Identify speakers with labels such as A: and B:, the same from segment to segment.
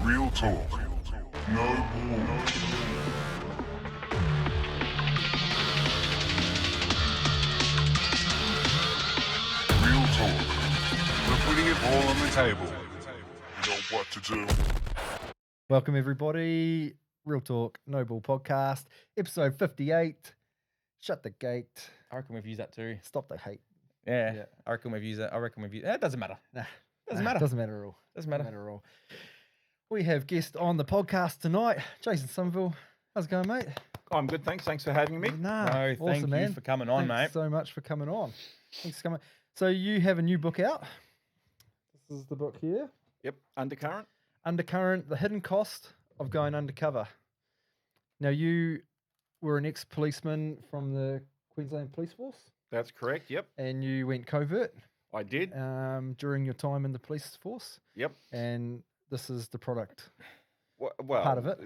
A: Real talk. No bull. Real talk. We're putting it all on the table. You know what to do.
B: Welcome, everybody. Real Talk, No Bull podcast, episode 58. Shut the gate.
C: I reckon we've used that too.
B: Stop the hate.
C: Yeah,
B: Yeah.
C: I reckon we've used that. It doesn't matter. Doesn't matter.
B: Doesn't matter at all.
C: Doesn't matter.
B: at all. We have guest on the podcast tonight, Jason Somerville. How's it going, mate?
D: I'm good, thanks. Thanks for having me.
B: Nah,
C: No, thank you
B: man.
C: for coming on,
B: Thanks
C: mate.
B: so much for coming on. Thanks for coming. So you have a new book out. This is the book here.
D: Yep, Undercurrent.
B: Undercurrent, the hidden cost of going undercover. Now, you were an ex-policeman from the Queensland Police Force,
D: That's correct. Yep,
B: and you went covert
D: I did.
B: during your time in the police force,
D: Yep.
B: and this is the product.
D: Well,
B: part of it.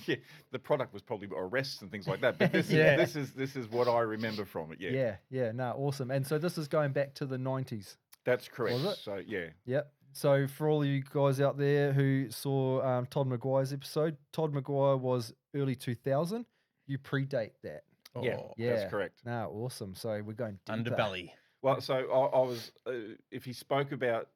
D: Yeah, the product was probably arrests and things like that. But this
B: Yeah.
D: is this is what I remember from it. Yeah,
B: No, awesome. And so this is going back to the 90s.
D: that's correct.
B: Was it?
D: So yeah,
B: Yep. So for all of you guys out there who saw Todd Maguire's episode, Todd Maguire was early 2000. You predate that.
D: yeah,
B: Yeah.
D: that's correct.
B: No, awesome. So we're going deeper.
C: Underbelly.
D: Well, so I was if he spoke about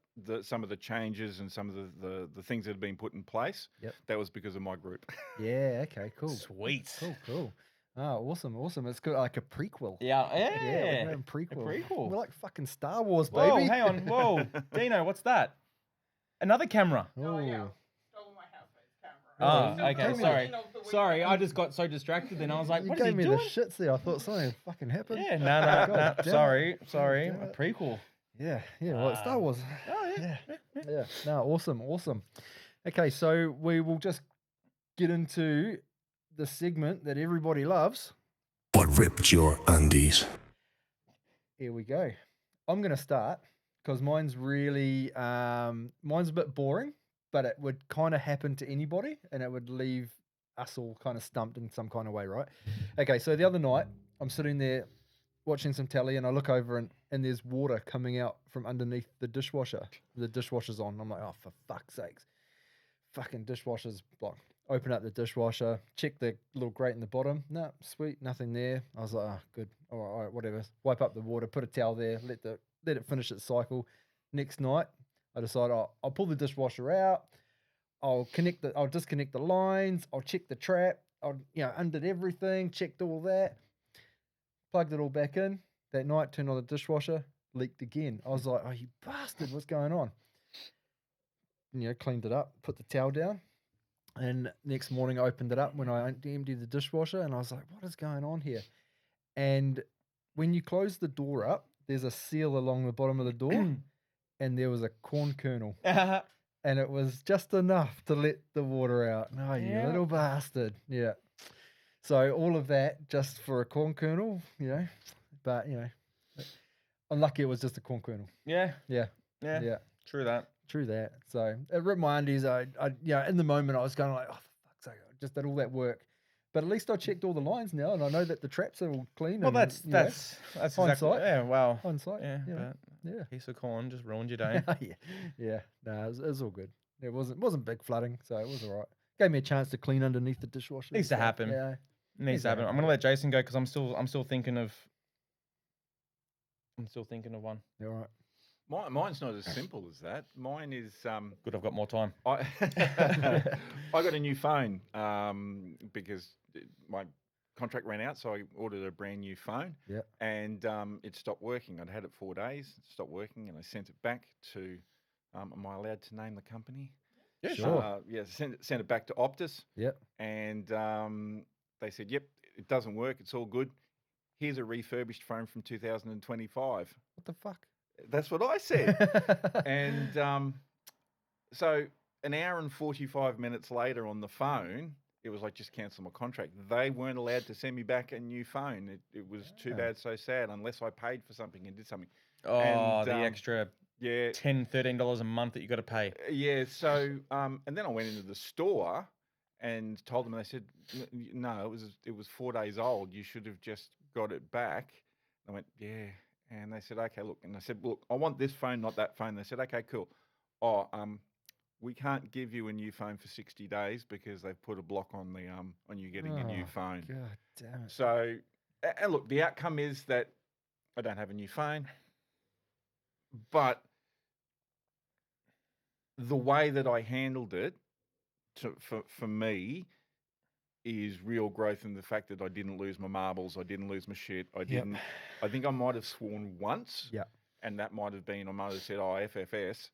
D: some of the changes and some of the things that had been put in place,
B: Yep.
D: that was because of my group.
B: Yeah. Okay. Cool.
C: Sweet.
B: Cool. Oh, awesome. It's good, like a prequel.
C: Yeah.
B: Yeah, we're doing prequel.
C: prequel.
B: We're like fucking Star Wars,
C: Whoa,
B: baby.
C: hang on. Whoa, Dino, what's that? Another camera.
B: Oh,
E: yeah. Stole my housemate's camera.
C: Oh, okay.
B: gave me
C: Sorry.
E: the
C: Sorry,
E: weekend.
C: I just got so distracted. Then I was like,
B: you
C: "What is
B: gave
C: he
B: me
C: doing?"
B: the shits there. I thought something fucking happened.
C: Yeah. No.
B: God damn it.
C: Sorry.
B: damn
C: A
B: it.
C: prequel.
B: Yeah. Well, Star Wars.
C: Oh yeah.
B: Yeah. No, awesome. Okay, so we will just get into the segment that everybody loves.
F: What ripped your undies?
B: Here we go. I'm going to start because mine's really, mine's a bit boring, but it would kind of happen to anybody and it would leave us all kind of stumped in some kind of way, right? Okay, so the other night I'm sitting there watching some telly and I look over and there's water coming out from underneath the dishwasher. The dishwasher's on. I'm like, oh, for fuck's sakes. Fucking dishwasher's blocked. Open up the dishwasher, check the little grate in the bottom. No, sweet, nothing there. I was like, oh, good. All right, whatever. Wipe up the water, put a towel there, let it finish its cycle. Next night, I decide I'll pull the dishwasher out. I'll disconnect the lines. I'll check the trap. Undid everything, checked all that, plugged it all back in. That night, turned on the dishwasher, leaked again. I was like, oh, you bastard, what's going on? Cleaned it up, put the towel down. And next morning I opened it up when I emptied the dishwasher and I was like, what is going on here? And when you close the door up, there's a seal along the bottom of the door and there was a corn kernel. And it was just enough to let the water out. No, you
C: Yeah.
B: little bastard. Yeah. So all of that just for a corn kernel, but I'm lucky it was just a corn kernel.
C: Yeah.
B: Yeah.
C: True that.
B: True that. So it ripped my undies. I in the moment I was going like, oh, for fuck's sake, I just did all that work. But at least I checked all the lines now, and I know that the traps are all clean.
C: Well,
B: and,
C: that's exactly.
B: hindsight.
C: Yeah. Wow.
B: on site.
C: Yeah.
B: Yeah.
C: But piece of corn just ruined your day.
B: Yeah. No, it was all good. It wasn't big flooding, so it was all right. Gave me a chance to clean underneath the dishwasher.
C: Needs to happen.
B: Yeah.
C: Needs to happen. I'm gonna let Jason go because I'm still thinking of one.
B: Yeah, all right.
D: Mine's not as simple as that. Mine is
C: Good, I've got more time.
D: I I got a new phone because my contract ran out, so I ordered a brand new phone.
B: Yep.
D: And it stopped working. I'd had it 4 days, it stopped working, and I sent it back to. Am I allowed to name the company?
C: Yeah,
B: Sure.
D: Yeah, sent it back to Optus,
B: Yep.
D: and they said, "Yep, it doesn't work. It's all good. Here's a refurbished phone from 2025."
B: What the fuck?
D: That's what I said. And so an hour and 45 minutes later on the phone, it was like, just cancel my contract. They weren't allowed to send me back a new phone. It was too bad, so sad, unless I paid for something and did something.
C: Oh,
D: And,
C: the extra
D: Yeah.
C: $10, $13 a month that you got to pay.
D: Yeah. So, and then I went into the store and told them, they said, no, it was 4 days old. You should have just got it back. I went, yeah. And they said, okay, look. And I said, look, I want this phone, not that phone. They said, okay, cool. Oh, we can't give you a new phone for 60 days because they've put a block on the on you getting a new
B: Oh,
D: phone.
B: God damn it.
D: So, and look, the outcome is that I don't have a new phone, but the way that I handled it for me is real growth in the fact that I didn't lose my marbles, I didn't lose my shit, I didn't. I think I might have sworn once,
B: Yeah.
D: and that might have been, I might have said, "Oh, FFS,"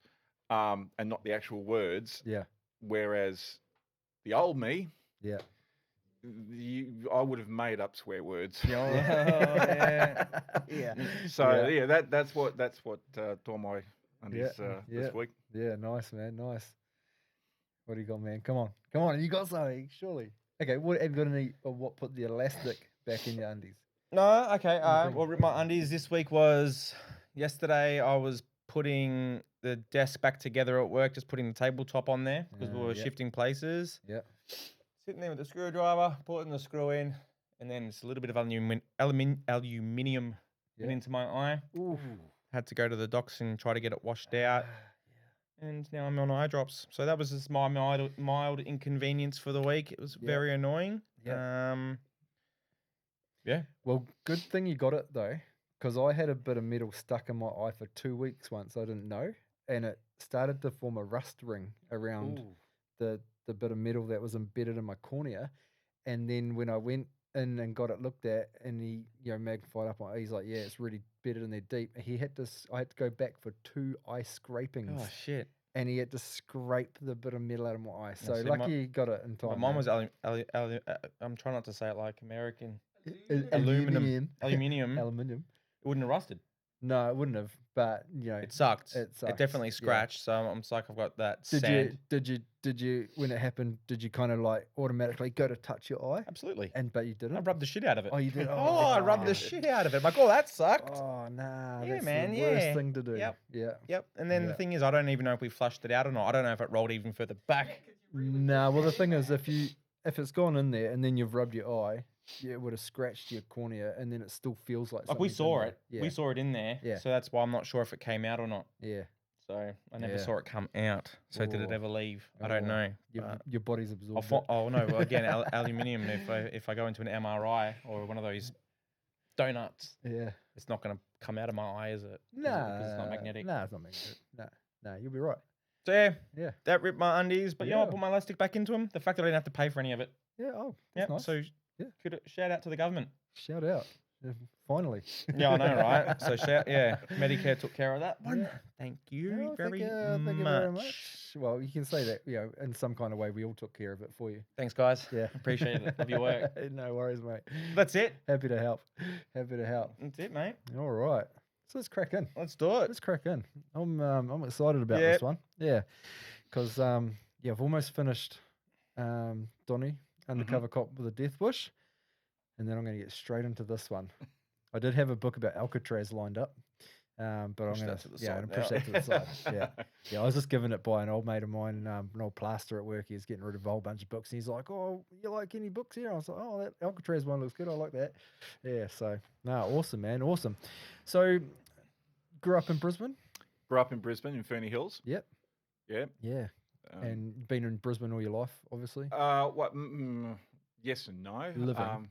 D: and not the actual words.
B: Yeah.
D: Whereas the old me,
B: Yeah.
D: I would have made up swear words.
C: Yeah.
B: Yeah.
D: So that's what tore my undies
B: yeah.
D: this week.
B: Yeah, nice, man. Nice. What do you got, man? Come on. You got something, surely. Okay, what have you got any? Or what put the elastic back in your undies?
C: No, okay.
B: Anything?
C: Well, rip my undies this week was yesterday. I was putting the desk back together at work, just putting the tabletop on there because we were
B: Yep.
C: shifting places.
B: Yeah.
C: Sitting there with the screwdriver, putting the screw in, and then it's a little bit of aluminium went
B: Yeah.
C: into my eye.
B: Ooh.
C: Had to go to the docks and try to get it washed out. And now I'm on eye drops. So that was just my mild inconvenience for the week. It was very annoying.
B: Yeah.
C: Yeah.
B: Well, good thing you got it though, because I had a bit of metal stuck in my eye for 2 weeks once. I didn't know, and it started to form a rust ring around the bit of metal that was embedded in my cornea. And then when I went in and got it looked at, and he magnified up, he's like, yeah, it's really bedded in there deep. I had to go back for 2 eye scrapings.
C: Oh, shit.
B: And he had to scrape the bit of metal out of my eye. So
C: see,
B: lucky he got it in time.
C: My mine was I'm trying not to say it like American.
B: Aluminium.
C: Aluminium.
B: Aluminium.
C: It wouldn't have rusted.
B: No, it wouldn't have. But
C: It sucked.
B: It
C: It definitely
B: sucks, yeah.
C: scratched. So I'm just like, I've got that sand.
B: Did you when it happened? Did you kind of like automatically go to touch your eye?
C: Absolutely.
B: But you didn't.
C: I rubbed the shit out of it.
B: Oh, you did.
C: Oh, I rubbed the shit out of it. I'm like, oh, that sucked.
B: Oh nah,
C: Yeah,
B: that's
C: man,
B: the worst
C: yeah.
B: thing to do.
C: Yep.
B: Yeah.
C: Yep. And then the thing is, I don't even know if we flushed it out or not. I don't know if it rolled even further back.
B: Nah. Well, the thing is, if it's gone in there and then you've rubbed your eye, it would have scratched your cornea, and then it still feels like.
C: Like we
B: something's in
C: saw
B: there.
C: it.
B: Yeah.
C: We saw it in there.
B: Yeah.
C: So that's why I'm not sure if it came out or not.
B: Yeah.
C: So I never
B: Yeah.
C: saw it come out. So did it
B: Oh.
C: ever leave? I don't
B: Oh.
C: know.
B: Your body's absorbed.
C: Oh no! Well, again, aluminium. If I go into an MRI or one of those donuts,
B: Yeah.
C: it's not going to come out of my eye, is it?
B: Nah.
C: Because it's not magnetic.
B: Nah, it's not magnetic. Nah, you'll be right.
C: So yeah,
B: Yeah.
C: that ripped my undies. But you know what?
B: Yeah.
C: Put my elastic back into them. The fact that I didn't have to pay for any of it.
B: Yeah. Oh,
C: Yeah.
B: that's nice.
C: So
B: Yeah.
C: shout out to the government.
B: Shout out. Finally.
C: Yeah, I know, right? So Medicare took care of that one.
B: Yeah.
C: Thank you
B: No,
C: very
B: thank you
C: much.
B: very much. Well, you can say that, in some kind of way, we all took care of it for you.
C: Thanks, guys.
B: Yeah.
C: Appreciate it. Love your work.
B: No worries, mate.
C: That's it.
B: Happy to help. Happy to help.
C: That's it, mate.
B: All right. So let's crack in.
C: Let's do it.
B: Let's crack in. I'm excited about
C: Yep.
B: this one. Yeah. Because I've almost finished Donny, Undercover Cop with a Death Wish. And then I'm going to get straight into this one. I did have a book about Alcatraz lined up. But I'm
D: Push
B: going
D: that to the
B: to
D: side
B: push
D: now.
B: that to the side. Yeah. I was just given it by an old mate of mine, an old plaster at work. He was getting rid of a whole bunch of books. And he's like, "Oh, you like any books here?" I was like, "Oh, that Alcatraz one looks good. I like that." Yeah. So, awesome, man. Awesome. So, grew up in Brisbane.
D: Grew up in Brisbane, in Ferny Hills.
B: Yep.
D: Yeah.
B: Yeah. And been in Brisbane all your life, obviously.
D: What? Yes and no.
B: Living.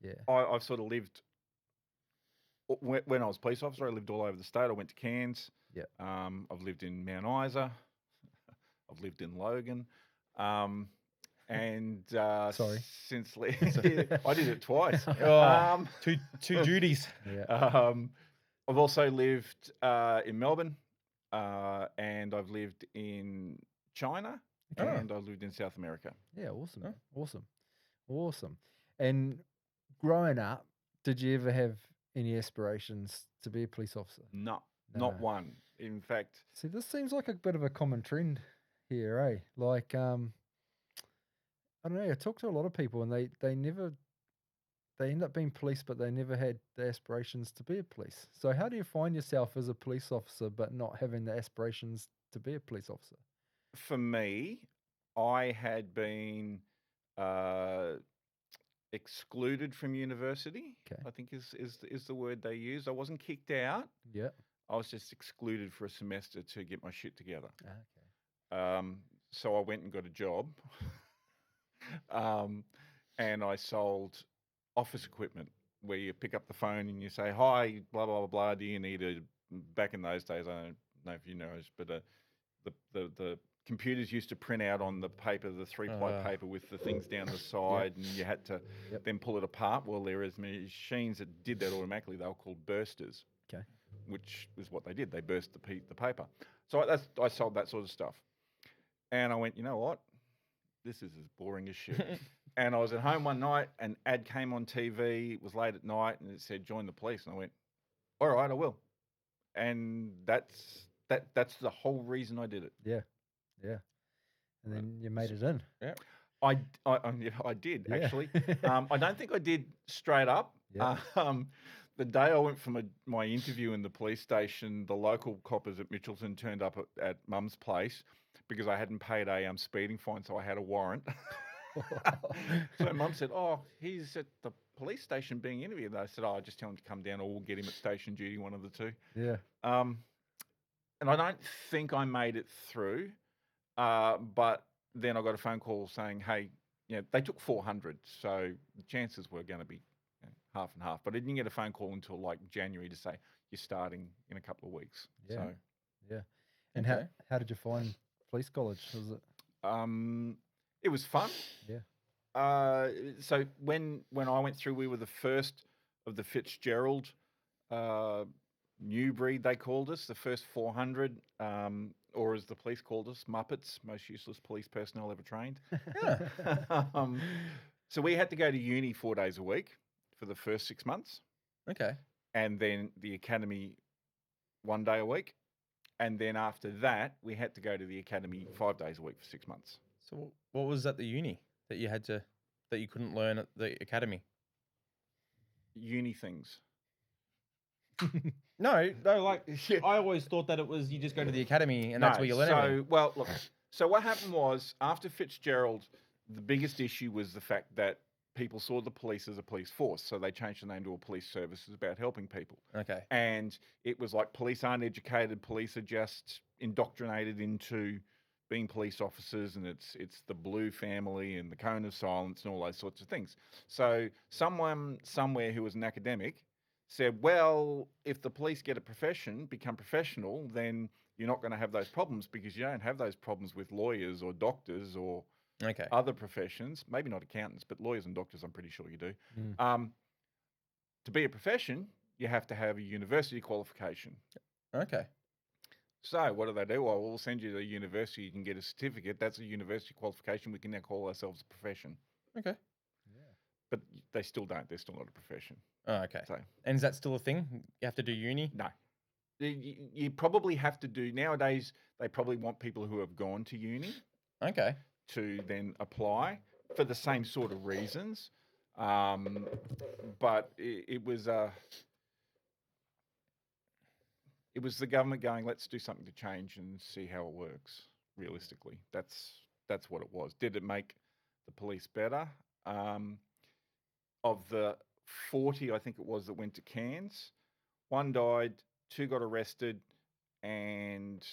B: Yeah.
D: I've sort of lived. When I was a police officer, I lived all over the state. I went to Cairns.
B: Yeah.
D: I've lived in Mount Isa. I've lived in Logan. And
B: Sorry.
D: since I did it twice.
C: Oh, two duties.
B: Yeah.
D: I've also lived in Melbourne, and I've lived in China, and I've lived in South America.
B: Yeah. Awesome. Awesome. And growing up, did you ever have any aspirations to be a police officer?
D: No,
B: No.
D: not one. In fact,
B: See, this seems like a bit of a common trend here, eh? Like, I don't know. I talk to a lot of people, and they end up being police, but they never had the aspirations to be a police. So, how do you find yourself as a police officer, but not having the aspirations to be a police officer?
D: for me, I had been excluded from university.
B: Okay.
D: I think is the word they used. I wasn't kicked out.
B: Yeah.
D: I was just excluded for a semester to get my shit together.
B: Okay.
D: So I went and got a job, and I sold office equipment where you pick up the phone and you say, "Hi, blah blah blah blah. Do you need a?" Back in those days, I don't know if you know, but the computers used to print out on the paper, the 3-ply paper with the things down the side, and you had to then pull it apart. Well, there is machines that did that automatically. They were called bursters.
B: Okay.
D: Which is what they did. They burst the paper. So I sold that sort of stuff. And I went, you know what? This is as boring as shit. And I was at home one night, an ad came on TV. It was late at night, and it said, join the police. And I went, all right, I will. And that's the whole reason I did it.
B: Yeah. And then you made it in.
C: Yeah.
D: I did,
B: Yeah.
D: actually. I don't think I did straight up.
B: Yeah.
D: The day I went for my interview in the police station, the local coppers at Mitchelton turned up at Mum's place because I hadn't paid a speeding fine, so I had a warrant. So Mum said, "Oh, he's at the police station being interviewed." And I said, "Oh, just tell him to come down, or we'll get him at station duty, one of the two."
B: Yeah.
D: And I don't think I made it through, but then I got a phone call saying, "Hey, they took 400, so the chances were going to be half and half." But I didn't get a phone call until like January to say you're starting in a couple of weeks.
B: Yeah.
D: So,
B: Yeah. And
C: Okay.
B: how did you find police college? Was it?
D: it was fun.
B: Yeah.
D: So when I went through, we were the first of the Fitzgerald new breed, they called us, the first 400, or as the police called us, Muppets, most useless police personnel ever trained. So we had to go to uni 4 days a week for the first 6 months,
C: Okay.
D: and then the academy 1 day a week. And then after that, we had to go to the academy 5 days a week for 6 months.
C: So what was at the uni that you couldn't learn at the academy?
D: Uni things.
C: No, like I always thought that it was you just go to the academy and that's where you learn everything.
D: Well, look. So what happened was after Fitzgerald, the biggest issue was the fact that people saw the police as a police force, so they changed the name to a police service. It's about helping people,
C: Okay.
D: and it was like police aren't educated, police are just indoctrinated into being police officers, and it's the blue family and the cone of silence and all those sorts of things. So someone somewhere who was an academic said, well, if the police get a profession, become professional, then you're not going to have those problems because you don't have those problems with lawyers or doctors or
C: Okay.
D: other professions. Maybe not accountants, but lawyers and doctors, I'm pretty sure you do.
B: Mm.
D: To be a profession, you have to have a university qualification.
C: Okay.
D: So what do? Well, we'll send you to university. You can get a certificate. That's a university qualification. We can now call ourselves a profession.
C: Okay.
D: But they still don't. They're still not a profession.
C: Oh, okay.
D: So
C: And is that still a thing? You have to do uni?
D: no. You probably have to do, nowadays, they probably want people who have gone to uni
C: Okay.
D: to then apply for the same sort of reasons. But it was the government going, let's do something to change and see how it works. Realistically, that's what it was. Did it make the police better? Of the 40, I think it was, that went to Cairns, 1 died, 2 got arrested, and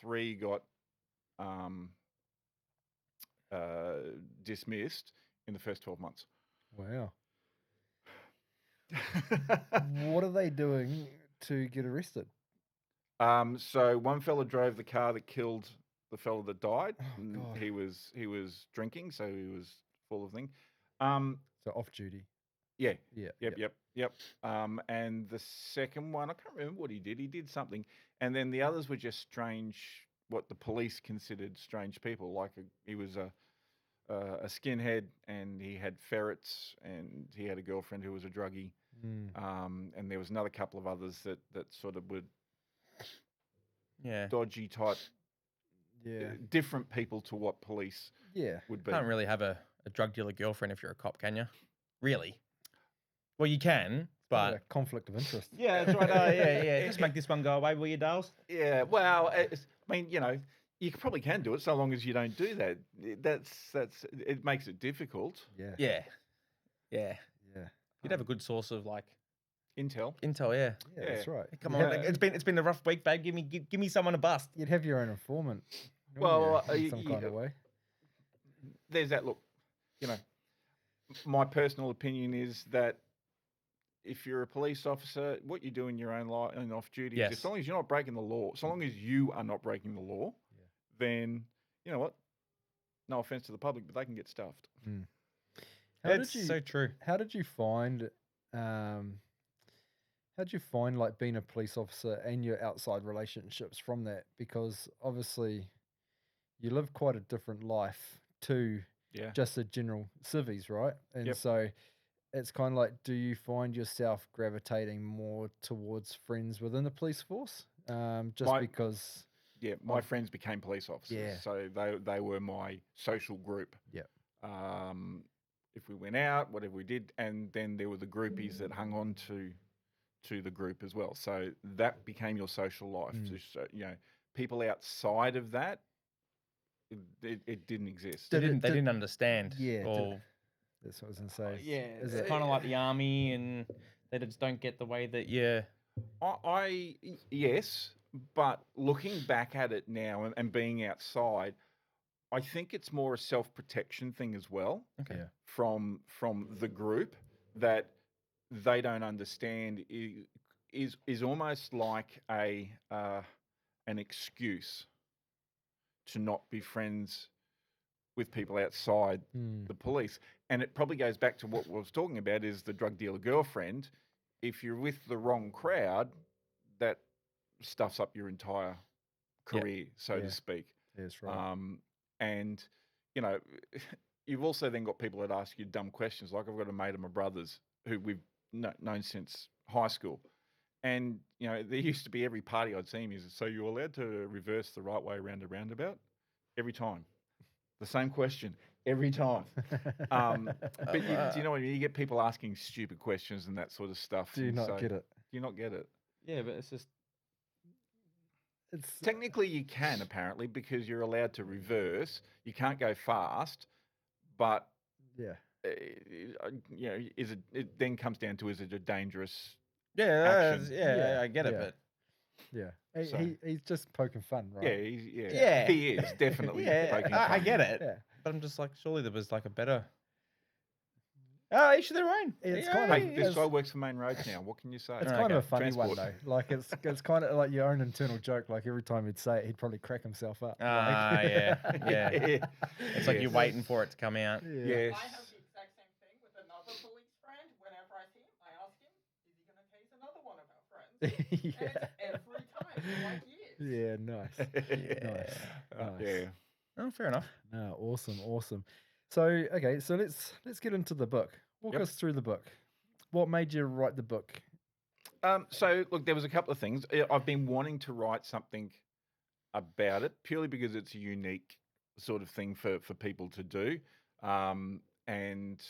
D: 3 got dismissed in the first 12 months.
B: Wow. What are they doing to get arrested?
D: So one fella drove the car that killed the fella that died.
B: Oh,
D: and
B: God.
D: he was drinking, so he was full of things.
B: So off duty.
D: Yeah.
B: Yeah.
D: Yep. And the second one, I can't remember what he did. He did something, and then the others were just strange, what the police considered strange people. Like he was a skinhead, and he had ferrets, and he had a girlfriend who was a druggie.
B: Mm.
D: And there was another couple of others that sort of were
C: Yeah.
D: dodgy type,
B: Yeah.
D: different people to what police
B: Yeah.
D: would be.
C: Can't really have a drug dealer girlfriend if you're a cop, can you? Really? Well, you can,
B: Probably
C: but
B: a conflict of interest.
C: yeah, that's right. Yeah. Just make this one go away, will you, dolls?
D: Yeah, well, I mean, you probably can do it so long as you don't do that. It makes it difficult.
B: Yeah.
C: Yeah.
B: Yeah.
C: You'd have a good source of like
D: Intel.
C: intel, yeah.
B: Yeah, that's right.
C: Come
B: You'd
C: on,
B: have-
C: it's been a rough week, babe. Give me someone to bust.
B: You'd have your own informant.
D: Well,
B: in some kind of way.
D: There's that look. You know, my personal opinion is that if you're a police officer, what you do in your own life and off duty,
C: Yes.
D: as long as you're not breaking the law, so long as you are not breaking the law, then you know what? No offense to the public, but they can get stuffed.
C: It's so true.
B: How did you find like being a police officer and your outside relationships from that? Because obviously you live quite a different life to
D: Yeah.
B: just a general civvies, right? And
D: Yep.
B: so it's kind of like, do you find yourself gravitating more towards friends within the police force? Just
D: My-
B: because
D: Yeah, my friends became police officers,
B: Yeah.
D: so they were my social group.
B: Yep.
D: If we went out, whatever we did, and then there were the groupies that hung on to the group as well. So that became your social life. Just, people outside of that, it didn't exist.
C: They
B: Did it-
C: didn't understand.
B: Yeah,
C: Or,
B: that's what I was going to say.
C: yeah,
B: Is
C: it's
B: it-
C: kind of like the army, and they just don't get the way that
D: Yes, but looking back at it now and being outside, I think it's more a self-protection thing as well.
C: Okay.
B: Yeah.
D: From the group that they don't understand is almost like an excuse to not be friends with people outside the police. And it probably goes back to what I was talking about is the drug dealer girlfriend. If you're with the wrong crowd, that stuffs up your entire career, so
B: Yeah.
D: to speak.
B: That's right.
D: And, you know, you've also then got people that ask you dumb questions. Like I've got a mate of my brother's who we've known since high school. And, you know, there used to be every party I'd see him is, so you're allowed to reverse the right way around a roundabout? Every time. The same question every time. But do you know what I mean? You get people asking stupid questions and that sort of stuff.
B: Do you
D: and
B: not
D: so-
B: get it?
D: Do you not get it?
C: Yeah, but it's just
B: It's
D: Technically, you can apparently because you're allowed to reverse. You can't go fast, but
B: yeah.
D: you know, it then comes down to is it a dangerous?
C: yeah,
D: Action.
C: yeah, I get it,
B: Yeah.
C: but
B: Yeah.
D: So-
B: He's just poking fun, right?
D: Yeah, he is definitely. poking
C: I
D: fun.
C: get it.
B: Yeah.
C: But I'm just like, surely there was like a better. Oh, each to their own.
B: It's
C: Yeah,
B: kind of-
D: Hey,
C: yeah,
D: this
B: Yes.
D: guy works for Main Roads now. What can you say?
B: It's
C: Okay.
B: kind of a funny one
D: Transport.
B: though. Like it's kind of like your own internal joke. Like every time he'd say it, he'd probably crack himself up.
C: Ah, yeah, yeah. It's like
D: Yeah.
C: you're waiting for it to come out.
D: Yes.
E: I have the exact same thing with another police friend. Whenever I see him, I ask him, is he going to tase another one of our friends? And
B: yeah.
E: it's every time, for like years.
B: Yeah. Nice. Nice. Nice.
D: Yeah.
C: Oh, fair enough.
B: No, awesome. So okay, so let's get into the book. Walk
D: Yep.
B: us through the book. What made you write the book?
D: So look, there was a couple of things. I've been wanting to write something about it purely because it's a unique sort of thing for people to do. And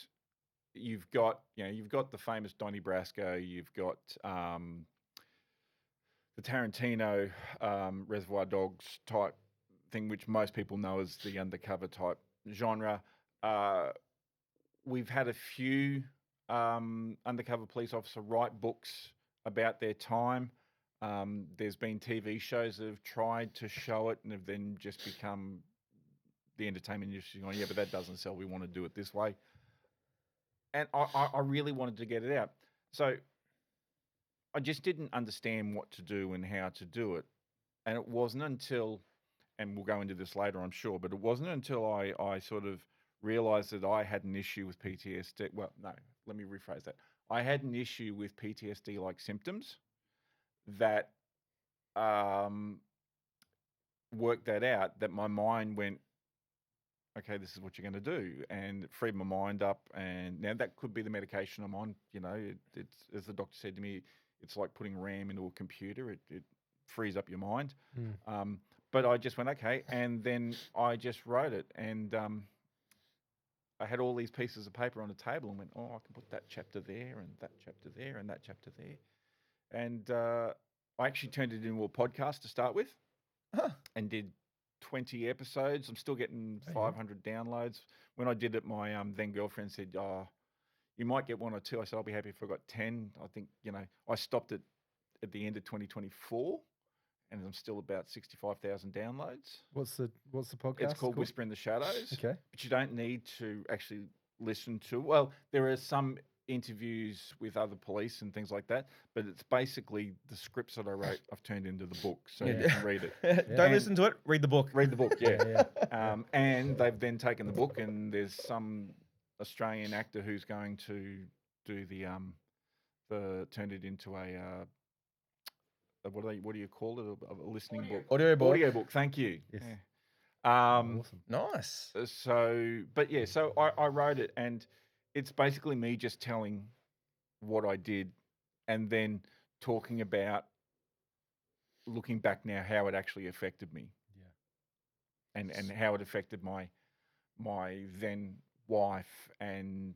D: you've got the famous Donnie Brasco, you've got the Tarantino Reservoir Dogs type thing, which most people know as the undercover type genre. We've had a few undercover police officer write books about their time. There's been TV shows that have tried to show it and have then just become the entertainment industry going, yeah, but that doesn't sell. We want to do it this way. And I really wanted to get it out. So I just didn't understand what to do and how to do it. And it wasn't until, and we'll go into this later, I'm sure, but it wasn't until I sort of realized that I had an issue with PTSD. Well, no, let me rephrase that. I had an issue with PTSD-like symptoms that worked that out, that my mind went, okay, this is what you're going to do, and it freed my mind up. And now that could be the medication I'm on. You know, it's as the doctor said to me, it's like putting RAM into a computer. It frees up your mind. But I just went, okay, and then I just wrote it, and I had all these pieces of paper on the table and went, oh, I can put that chapter there and that chapter there and that chapter there. And I actually turned it into a podcast to start with and did 20 episodes. I'm still getting 500 downloads. When I did it, my then girlfriend said, oh, you might get one or two. I said, I'll be happy if I got 10. I think, I stopped it at the end of 2024. and I'm still about 65,000 downloads.
B: What's the podcast?
D: It's called Whisper in the Shadows.
B: Okay.
D: But you don't need to actually listen to. Well, there are some interviews with other police and things like that, but it's basically the scripts that I wrote. I've turned into the book, so you can read it.
C: Don't
D: And-
C: listen to it. Read the book.
D: Read the book, yeah.
B: Yeah.
D: And they've then taken the book, and there's some Australian actor who's going to do the turn it into a what do you call it? A listening book.
C: Audiobook.
D: Audiobook. Thank you.
B: Yes.
D: Yeah.
B: Awesome.
C: Nice.
D: So, but yeah, so I wrote it, and it's basically me just telling what I did, and then talking about looking back now how it actually affected me. Yeah. And how it affected my then wife, and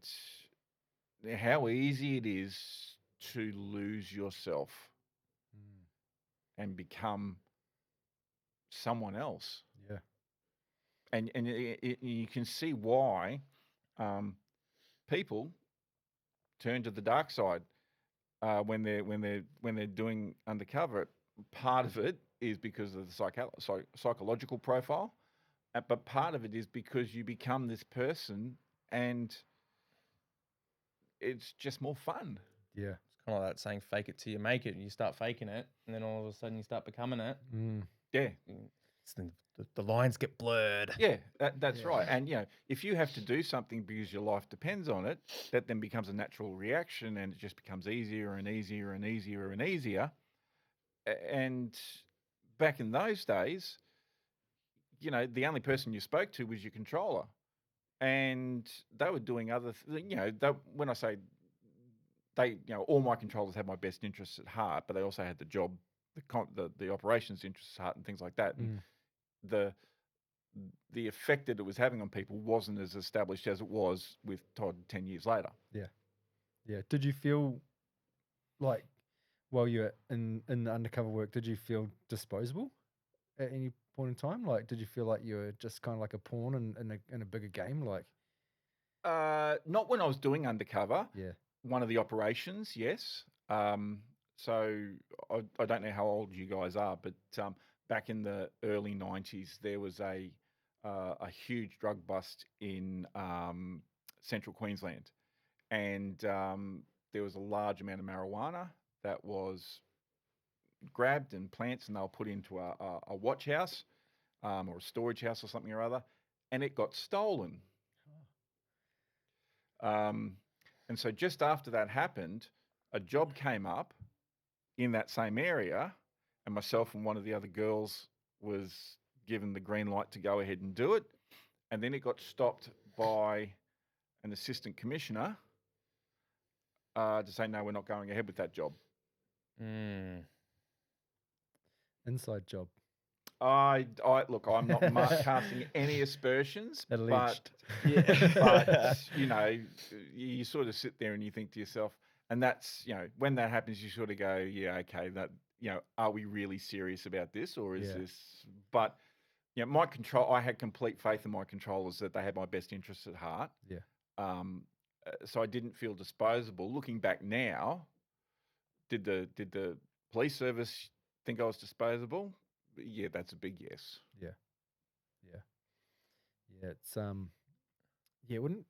D: how easy it is to lose yourself and become someone else.
B: Yeah.
D: And you can see why people turn to the dark side when they're doing Undercover. Part of it is because of the psychological profile, but part of it is because you become this person, and it's just more fun.
B: Yeah.
C: It's kind of like that saying, fake it till you make it. You start faking it, and then all of a sudden you start becoming it.
D: Yeah.
C: It's the lines get blurred.
D: Yeah, that's right. And, if you have to do something because your life depends on it, that then becomes a natural reaction, and it just becomes easier and easier and easier and easier. And back in those days, the only person you spoke to was your controller. And they were doing other when I say they, all my controllers had my best interests at heart, but they also had the job, the operations interests at heart and things like that. And the effect that it was having on people wasn't as established as it was with Todd 10 years later.
B: Yeah. Yeah. Did you feel like while you're in the undercover work, did you feel disposable at any point in time? Like, did you feel like you were just kind of like a pawn in a bigger game? Like,
D: not when I was doing Undercover.
B: yeah.
D: One of the operations, yes. So I don't know how old you guys are, but back in the early 90s, there was a huge drug bust in central Queensland, and there was a large amount of marijuana that was grabbed and plants, and they were put into a watch house or a storage house or something or other, and it got stolen. And so just after that happened, a job came up in that same area, and myself and one of the other girls was given the green light to go ahead and do it. And then it got stopped by an assistant commissioner to say, no, we're not going ahead with that job.
B: Inside job.
D: I look, I'm not casting any aspersions,
B: Alleged.
D: but you sort of sit there and you think to yourself, and that's, when that happens, you sort of go, yeah, okay, that, are we really serious about this, or is this? But my control, I had complete faith in my controllers that they had my best interests at heart.
B: Yeah.
D: So I didn't feel disposable. Looking back now, did the police service think I was disposable? Yeah, that's a big yes.
B: Yeah. It's it wouldn't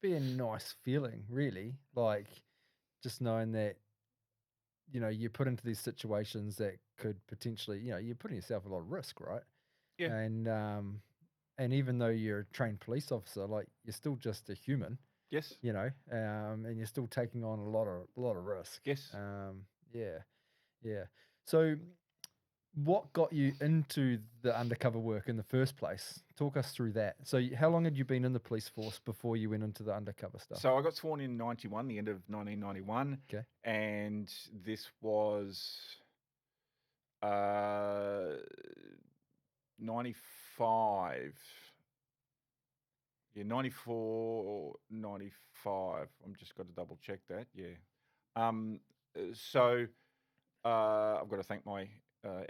B: be a nice feeling, really. Like, just knowing that you're put into these situations that could potentially, you're putting yourself at a lot of risk, right?
D: Yeah.
B: And even though you're a trained police officer, like, you're still just a human.
D: Yes.
B: And you're still taking on a lot of risk.
D: Yes.
B: Yeah. So, what got you into the undercover work in the first place? Talk us through that. So, how long had you been in the police force before you went into the undercover stuff?
D: So I got sworn in 91, the end of 1991.
B: Okay.
D: And this was 95. Yeah, 94, 95. I'm just got to double check that. Yeah. So I've got to thank my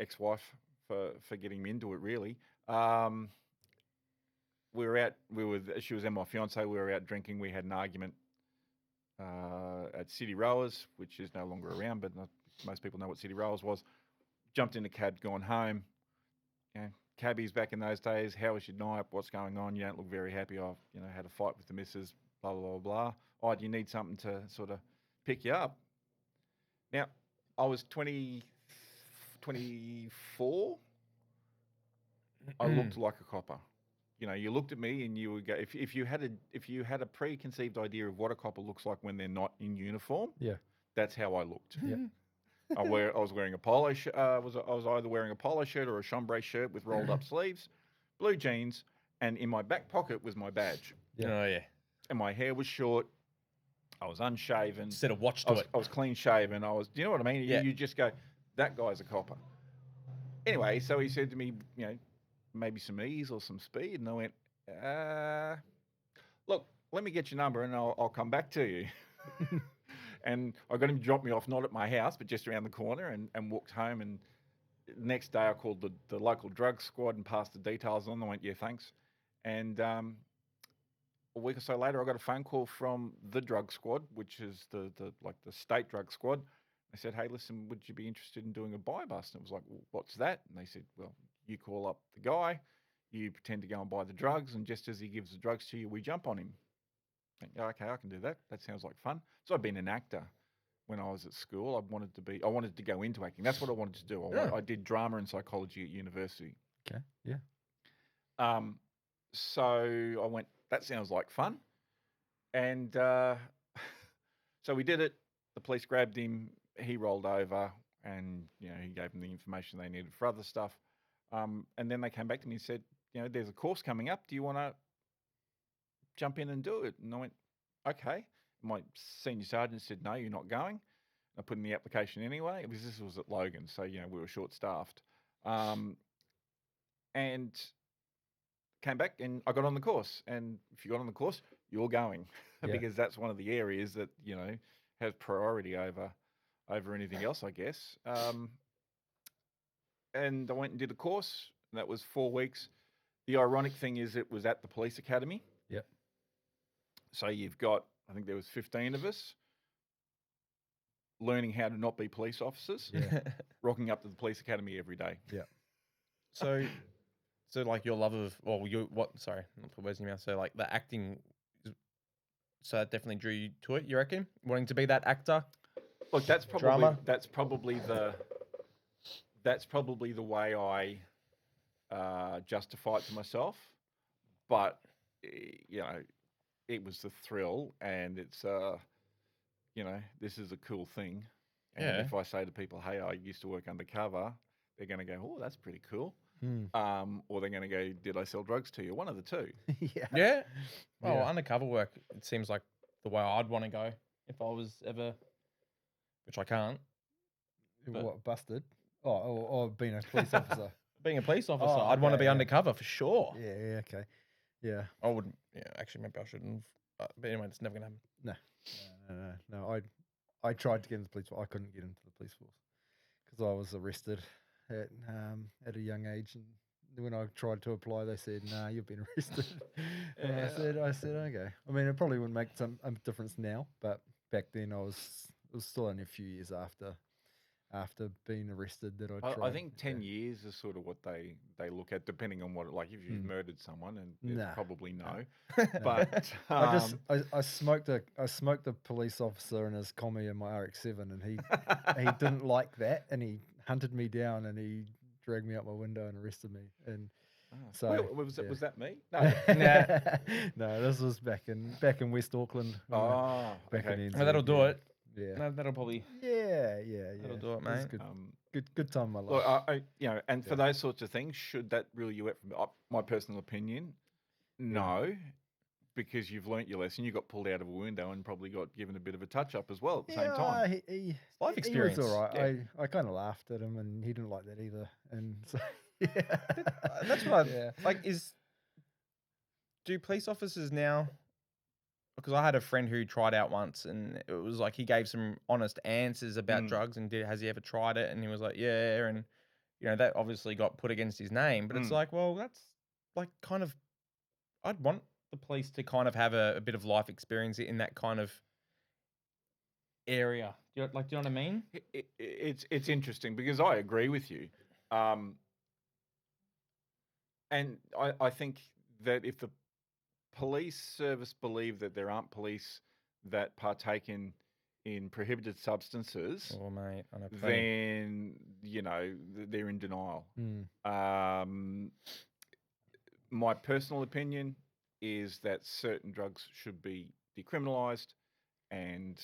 D: ex-wife for getting me into it, really. She was my fiance. We were out drinking. We had an argument at City Rowers, which is no longer around, but most people know what City Rowers was. jumped in a cab, gone home. You know, cabbies back in those days, how was your night? What's going on? You don't look very happy. I've, had a fight with the missus, blah, blah, blah, blah. Oh, do you need something to sort of pick you up? Now, I was 24. I looked like a copper. You looked at me and you would go, if you had a preconceived idea of what a copper looks like when they're not in uniform,
B: Yeah.
D: that's how I looked.
B: Yeah.
D: I was wearing a polo shirt. I was either wearing a polo shirt or a chambray shirt with rolled up sleeves, blue jeans, and in my back pocket was my badge.
B: Yeah.
C: Oh yeah.
D: And my hair was short. I was unshaven.
C: Instead of watch
D: I
C: to
D: was,
C: it.
D: I was clean shaven. Do you know what I mean?
C: Yeah.
D: You just go, that guy's a copper. Anyway, so he said to me, maybe some ease or some speed, and I went, look, let me get your number and I'll come back to you. And I got him to drop me off, not at my house, but just around the corner, and walked home. And the next day I called the local drug squad and passed the details on. They went, yeah, thanks. And a week or so later, I got a phone call from the drug squad, which is the state drug squad. They said, hey, listen, would you be interested in doing a buy bust? And it was like, well, what's that? And they said, well, you call up the guy, you pretend to go and buy the drugs, and just as he gives the drugs to you, we jump on him. Yeah, okay, I can do that. That sounds like fun. So I'd been an actor when I was at school. I wanted to go into acting. That's what I wanted to do. I did drama and psychology at university.
B: Okay. Yeah.
D: So I went, that sounds like fun. And so we did it. The police grabbed him. He rolled over and, he gave them the information they needed for other stuff. And then they came back to me and said, there's a course coming up. Do you want to jump in and do it? And I went, okay. My senior sergeant said, no, you're not going. I put in the application anyway. This was at Logan, so, we were short-staffed. And came back and I got on the course. And if you got on the course, you're going.
B: Yeah.
D: Because that's one of the areas that, has priority over anything else, I guess. And I went and did a course. And that was 4 weeks. The ironic thing is it was at the police academy.
B: Yep.
D: So you've got, I think there was 15 of us learning how to not be police officers,
B: Yeah.
D: rocking up to the police academy every day.
B: Yeah.
C: So like your love of, sorry, not put words in your mouth. So like the acting, so that definitely drew you to it, you reckon? Wanting to be that actor?
D: Look, that's probably
C: Drama?
D: that's probably the way I justify it to myself. But it was the thrill, and it's this is a cool thing. And
C: Yeah.
D: if I say to people, hey, I used to work undercover, they're going to go, oh, that's pretty cool.
B: Hmm.
D: Or they're going to go, did I sell drugs to you? One of the two.
B: Yeah.
C: Yeah. Well,
B: Yeah.
C: undercover work, it seems like the way I'd want to go if I was ever, which I can't. But-
B: What, busted? Or being a police officer.
C: Being a police officer,
B: Oh,
C: I'd want to
B: okay,
C: be
B: yeah.
C: undercover for sure.
B: Yeah, okay. Yeah.
C: I wouldn't. Yeah, actually, maybe I shouldn't. But anyway, it's never gonna happen.
B: No. I tried to get into the police force. I couldn't get into the police force because I was arrested at a young age, and when I tried to apply, they said, "Nah, you've been arrested." And I said, "Okay." I mean, it probably wouldn't make a difference now, but back then it was still only a few years after being arrested that I tried.
D: I think 10 years is sort of what they look at, depending on what, like if you've murdered someone, and it's
B: Nah.
D: probably no. But
B: I smoked a police officer in his commie in my RX-7, and he didn't like that, and he hunted me down, and he dragged me out my window and arrested me. And so
D: was that me? No.
B: no, this was back in West Auckland. Back
D: okay.
B: in NZ,
C: Oh, that'll do it.
B: Yeah.
C: No, that'll probably.
B: Yeah.
C: That'll do it,
B: was
C: mate.
B: Good time in my life.
D: Look, and for those sorts of things, should that rule you out from my personal opinion? No, because you've learnt your lesson. You got pulled out of a window and probably got given a bit of a touch up as well at the same time.
C: Life experience.
B: He was all right.
D: Yeah.
B: I kind of laughed at him, and he didn't like that either. And so, yeah.
C: That's what
B: Yeah.
C: like. Do police officers now? Because I had a friend who tried out once, and it was like he gave some honest answers about drugs, and has he ever tried it? And he was like, yeah, and that obviously got put against his name. But it's like, well, that's like kind of, I'd want the police to kind of have a bit of life experience in that kind of area. Do you know what I mean?
D: It's interesting because I agree with you, and I think that if the police service believe that there aren't police that partake in prohibited substances,
C: Oh, mate, I know plenty.
D: then they're in denial. My personal opinion is that certain drugs should be decriminalised, and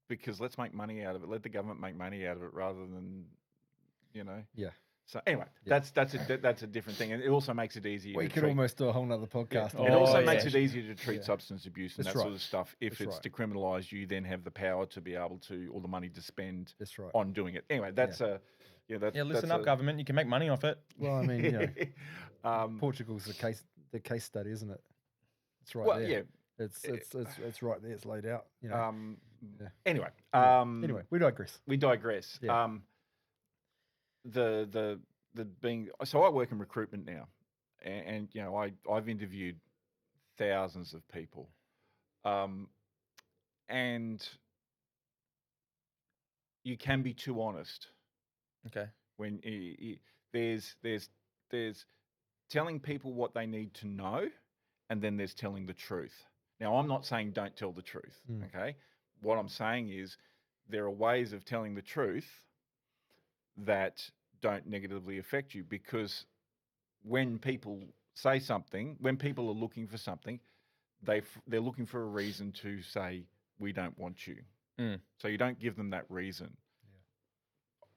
D: because let's make money out of it. Let the government make money out of it rather than
B: Yeah.
D: So anyway,
B: Yeah.
D: that's a different thing, and it also makes it easier.
B: We
D: to
B: could
D: treat.
B: almost do a whole nother podcast.
C: Oh,
D: It also
C: yeah.
D: makes it easier to treat
B: Yeah.
D: substance abuse and
B: That's
D: that sort
B: right.
D: of stuff. If
B: That's
D: it's decriminalised, you then have the power to be able to, or the money to spend
B: That's right.
D: on doing it. Anyway, that's
C: Listen up, government. You can make money off it.
B: Well, I mean, Portugal's the case study, isn't it? It's right there.
D: yeah.
B: It's right there. It's laid out. Yeah.
D: Anyway,
B: Anyway, we digress.
D: we digress.
B: Yeah.
D: The being so I work in recruitment now, and I've interviewed thousands of people, and you can be too honest
C: Okay.
D: when there's telling people what they need to know, and then there's telling the truth. Now, I'm not saying don't tell the truth. Okay, what I'm saying is there are ways of telling the truth that don't negatively affect you, because when people say something, when people are looking for something, they're looking for a reason to say we don't want you. So you don't give them that reason.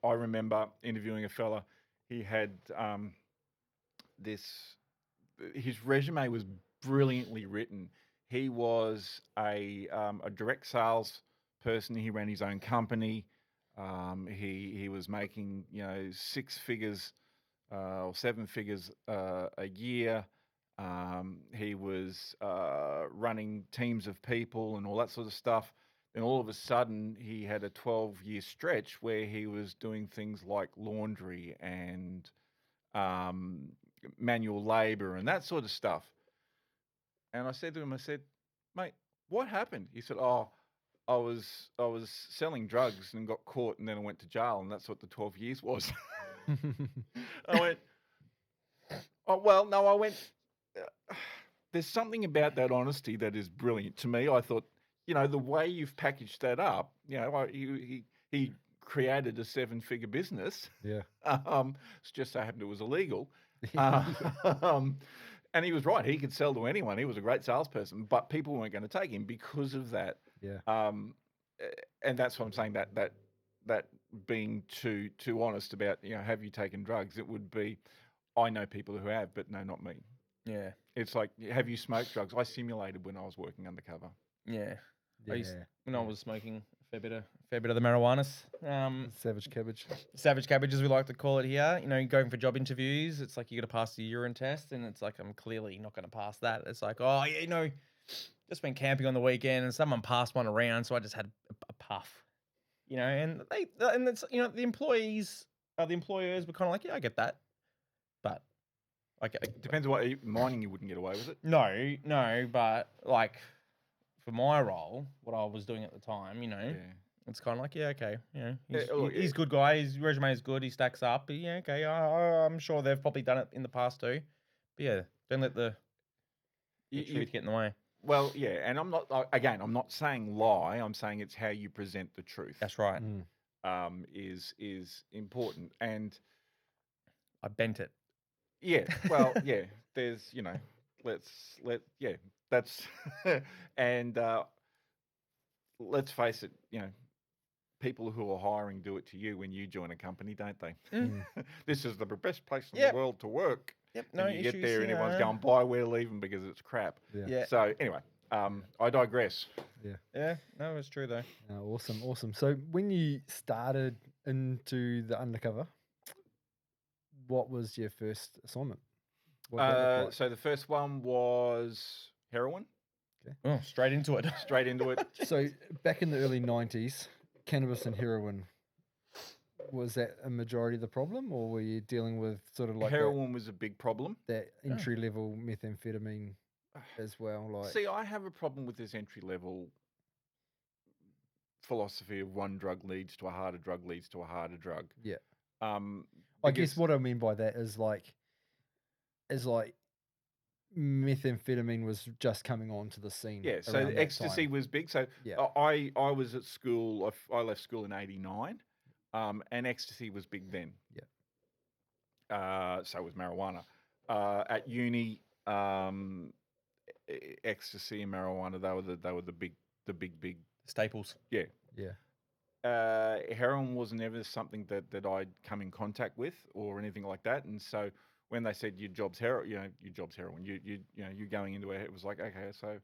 D: I remember interviewing a fella. He had his resume was brilliantly written. He was a direct sales person. He ran his own company. He was making 6 figures or 7 figures a year. He was running teams of people and all that sort of stuff. And all of a sudden, he had a 12-year stretch where he was doing things like laundry and manual labor and that sort of stuff. And I said to him, mate, what happened? He said, I was selling drugs and got caught, and then I went to jail, and that's what the 12 years was. I went, oh, well, no, I went, there's something about that honesty that is brilliant to me. I thought, the way you've packaged that up, he created a 7-figure business.
B: Yeah.
D: It's just so happened it was illegal. And he was right. He could sell to anyone. He was a great salesperson, but people weren't going to take him because of that.
B: Yeah.
D: And that's what I'm saying, that being too honest about, have you taken drugs? It would be, I know people who have, but no, not me.
C: Yeah.
D: It's like, have you smoked drugs? I simulated when I was working undercover.
C: Yeah.
B: Yeah.
C: When I was smoking a fair bit of the marijuana.
B: Savage cabbage.
C: Savage cabbage, as we like to call it here. Going for job interviews, it's like you got to pass the urine test, and it's like I'm clearly not going to pass that. It's like, oh, yeah, just went camping on the weekend, and someone passed one around, so I just had a puff. And it's the employees, the employers were kind of like, yeah, I get that, but like
D: Depends on what mining you wouldn't get away with it.
C: No, but like for my role, what I was doing at the time, it's kind of like, yeah, okay, he's a good guy. His resume is good. He stacks up. But yeah, okay. I'm sure they've probably done it in the past too. But yeah, don't let the truth get in the way.
D: Well, yeah, and I'm not saying lie. I'm saying it's how you present the truth.
C: That's right.
D: Is important, and
C: I bent it.
D: yeah, well, yeah. There's, that's and let's face it, people who are hiring do it to you when you join a company, don't they? This is the best place in the world to work.
C: Yep, no
D: and you
C: issues.
D: get there and everyone's going, "Bye, we're leaving because it's crap."
B: Yeah.
D: So anyway, I digress.
C: Yeah, no, it's true though.
B: Awesome. So when you started into the undercover, what was your first assignment? What did that look like?
D: So the first one was heroin.
C: Oh, straight into it.
D: Straight into it.
B: So back in the early 90s, cannabis and heroin, was that a majority of the problem, or were you dealing with sort of like
D: Heroin was a big problem.
B: that entry-level methamphetamine as well? Like,
D: See, I have a problem with this entry level philosophy of one drug leads to a harder drug leads to a harder drug.
B: Yeah.
D: I
B: I guess what I mean by that is like methamphetamine was just coming onto the scene.
D: Yeah, so
B: around that
D: ecstasy
B: time.
D: was big. So
B: Yeah.
D: I was at school. I left school in '89, and ecstasy was big then.
B: Yeah.
D: So was marijuana. At uni, ecstasy and marijuana they were the big
C: Staples.
D: yeah.
B: Yeah.
D: Heroin wasn't ever something that I'd come in contact with or anything like that, and so when they said your job's heroin, you're going into it. It was like, okay, so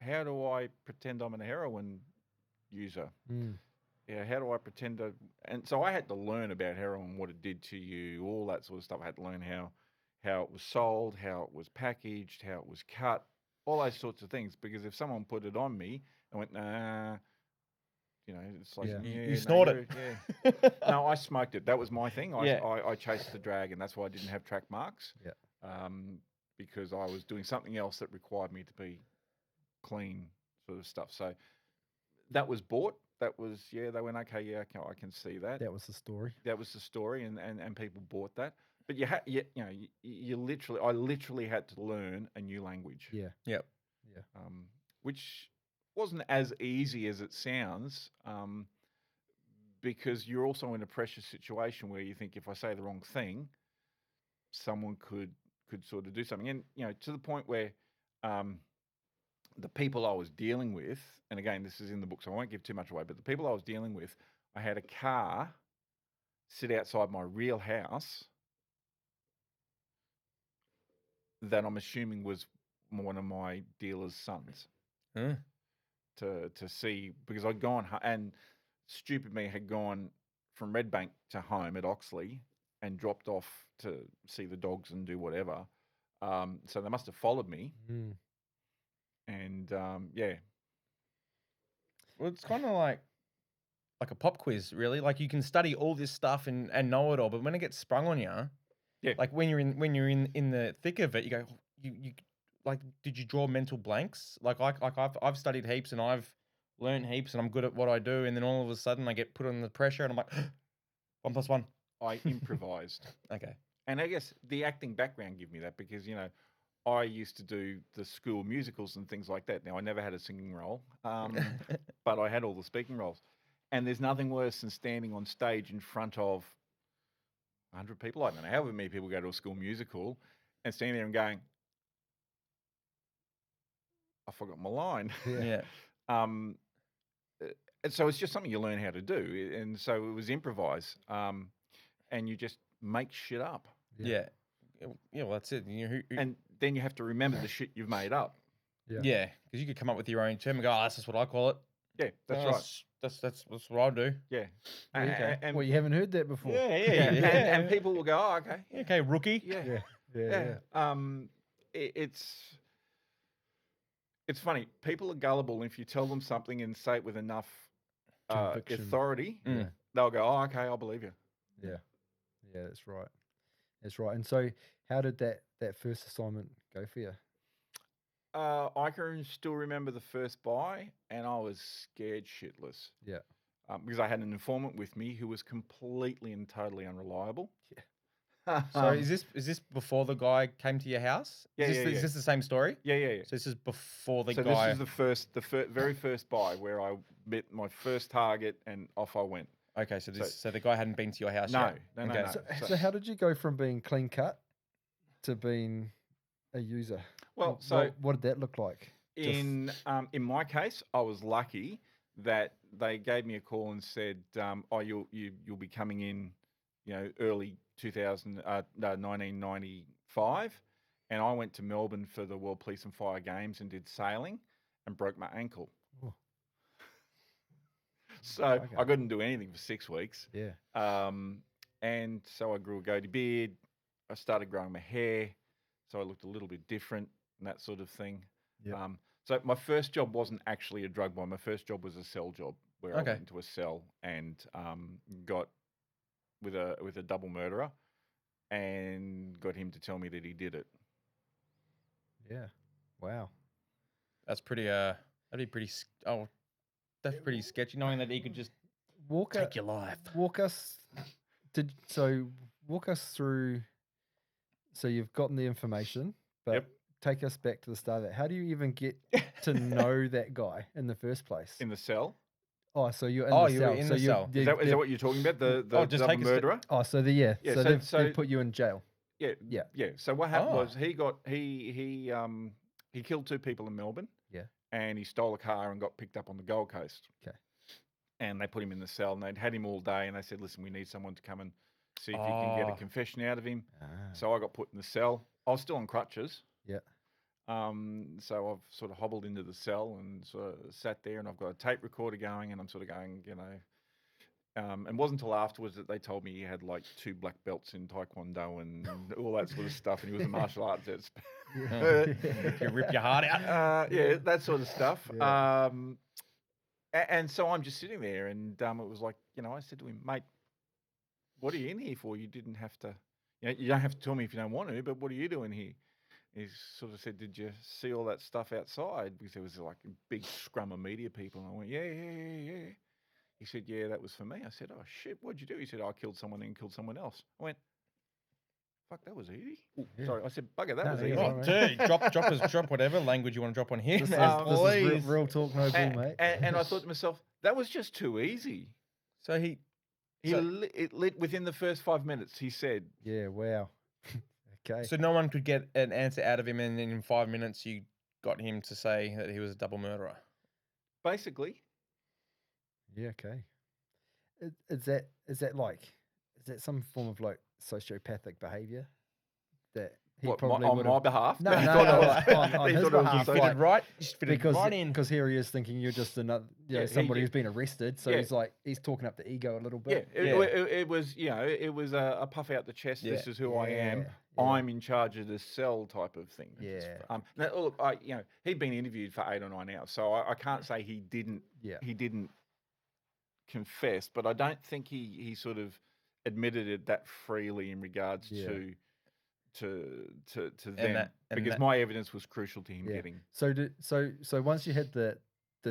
D: how do I pretend I'm a heroin user?
B: Mm.
D: Yeah, how do I pretend to? And so I had to learn about heroin, what it did to you, all that sort of stuff. I had to learn how it was sold, how it was packaged, how it was cut, all those sorts of things. Because if someone put it on me and went, nah, it's like
B: Yeah.
C: You snort it.
D: Yeah. No, I smoked it. That was my thing.
C: Yeah.
D: I chased the drag, and that's why I didn't have track marks.
B: Yeah.
D: Because I was doing something else that required me to be clean, sort of stuff. So that was bought. That was They went, okay, yeah, I can see that.
B: That was the story.
D: That was the story, and people bought that. But you literally, I literally had to learn a new language.
B: Yeah.
C: Yep.
B: Yeah.
D: Which wasn't as easy as it sounds, because you're also in a pressure situation where you think if I say the wrong thing, someone could sort of do something, and to the point where the people I was dealing with, and again, this is in the book, so I won't give too much away, but the people I was dealing with, I had a car sit outside my real house that I'm assuming was one of my dealer's sons.
C: Huh.
D: To see, because I'd gone and stupid me had gone from Redbank to home at Oxley and dropped off to see the dogs and do whatever. So they must have followed me.
B: Mm.
D: And
C: Well, it's kind of like a pop quiz, really. Like you can study all this stuff and know it all, but when it gets sprung on you,
D: Yeah.
C: like when you're in the thick of it, you go, you like, did you draw mental blanks? Like I've studied heaps and I've learned heaps and I'm good at what I do, and then all of a sudden I get put under the pressure and I'm like, 1+1.
D: I improvised.
C: Okay.
D: And I guess the acting background gave me that, because I used to do the school musicals and things like that. Now I never had a singing role, but I had all the speaking roles. And there's nothing worse than standing on stage in front of 100 people. I don't know however many people go to a school musical, and standing there and going, I forgot my line.
C: Yeah.
D: And so it's just something you learn how to do. And so it was improvise. And you just make shit up.
C: Yeah. Yeah. Well, that's it.
D: And then you have to remember the shit you've made up.
C: Yeah, because you could come up with your own term and go, that's just what I call it.
D: Yeah, that's right.
C: That's what I do.
D: Yeah.
C: Okay.
D: And,
B: Well, you haven't heard that before.
C: Yeah.
D: and people will go, oh, okay.
C: Okay, rookie.
D: Yeah.
B: Yeah.
D: It's funny. People are gullible. If you tell them something and say it with enough
B: Conviction.
D: authority,
C: Mm.
D: they'll go, oh, okay, I'll believe you.
B: Yeah. Yeah, that's right. That's right. And so how did that first assignment go for you?
D: I can still remember the first buy, and I was scared shitless.
B: Yeah.
D: Because I had an informant with me who was completely and totally unreliable.
B: Yeah.
C: So is this before the guy came to your house? Is this the same story?
D: Yeah.
C: So this is before the
D: So
C: guy.
D: this is the very first buy where I met my first target, and off I went.
C: Okay, so the guy hadn't been to your house
D: No,
C: yet.
D: no.
C: Okay.
B: So how did you go from being clean cut to being a user?
D: Well, so
B: what did that look like?
D: in my case, I was lucky that they gave me a call and said, you'll be coming in, early 1995, and I went to Melbourne for the World Police and Fire Games and did sailing and broke my ankle.
B: Oh.
D: So
B: Okay.
D: I couldn't do anything for 6 weeks.
B: Yeah.
D: And so I grew a goatee beard. I started growing my hair, so I looked a little bit different and that sort of thing.
B: Yep.
D: So my first job wasn't actually a drug buy. My first job was a cell job where I
C: Okay.
D: went into a cell and got with a double murderer and got him to tell me that he did it.
B: Yeah. Wow.
C: That's pretty. That'd be pretty. That's pretty sketchy, knowing that he could just
B: Walk
C: take your life.
B: walk us walk us through. So you've gotten the information, but
D: Yep.
B: take us back to the start of that. How do you even get to know that guy in the first place?
D: In the cell.
B: Oh, so you're in
C: Oh,
B: the
C: you
B: cell.
C: were in
B: so
C: the
B: you're-
C: cell.
B: they-
D: Is that
B: they've-
D: what you're talking about? The
C: Oh, just
D: double
C: take us to-
D: murderer?
B: Oh, so
D: Yeah,
B: so they've put you in jail.
D: Yeah,
B: Yeah.
D: So what happened
C: Oh.
D: was he killed 2 people in Melbourne.
B: Yeah.
D: And he stole a car and got picked up on the Gold Coast.
B: 'Kay.
D: And they put him in the cell and they'd had him all day and they said, listen, we need someone to come and see if you can get a
C: Oh.
D: confession out of him.
B: Ah,
D: So I got put in the cell. I was still on crutches.
B: Yeah.
D: So I've sort of hobbled into the cell and sort of sat there and I've got a tape recorder going and I'm sort of going, and it wasn't until afterwards that they told me he had like 2 black belts in Taekwondo and all that sort of stuff. And he was a martial arts expert.
C: You rip your heart out.
D: Yeah, that sort of stuff.
B: Yeah.
D: And so I'm just sitting there and it was like, I said to him, mate, what are you in here for? You didn't have to, you don't have to tell me if you don't want to, but what are you doing here? He sort of said, did you see all that stuff outside? Because there was like a big scrum of media people. And I went, yeah. He said, yeah, that was for me. I said, oh, shit, what'd you do? He said, I killed someone and killed someone else. I went, fuck, that was easy. Ooh,
B: Yeah.
D: Sorry, I said, bugger, that
B: No,
D: was
B: no,
D: easy.
B: you're
C: Oh,
B: right,
C: dude, drop whatever language you want to drop on here.
B: This,
C: man,
B: is
C: please.
B: real talk, no bull, mate.
D: And I thought to myself, that was just too easy.
C: So he,
D: It lit within the first 5 minutes. He said,
B: Yeah, wow. Okay.
C: so no one could get an answer out of him, and then in 5 minutes you got him to say that he was a double murderer.
D: basically,
B: Yeah, okay. Is that some form of like sociopathic behavior that he
D: what,
B: probably
D: on
B: would
D: my
B: have?
D: behalf.
B: No,
D: He
B: no,
D: thought
B: no,
D: I was-
B: on
D: he
B: his
D: thought I was
B: behalf,
D: a
B: like-
C: Fitted right, just fitted
B: Because
C: right in.
B: here he is thinking you're just another
D: Yeah,
B: somebody
D: he-
B: who's been arrested, so
D: yeah.
B: he's talking up the ego a little
D: Yeah,
B: bit.
D: it was, it was a puff out the chest. This
C: Yeah.
D: is who I am.
B: Yeah.
D: I'm in charge of the cell type of thing.
B: Yeah.
D: Now, look, he'd been interviewed for 8 or 9 hours, so I can't say he didn't.
B: Yeah.
D: He didn't confess, but I don't think he sort of admitted it that freely in regards
B: Yeah.
D: to them
C: that- and
D: because
C: that-
D: my evidence was crucial to him
B: Yeah.
D: getting.
B: So once you had the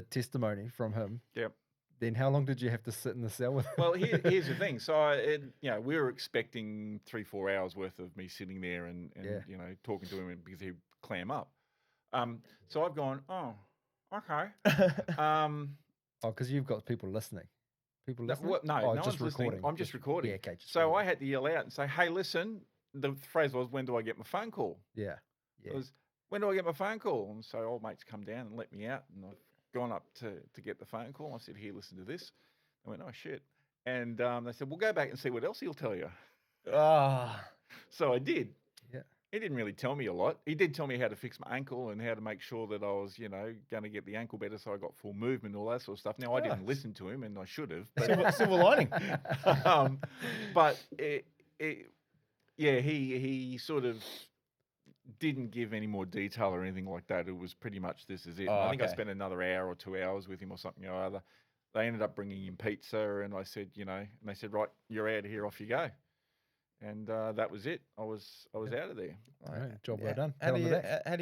B: testimony from him,
D: Yep.
B: then how long did you have to sit in the cell with him?
D: Well, here's the thing. So, we were expecting 3-4 hours worth of me sitting there and
B: Yeah.
D: talking to him because he'd clam up. So I've gone, oh, okay.
B: Oh, because you've got people listening. People
D: No,
B: listening?
D: what- no,
B: oh,
D: no
B: just
D: one's listening.
B: recording.
D: I'm just recording.
B: Yeah, okay. Just
D: So I
B: recording.
D: had to yell out and say, hey, listen. The phrase was, when do I get my phone call?
B: Yeah.
D: It was, when do I get my phone call? And so old mate's come down and let me out. And I've gone up to get the phone call. I said, here, listen to this. I went, oh, shit. And they said, well, go back and see what else he'll tell you.
C: Ah,
D: So I did.
B: Yeah.
D: He didn't really tell me a lot. He did tell me how to fix my ankle and how to make sure that I was, going to get the ankle better so I got full movement and all that sort of stuff. Now, I didn't
C: Nice.
D: listen to him and I should have.
C: silver lining.
D: But he sort of didn't give any more detail or anything like that. It was pretty much this is it.
C: Oh,
D: I think I
C: okay.
D: spent another hour or 2 hours with him or something or other. They ended up bringing him pizza and I said, and they said, right, you're out of here, off you go. And that was it. I was out of there.
B: Right, job well done.
C: How
B: Pat
C: do
B: on
C: you
B: the back.
C: how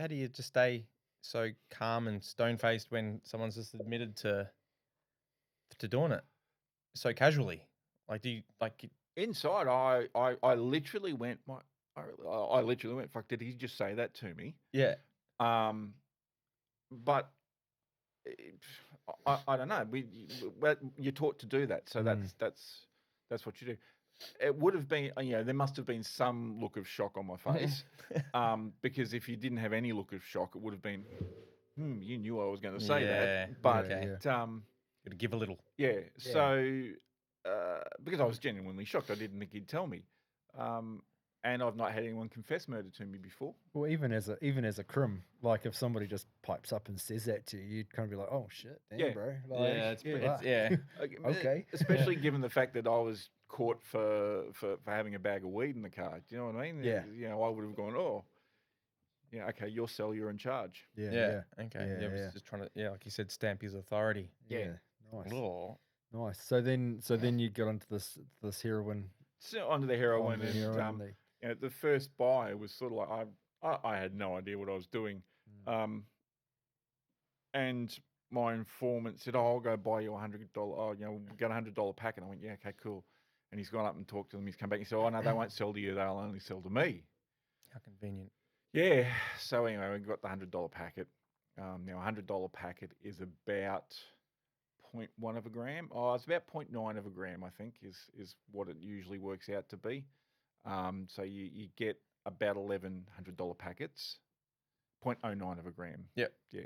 C: do you just stay so calm and stone faced when someone's just admitted to doing it so casually? Like, do you
D: Inside, I literally went, I literally went, fuck, did he just say that to me?
C: yeah?
D: But I don't know. You're taught to do that, so that's what you do. It would have been, there must have been some look of shock on my face, because if you didn't have any look of shock, it would have been, you knew I was going to say
C: Yeah,
D: that, but
C: okay. Got to give a little.
D: yeah. So because I was genuinely shocked, I didn't think he'd tell me, and I've not had anyone confess murder to me before.
B: Well, even as a crim, like if somebody just pipes up and says that to you, you'd kind of be like, "Oh shit, damn,
D: Yeah.
B: bro." Like,
C: Yeah, it's
B: fuck.
C: yeah.
B: Okay.
D: Especially given the fact that I was caught for having a bag of weed in the car. Do you know what I mean?
B: Yeah.
D: I would have gone, oh, yeah, okay, your cell, you're in charge.
B: Yeah,
C: Yeah.
B: yeah,
C: Okay.
B: Yeah,
C: Yeah,
B: yeah.
C: just trying to, like you said, stamp his authority.
B: yeah. Nice,
C: Oh.
B: nice. So then you got onto this heroin.
D: So onto the heroin,
B: onto the
D: and
B: heroin,
D: the first buy was sort of like I had no idea what I was doing, and my informant said, "Oh, I'll go buy you $100. Oh, we'll get $100 packet." I went, "Yeah, okay, cool." And he's gone up and talked to them. He's come back and said, "Oh no, they won't sell to you. They'll only sell to me."
C: How convenient.
D: Yeah. So anyway, we got the $100 packet. Now a $100 packet is about 0.1 of a gram. Oh, it's about 0.9 of a gram, I think, is what it usually works out to be. So you get about 11 $100 packets, 0.09 of a gram.
C: Yep.
D: Yeah.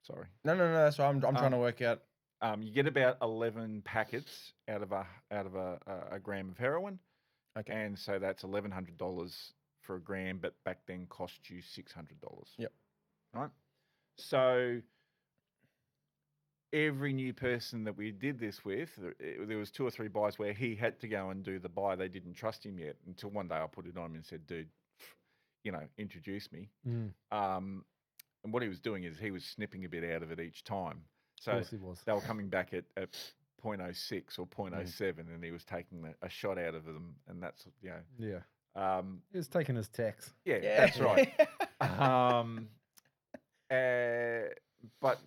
D: Sorry.
C: No, that's what I'm trying to work out.
D: You get about 11 packets out of a gram of heroin.
C: Okay.
D: And so that's $1,100 for a gram, but back then cost you $600.
C: Yep.
D: Right. So every new person that we did this with, there was 2 or 3 buys where he had to go and do the buy. They didn't trust him yet until one day I put it on him and said, "Dude, introduce me." And what he was doing is he was snipping a bit out of it each time. So
B: Of course he was.
D: they were coming back at 0.06 or 0.07, and he was taking a shot out of them, and that's
B: Yeah. He was taking his tax.
D: yeah, that's right. But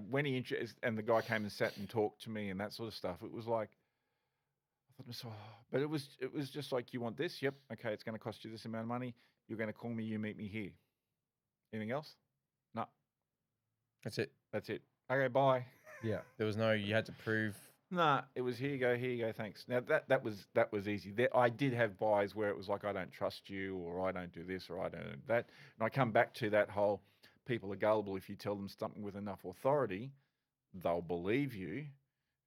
D: when he introduced, and the guy came and sat and talked to me and that sort of stuff, it was like, I thought to myself, but it was just like, you want this? Yep. Okay, it's going to cost you this amount of money. You're going to call me. You meet me here. Anything else? No.
C: That's it.
D: That's it. Okay, bye.
B: Yeah.
C: There was no. You had to prove.
D: Nah, it was here you go, thanks. Now that was easy. I did have buys where it was like, I don't trust you, or I don't do this, or I don't do that. And I come back to that whole, people are gullible. If you tell them something with enough authority, they'll believe you.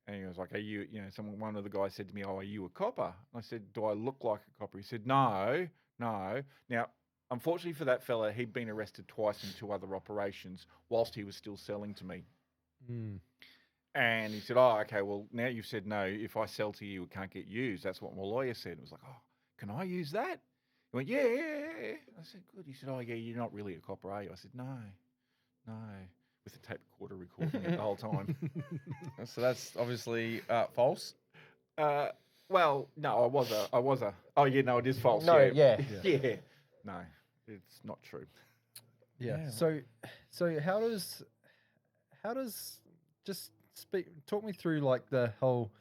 D: And he was like, "Are you, one of the guys said to me, 'Oh, are you a copper?' And I said, 'Do I look like a copper?' He said, 'No. Now, unfortunately for that fella, he'd been arrested twice in 2 other operations whilst he was still selling to me. And he said, 'Oh, okay, well, now you've said no. If I sell to you, it can't get used.' That's what my lawyer said." It was like, "Oh, can I use that?" He went, yeah. I said, "Good." He said, "Oh, yeah, you're not really a copper, are you?" I said, No. With the tape recorder recording it the whole time.
C: So that's obviously false.
D: Well, no, I was a. Oh, yeah, no, it is false.
C: No,
D: yeah.
C: yeah.
D: Yeah. No, it's not true.
B: Yeah.
C: Yeah.
B: So how does just talk me through like the whole,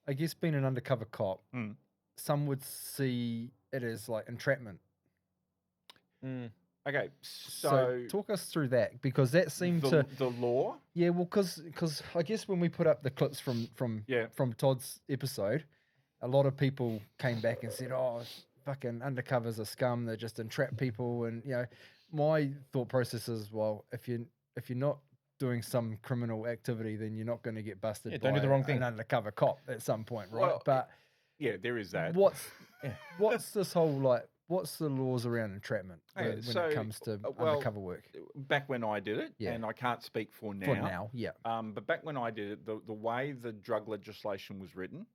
B: I guess, being an undercover cop.
D: Mm.
B: Some would see it as like entrapment.
D: Okay,
B: So talk us through that, because that seemed to
D: the law.
B: Yeah, well, because I guess when we put up the clips from Todd's episode, a lot of people came back and said, "Oh, fucking undercovers are scum. They just entrap people." And my thought process is, well, if you're not doing some criminal activity, then you're not going to get busted.
C: Yeah,
B: by
C: don't do the wrong thing.
B: An undercover cop at some point, right?
D: Well,
B: but
D: yeah, there is that.
B: what's this whole like? What's the laws around entrapment when it comes to undercover work?
D: Back when I did it, and I can't speak for now.
B: For now, yeah.
D: But back when I did it, the way the drug legislation was written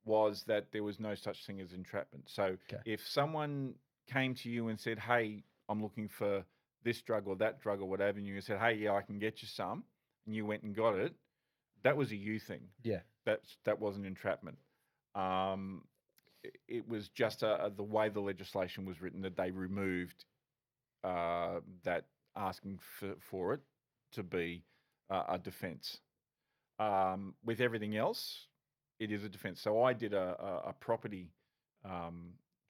D: was that there was no such thing as entrapment. So if someone came to you and said, "Hey, I'm looking for this drug or that drug or whatever," and you said, "Hey, yeah, I can get you some," and you went and got it, that was a you thing.
B: Yeah.
D: That wasn't entrapment. It was just the way the legislation was written, that they removed that asking for it to be a defence. With everything else, it is a defence. So I did a property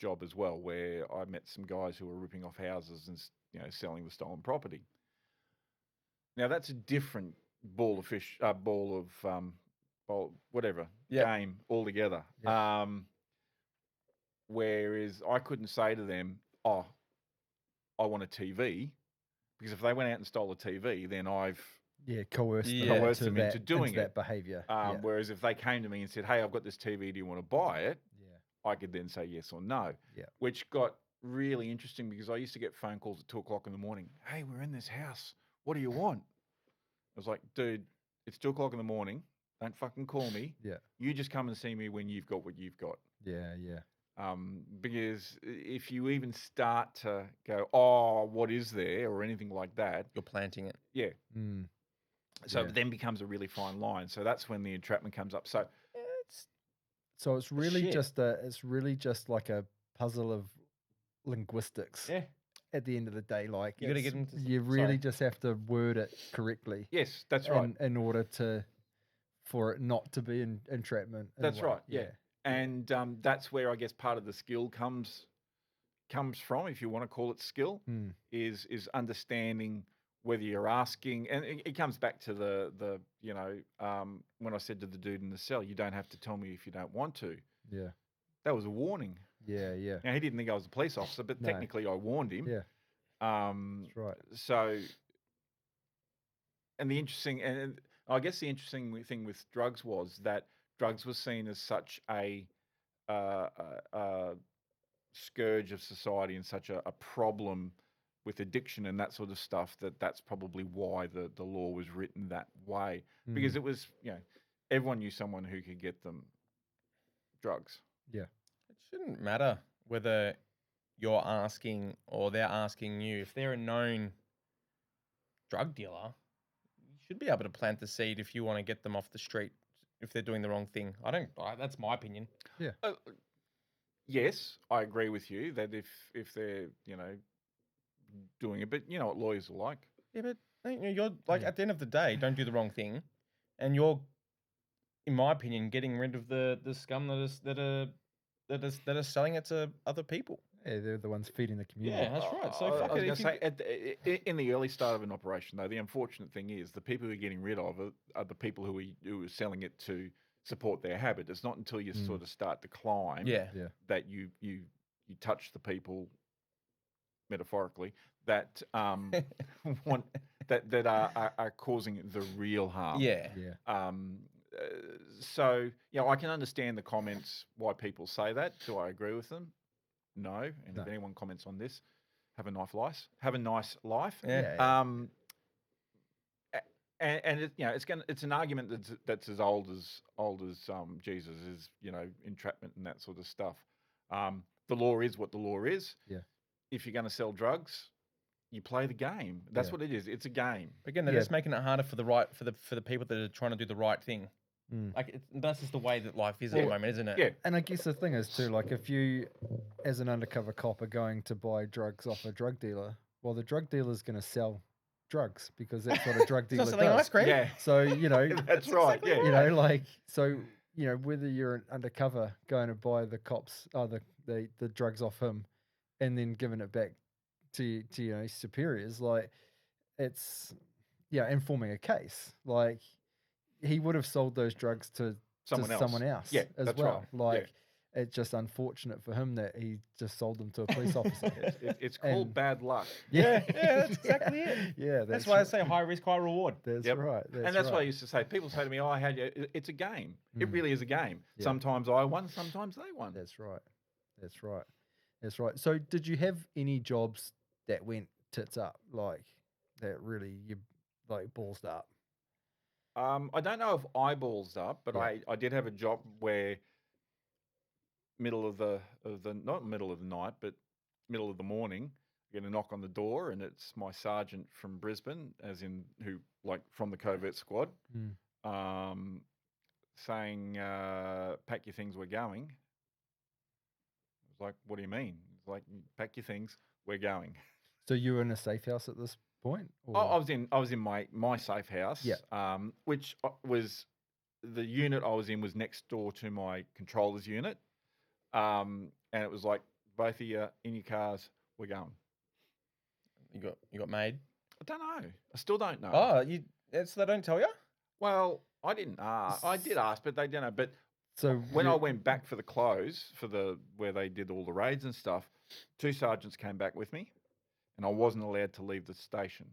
D: job as well, where I met some guys who were ripping off houses and selling the stolen property. Now that's a different ball of fish, game altogether.
B: Yep.
D: Whereas I couldn't say to them, "Oh, I want a TV," because if they went out and stole a TV, then I've
B: coerced
D: them into doing
B: that behaviour.
D: Whereas if they came to me and said, "Hey, I've got this TV, do you want to buy it?" I could then say yes or no.
B: Yeah.
D: Which got really interesting, because I used to get phone calls at 2:00 in the morning. "Hey, we're in this house. What do you want?" I was like, "Dude, it's 2:00 in the morning. Don't fucking call me.
B: Yeah.
D: You just come and see me when you've got what you've got."
B: Yeah.
D: Because if you even start to go, "Oh, what is there?" or anything like that,
C: You're planting it.
D: yeah. So
B: Yeah.
D: it then becomes a really fine line. So that's when the entrapment comes up. So
B: it's really
D: shit.
B: just like a puzzle of linguistics.
D: yeah,
B: at the end of the day, like
C: You gotta get
B: it's-
C: them to-
B: you really
C: sorry.
B: just have to word it correctly.
D: Yes, that's right.
B: In order for it not to be entrapment. in a
D: That's
B: way.
D: right. Yeah. And that's where I guess part of the skill comes from, if you want to call it skill,
B: Mm.
D: is understanding whether you're asking, and it comes back to the when I said to the dude in the cell, you don't have to tell me if you don't want to.
B: Yeah.
D: That was a warning.
B: Yeah. Yeah.
D: Now he didn't think I was a police officer, but
B: No.
D: technically I warned him.
B: Yeah. That's right.
D: So, and the interesting, and I guess the interesting thing with drugs was that drugs was seen as such a scourge of society and such a problem with addiction and that sort of stuff, that's probably why the law was written that way, because
B: Mm.
D: it was, everyone knew someone who could get them drugs.
B: Yeah.
C: It shouldn't matter whether you're asking or they're asking you. If they're a known drug dealer, you should be able to plant the seed if you want to get them off the street if they're doing the wrong thing. That's my opinion.
D: Yes, I agree with you that if they're, doing it, but you know what lawyers are like.
C: Yeah, but you're like,
B: Yeah.
C: at the end of the day, don't do the wrong thing, and you're, in my opinion, getting rid of the scum that are selling it to other people.
B: Yeah, they're the ones feeding the community.
C: Yeah, that's right. So
D: I
C: fuck
D: was
C: it.
D: going
C: If
D: to
C: you
D: say, in the early start of an operation, though, the unfortunate thing is the people who are getting rid of it are the people who are selling it to support their habit. It's not until you sort of start to climb
C: yeah,
B: Yeah.
D: that you touch the people, metaphorically, that want that are causing the real harm.
C: yeah,
B: Yeah.
D: So I can understand the comments why people say that. Do I agree with them? No. And
B: No.
D: if anyone comments on this, have a nice life. Have a nice life.
C: yeah.
D: And it's an argument that's as old as Jesus is, entrapment and that sort of stuff. The law is what the law is.
B: Yeah.
D: If you're going to sell drugs, you play the game. That's
B: Yeah.
D: what it is. It's a game.
C: Again, they're
B: Yeah.
C: just making it harder for the people that are trying to do the right thing.
B: Mm.
C: Like that's just the way that life is at the
D: Well,
C: moment, isn't it?
D: Yeah.
B: And I guess the thing is too, like if you, as an undercover cop, are going to buy drugs off a drug dealer, well, the drug dealer's going to sell drugs because that's what a drug
C: It's
B: dealer
C: not selling ice
B: does.
C: cream.
D: Yeah.
B: So
D: That's right.
C: exactly
D: Yeah.
B: like so whether you're an undercover going to buy the cops the drugs off him and then giving it back to superiors, like it's and forming a case, like he would have sold those drugs to someone else
D: Yeah,
B: as
D: that's
B: well.
D: right.
B: Like it's just unfortunate for him that he just sold them to a police officer.
D: It's called
B: And-
D: bad luck.
C: Yeah, that's exactly it.
B: Yeah,
C: That's why I say high risk, high reward.
B: that's
D: Yep.
B: right.
D: And that's
B: right.
D: why I used to say, people say to me, "Oh, I had you." It's a game. It
B: Mm.
D: really is a game.
B: Yeah.
D: Sometimes I won, sometimes they won.
B: That's right. That's right. That's right. So, did you have any jobs that went tits up, like that really you like balls up?
D: I don't know if eyeballs up, but
B: Yeah.
D: I did have a job where middle of the not middle of the night, but middle of the morning, I get a knock on the door, and it's my sergeant from Brisbane, as in who from the covert squad,
B: Mm.
D: saying, "Pack your things, we're going." I was like, "What do you mean?" It's like, "Pack your things, we're going."
B: So you were in a safe house at this point?
D: I was in my safe house.
B: Yeah.
D: Which was the unit I was in was next door to my controller's unit. And it was like, both of you in your cars, we're going.
C: You got made.
D: I don't know. I still don't know.
C: Oh, so they don't tell you?
D: Well, I didn't ask. I did ask, but they don't know. But
B: so
D: when
B: you-
D: I went back for the close where they did all the raids and stuff, 2 sergeants came back with me, and I wasn't allowed to leave the station.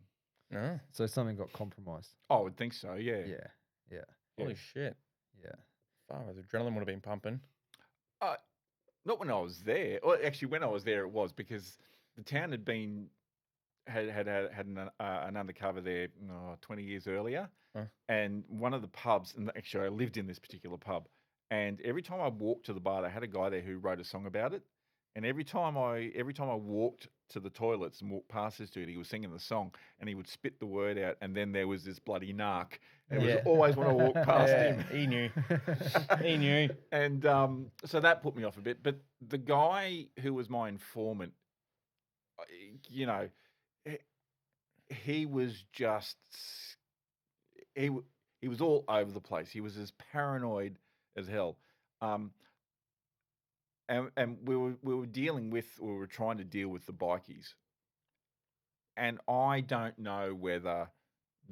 C: No.
B: so something got compromised.
D: I would think so. Yeah.
B: Yeah. Yeah.
C: Holy shit.
B: Yeah.
C: Oh, the adrenaline would have been pumping.
D: Not when I was there. Well, actually, when I was there, it was because the town had an undercover there 20 years earlier,
C: Huh.
D: and one of the pubs. And actually, I lived in this particular pub, and every time I walked to the bar, they had a guy there who wrote a song about it. And every time I walked to the toilets and walked past this dude, he was singing the song, and he would spit the word out, and then there was this bloody narc. And it
C: Yeah.
D: was always when I walked past him.
C: He knew. He knew.
D: And so that put me off a bit. But the guy who was my informant, you know, he, he was just he was all over the place. He was as paranoid as hell. Um, and we were trying to deal with the bikies, and I don't know whether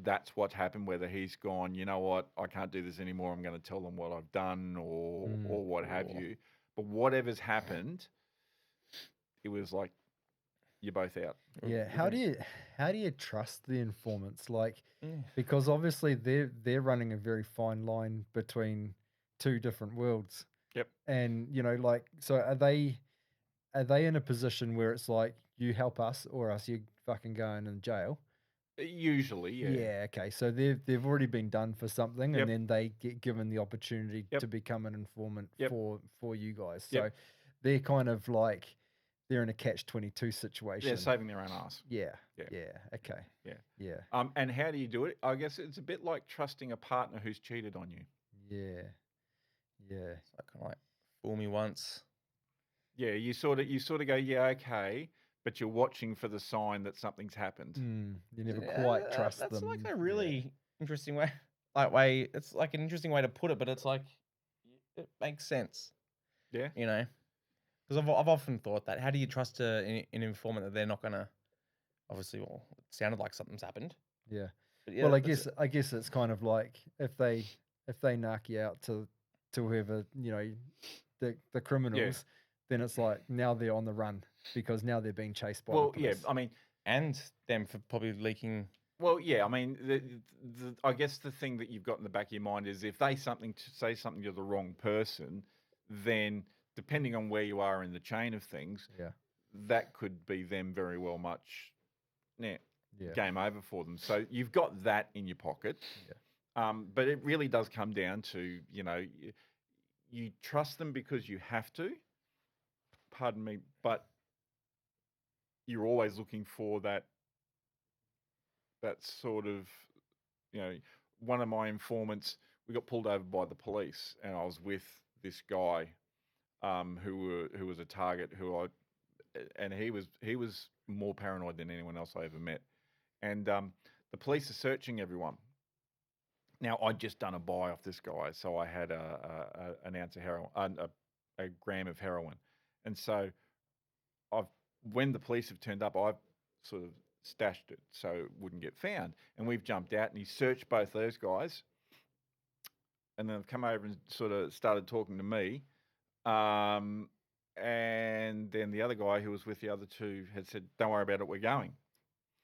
D: that's what happened, whether he's gone, you know what, I can't do this anymore, I'm going to tell them what I've done, or what have
C: Or-
D: you. But whatever's happened, it was like, you're both out.
B: Yeah. How do you trust the informants? Like,
C: Yeah.
B: because obviously they're running a very fine line between two different worlds.
D: Yep.
B: And like, so are they in a position where it's like, you help us or else you fucking going in jail?
D: Usually, yeah.
B: Yeah. Okay. So they've already been done for something,
D: Yep.
B: and then they get given the opportunity
D: Yep.
B: to become an informant
D: Yep.
B: for you guys.
D: Yep.
B: So they're kind of like, they're in a catch-22 situation.
D: They're saving their own ass.
B: Yeah.
D: Yeah.
B: Yeah. Okay.
D: Yeah.
B: Yeah.
D: And how do you do it? I guess it's a bit like trusting a partner who's cheated on you.
B: Yeah. Yeah.
C: It's like, kind of like, fool me once.
D: Yeah, you sort of go, yeah, okay, but you're watching for the sign that something's happened.
B: You never
C: Yeah,
B: quite trust
C: that's
B: them.
C: like a
B: Yeah.
C: really interesting way. It's like an interesting way to put it, but it's like it makes sense.
D: Yeah.
C: Because I've often thought that. How do you trust an informant that they're not gonna? Obviously, well, it sounded like something's happened.
B: Yeah.
C: But yeah,
B: Well, I
C: that's
B: guess it's kind of like if they knock you out to whoever, the criminals, then it's like now they're on the run because now they're being chased by the
D: Well, yeah,
B: police.
D: I mean,
C: and them for probably leaking.
D: well, yeah, I mean, I guess the thing that you've got in the back of your mind is if they say something to the wrong person, then depending on where you are in the chain of things,
B: Yeah.
D: that could be them very well much,
B: Yeah.
D: game over for them. So you've got that in your pocket.
B: Yeah.
D: But it really does come down to, you trust them because you have to, pardon me, but you're always looking for that sort of, one of my informants, we got pulled over by the police, and I was with this guy who was a target, and he was more paranoid than anyone else I ever met. And the police are searching everyone. Now, I'd just done a buy off this guy, so I had an ounce of heroin, a gram of heroin. And so when the police have turned up, I've sort of stashed it so it wouldn't get found. And we've jumped out, and he searched both those guys. And then I've come over and sort of started talking to me. And then the other guy who was with the other two had said, "Don't worry about it, we're going."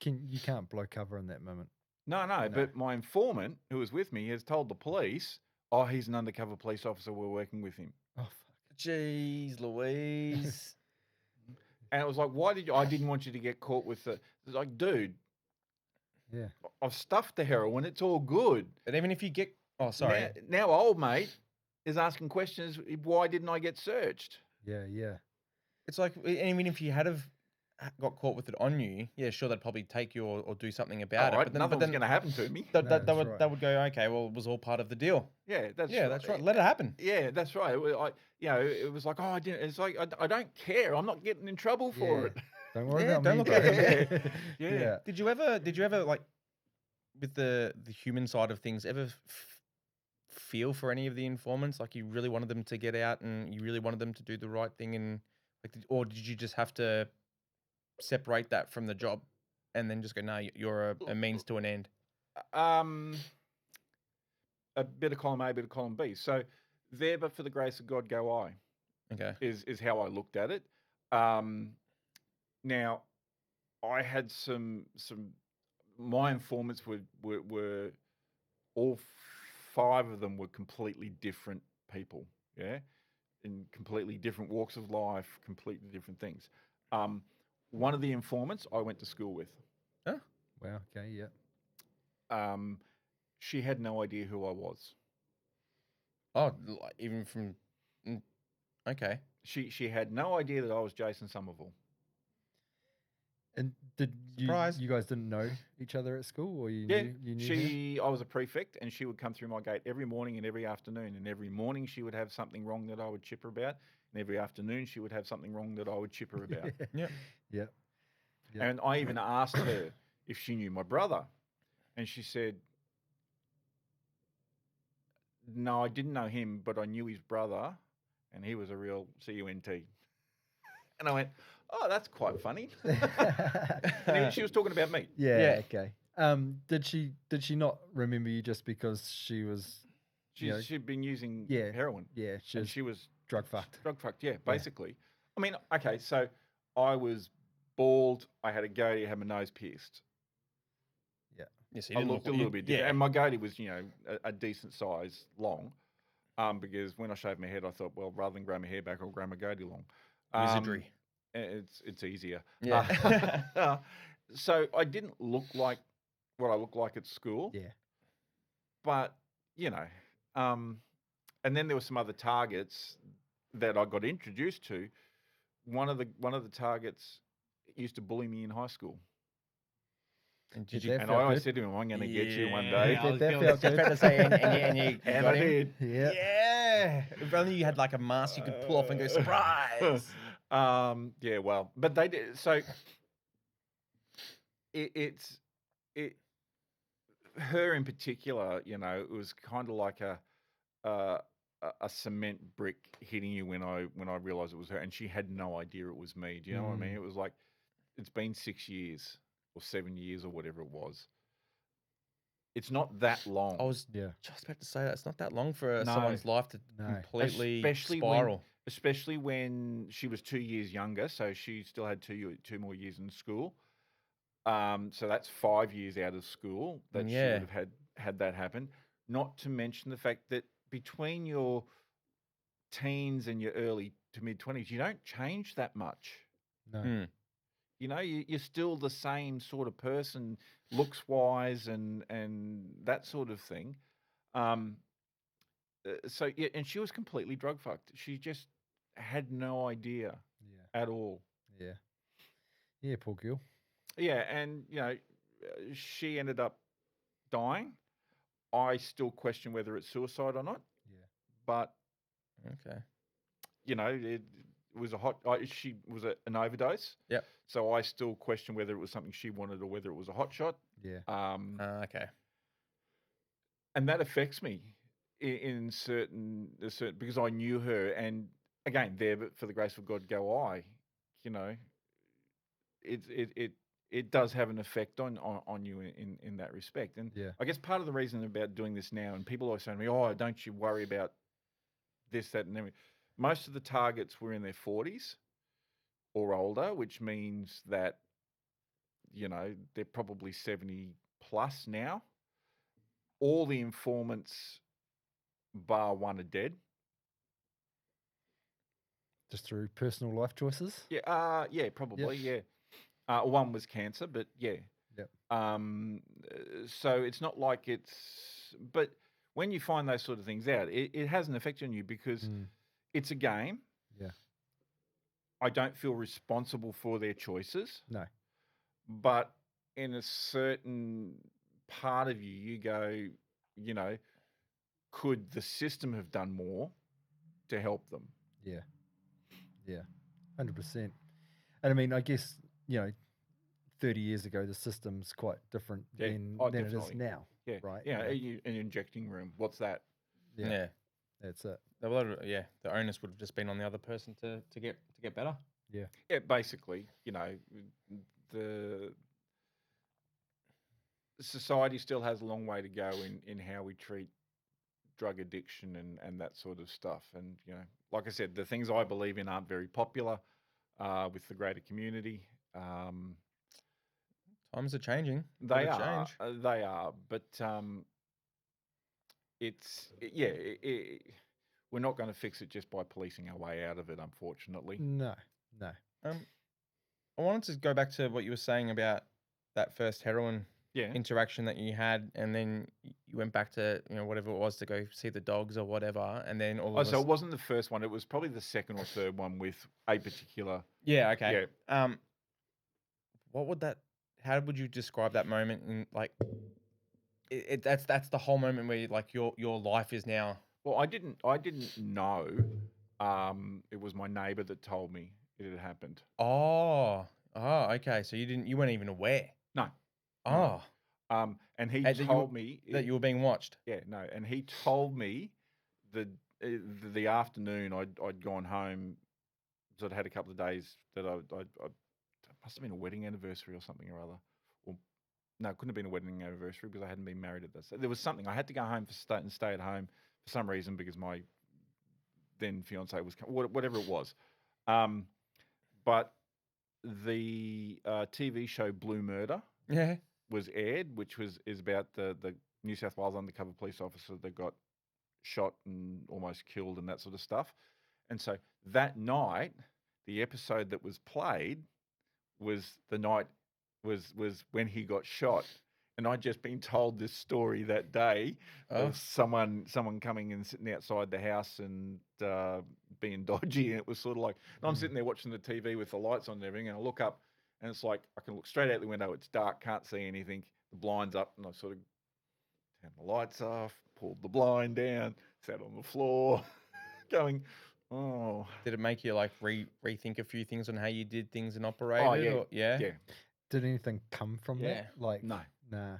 B: You can't blow cover in that moment.
D: No, but my informant who was with me has told the police, "Oh, he's an undercover police officer, we're working with him."
B: Oh fuck.
C: Jeez, Louise.
D: And it was like, I didn't want you to get caught with the, it's like, dude,
B: Yeah.
D: I've stuffed the heroin, it's all good.
C: But even if you get, oh sorry,
D: Now old mate is asking questions, why didn't I get searched?
B: Yeah. Yeah.
C: it's like, even if you had have got caught with it on you, yeah, sure, they'd probably take you or do something about
D: All
C: it.
D: right, nothing was going to happen to me.
C: That,
B: No,
C: that,
B: that's
C: would
B: right.
C: that would go, okay, well, it was all part of the deal.
D: Yeah, that's
C: That's right. Let it happen.
D: Yeah, that's right. It was like, oh, I didn't. It's like I don't care. I'm not getting in trouble for
B: Yeah.
D: it.
B: Don't worry
C: Yeah,
B: about
C: don't
B: me.
C: look like
B: bro.
C: it.
D: Yeah.
C: Did you ever like with the human side of things ever feel for any of the informants, like you really wanted them to get out and you really wanted them to do the right thing, and like, or did you just have to separate that from the job and then just go, no, you're a means to an end?
D: A bit of column A, a bit of column B. So there, but for the grace of God, go I.
C: Okay.
D: Is how I looked at it. Now, I had some. My informants were all 5 of them were completely different people. Yeah, in completely different walks of life, completely different things. One of the informants I went to school with.
B: Wow. Okay. Yeah.
D: She had no idea who I was.
C: Oh, even from okay.
D: She had no idea that I was Jason Somerville.
B: And did
C: Surprise.
B: you guys didn't know each other at school, or you
D: Yeah,
B: knew her?
D: I was a prefect, and she would come through my gate every morning and every afternoon. And every morning she would have something wrong that I would chip her about, and every afternoon she would have something wrong that I would chip her about.
C: Yeah.
B: Yeah. Yeah.
D: And I even asked her if she knew my brother. And she said, no, I didn't know him, but I knew his brother, and he was a real CUNT. And I went, oh, that's quite funny. And she was talking about me.
B: Yeah. Okay. Did she not remember you just because she was?
D: She'd been using
B: Yeah.
D: heroin.
B: Yeah.
D: And she was
B: drug fucked.
D: Drug fucked, yeah, basically. I mean, okay, so I was bald. I had a goatee, I had my nose pierced.
C: Yes, he
D: I
C: didn't
D: looked
C: look
D: a little bit different.
C: Yeah.
D: And my goatee was, a decent size long. Because when I shaved my head, I thought, well, rather than grow my hair back, I'll grow my goatee long.
C: Wizardry.
D: It's easier.
C: Yeah.
D: So I didn't look like what I looked like at school.
B: Yeah.
D: But, and then there were some other targets that I got introduced to. One of the targets used to bully me in high school.
C: And
B: Did
C: did you?
B: that
D: And
B: felt
D: I always
B: good.
D: said to him, I'm going to get you one
C: Yeah,
D: day.
C: I was
B: That
C: feeling
B: felt
C: just
B: good.
C: about to say, and you
D: And
C: got
D: I
C: him?
D: did.
B: Yeah.
C: Yeah. If only you had like a mask you could pull off and go surprise.
D: Yeah, well, but they did. So it's her in particular, it was kind of like a cement brick hitting you when I realized it was her, and she had no idea it was me. Do you know what I mean? It was like, it's been 6 years or 7 years or whatever it was. It's not that long.
C: I was
B: Yeah.
C: just about to say that it's not that long for
D: No.
C: someone's life to
B: No.
C: completely
D: Especially
C: spiral.
D: especially when she was 2 years younger, so she still had two more years in school. So that's 5 years out of school that she
C: Yeah.
D: would have had that happen. Not to mention the fact that between your teens and your early to mid 20s, you don't change that much.
B: No.
D: You're still the same sort of person, looks wise and that sort of thing. So yeah, and she was completely drug fucked. She just had no idea
B: Yeah.
D: at all.
B: Yeah. Yeah. Poor girl.
D: Yeah, and she ended up dying. I still question whether it's suicide or not.
B: Yeah.
D: But
C: Okay.
D: it was she was an overdose.
C: Yep.
D: So I still question whether it was something she wanted or whether it was a hot shot.
B: Yeah.
C: Okay.
D: And that affects me in certain because I knew her, and again, there, but for the grace of God go I. It does have an effect on you in that respect. And
B: Yeah.
D: I guess part of the reason about doing this now, and people always say to me, oh, don't you worry about this, that, and everything. Most of the targets were in their 40s or older, which means that, they're probably 70 plus now. All the informants, bar one, are dead.
B: Just through personal life choices.
D: Yeah, probably, yeah. One was cancer, but yeah.
B: Yep.
D: So it's not like but when you find those sort of things out, it has an effect on you because it's a game.
B: Yeah.
D: I don't feel responsible for their choices.
B: No.
D: But in a certain part of you go, could the system have done more to help them?
B: Yeah. Yeah. 100%. And I mean, I guess, 30 years ago, the system's quite different than it is
D: definitely.
B: now.
D: Yeah.
B: Right.
D: Yeah. An injecting room. What's that?
C: Yeah.
B: That's it.
C: The onus would have just been on the other person to get better.
B: Yeah.
D: Yeah, basically, the society still has a long way to go in how we treat drug addiction and that sort of stuff. And, like I said, the things I believe in aren't very popular with the greater community.
C: Times are changing.
D: They
C: Gotta
D: are.
C: change.
D: They are. But we're not going to fix it just by policing our way out of it, unfortunately.
B: No.
C: I wanted to go back to what you were saying about that first heroin
D: Yeah.
C: interaction that you had, and then you went back to whatever it was to go see the dogs or whatever, and then all of
D: So it wasn't the first one. It was probably the second or third one with a particular.
C: Yeah. Okay.
D: Yeah.
C: What would that? How would you describe that moment? In like, that's the whole moment where your life is now.
D: Well, I didn't know. It was my neighbour that told me it had happened.
C: Oh, Oh, okay. So you weren't even aware.
D: No.
C: Oh,
D: And he
C: Hey, that you
D: told
C: were-
D: me
C: that you were being watched.
D: Yeah, no, and he told me the afternoon I'd gone home, so I'd had a couple of days that I must have been a wedding anniversary or something or other, or no, it couldn't have been a wedding anniversary because I hadn't been married at this. There was something I had to go home and stay at home for some reason because my then fiance was whatever it was, but the TV show Blue Murder
C: Yeah.
D: was aired, which is about the New South Wales undercover police officer that got shot and almost killed and that sort of stuff. And so that night, the episode that was played was the night was when he got shot. And I'd just been told this story that day of someone coming and sitting outside the house and being dodgy. And it was sort of like, and I'm sitting there watching the TV with the lights on and everything, and I look up and it's like I can look straight out the window. It's dark, can't see anything. The blind's up, and I sort of turned the lights off, pulled the blind down, sat on the floor, going, oh.
C: Did it make you like rethink a few things on how you did things and operated?
D: yeah,
C: Or, yeah.
D: Yeah.
B: Did anything come from
C: Yeah.
B: that? Like,
D: No.
B: nah.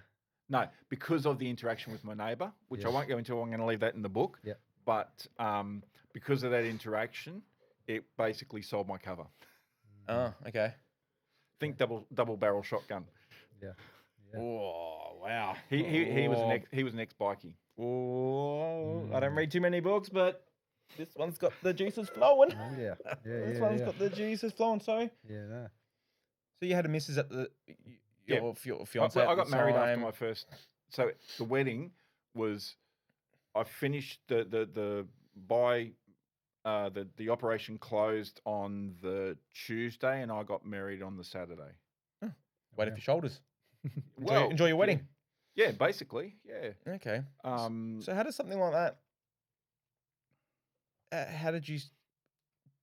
D: No, because of the interaction with my neighbour, which I won't go into. I'm going to leave that in the book.
B: Yep.
D: But because of that interaction, it basically solved my cover.
C: Oh, okay.
D: Think double barrel shotgun.
B: Yeah.
C: Oh, wow.
D: He was an ex bikie.
C: Oh, I don't read too many books, but this one's got the juices flowing.
B: Oh, yeah. Yeah.
C: This
B: yeah,
C: one's
B: yeah.
C: got the juices flowing. Sorry.
B: Yeah, no.
C: So you had a missus at the your
D: I
C: fiance.
D: I got married after my first. So the wedding was, I finished the operation closed on the Tuesday, and I got married on the Saturday.
C: Weight off your shoulders.
D: Well,
C: enjoy your wedding.
D: Yeah, basically, yeah.
C: Okay. So how does something like that? How did you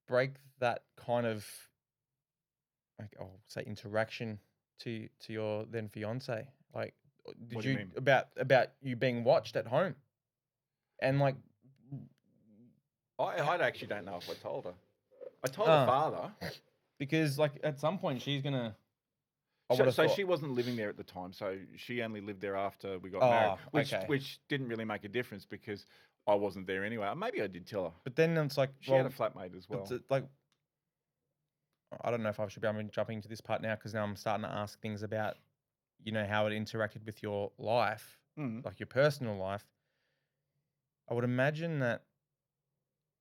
C: break that kind of, like, I'll say, interaction to your then fiance? Like, did
D: What do you
C: you
D: mean?
C: about you being watched at home, and like,
D: I actually don't know if I told her. I told her father.
C: because like at some point she's gonna. I
D: So,
C: would've thought-
D: she wasn't living there at the time, so she only lived there after we got
C: Oh,
D: married,
C: okay.
D: which didn't really make a difference because I wasn't there anyway. Maybe I did tell her.
C: But then it's like,
D: She had a flatmate as well.
C: like, I don't know if I should be jumping into this part now because now I'm starting to ask things about, how it interacted with your life,
D: Mm.
C: like your personal life. I would imagine that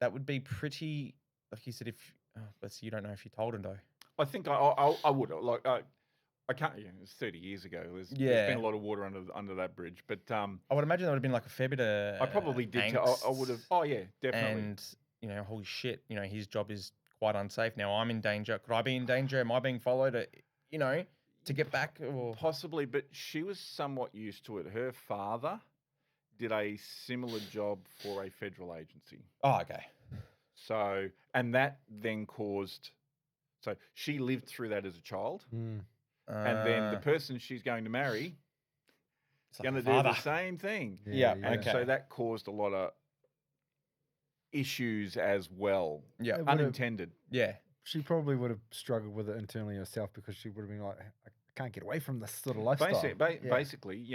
C: would be pretty, like you said, let's see, you don't know if you told him though.
D: I think I would have. Like, I can't. Yeah, it was 30 years ago. There's been a lot of water under that bridge. But
C: I would imagine that would have been like a fair bit of.
D: I probably did. I would have. Oh yeah, definitely.
C: And holy shit, his job is quite unsafe now. I'm in danger. Could I be in danger? Am I being followed? To get back or
D: Possibly, but she was somewhat used to it. Her father did a similar job for a federal agency.
C: Oh, okay.
D: So, and that then caused. So she lived through that as a child.
B: Mm.
D: And then the person she's going to marry
C: it's like
D: going to
C: a
D: do the
C: father.
D: same thing.
C: Yeah,
D: And
C: okay.
D: so that caused a lot of issues as well.
C: Yeah.
B: It would've-
D: Unintended.
C: Yeah.
B: She probably would have struggled with it internally herself because she would have been like, I can't get away from this sort of lifestyle.
D: Basically,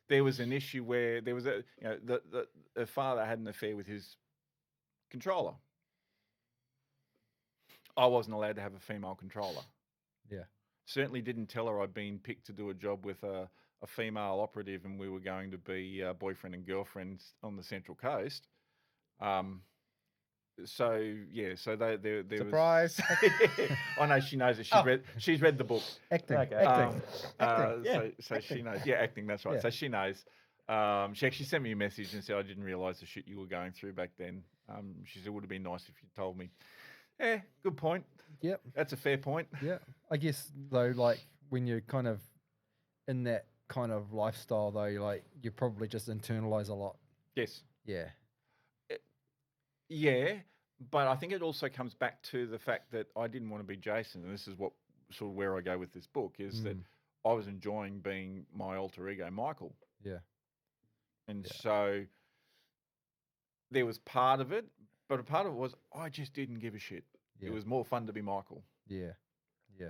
D: there was an issue where there was the father had an affair with his controller. I wasn't allowed to have a female controller.
B: Yeah.
D: Certainly didn't tell her I'd been picked to do a job with a female operative and we were going to be boyfriend and girlfriend on the Central Coast. So there
C: Surprise.
D: was. I know she knows it. She's read the book.
B: Acting.
C: Okay.
B: Acting.
D: So she knows. Yeah, acting. That's right.
B: Yeah.
D: So she knows. She actually sent me a message and said, "I didn't realise the shit you were going through back then." She said, "It would have been nice if you told me." Yeah, good point.
B: Yep.
D: That's a fair point.
B: Yeah. I guess though, like when you're kind of in that kind of lifestyle though, like you probably just internalize a lot.
D: Yes.
B: Yeah.
D: Yeah, but I think it also comes back to the fact that I didn't want to be Jason, and this is what sort of where I go with this book is that I was enjoying being my alter ego, Michael.
B: Yeah.
D: And so there was part of it, but a part of it was I just didn't give a shit.
B: Yeah.
D: It was more fun to be Michael.
B: Yeah. Yeah.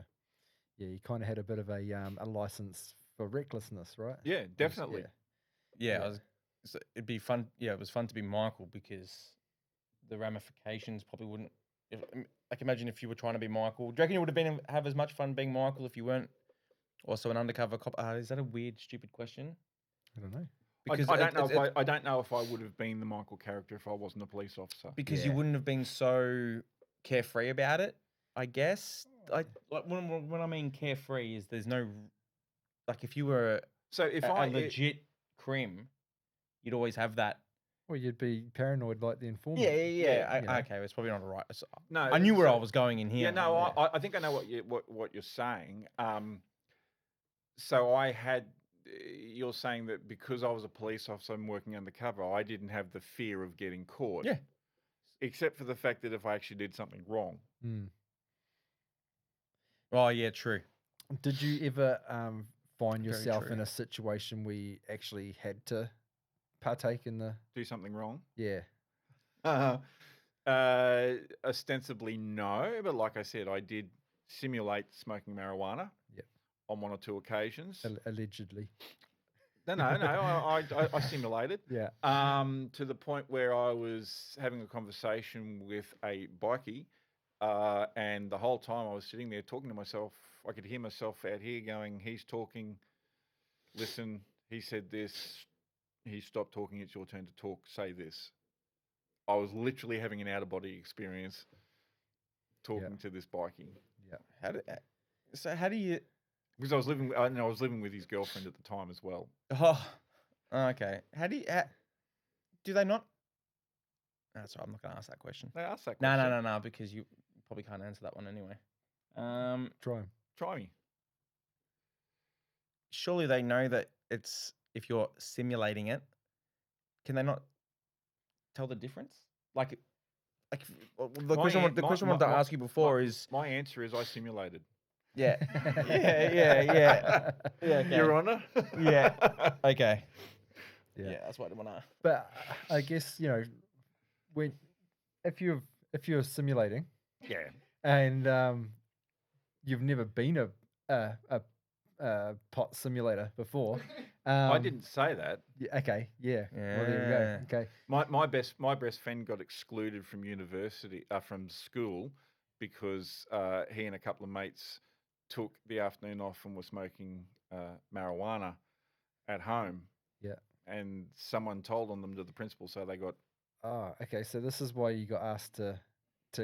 B: you kind of had a bit of a license for recklessness, right?
D: Yeah, definitely.
C: Yeah,
B: Yeah.
C: it'd be fun. Yeah, it was fun to be Michael because the ramifications probably wouldn't. Like, imagine if you were trying to be Michael. Do you reckon you would have as much fun being Michael if you weren't also an undercover cop? Is that a weird, stupid question?
B: I don't know.
D: I don't know if I don't know if I would have been the Michael character if I wasn't a police officer.
C: Because you
B: Yeah.
C: wouldn't have been so carefree about it. I guess. Like when I mean carefree is there's no like if you were
D: So if
C: a
D: I
C: legit crim, you'd always have that.
B: Well, you'd be paranoid like the informant.
C: Yeah.
B: you know.
C: Okay, it's probably not right.
D: no,
C: I knew where I
D: so-
C: was going in here.
D: Yeah, no, I think I know what you're saying. So I had. You're saying that because I was a police officer and working undercover, I didn't have the fear of getting caught.
C: Yeah.
D: Except for the fact that if I actually did something wrong.
B: Mm.
C: Oh yeah, true.
B: Did you ever find
C: Very
B: yourself
C: true.
B: in a situation where you actually had to partake in the?
D: Do something wrong.
B: Yeah.
D: Ostensibly, no. But like I said, I did simulate smoking marijuana
B: Yep.
D: on 1 or 2 occasions.
B: Allegedly.
D: No, I simulated.
B: Yeah.
D: To the point where I was having a conversation with a bikie, and the whole time I was sitting there talking to myself, I could hear myself out here going, he's talking, listen, he said this, he stopped talking, it's your turn to talk, say this. I was literally having an out-of-body experience talking to this bikie.
B: Yeah.
C: How do you?
D: Because I was living with his girlfriend at the time as well.
C: Oh, okay. How do you? Do they not? That's right. I'm not going to ask that question.
D: They asked that
C: No,
D: question.
C: no, because you probably can't answer that one anyway.
B: Try 'em.
D: Try me.
C: Surely they know that it's if you're simulating it. Can they not tell the difference? Like the question. The question I wanted to ask you before is
D: My answer is I simulated.
C: yeah, yeah. Okay.
D: Your Honor.
C: Yeah. Okay.
B: Yeah.
C: Yeah, that's what I want to.
B: But I guess when if you're simulating
D: Yeah.
B: and you've never been a pot simulator before.
D: I didn't say that.
B: Yeah, okay. Yeah. Well, there we
C: Yeah.
B: go. Okay.
D: My best friend got excluded from from school because he and a couple of mates took the afternoon off and were smoking marijuana at home.
B: Yeah.
D: And someone told on them to the principal, so they got.
B: Oh, okay. So this is why you got asked to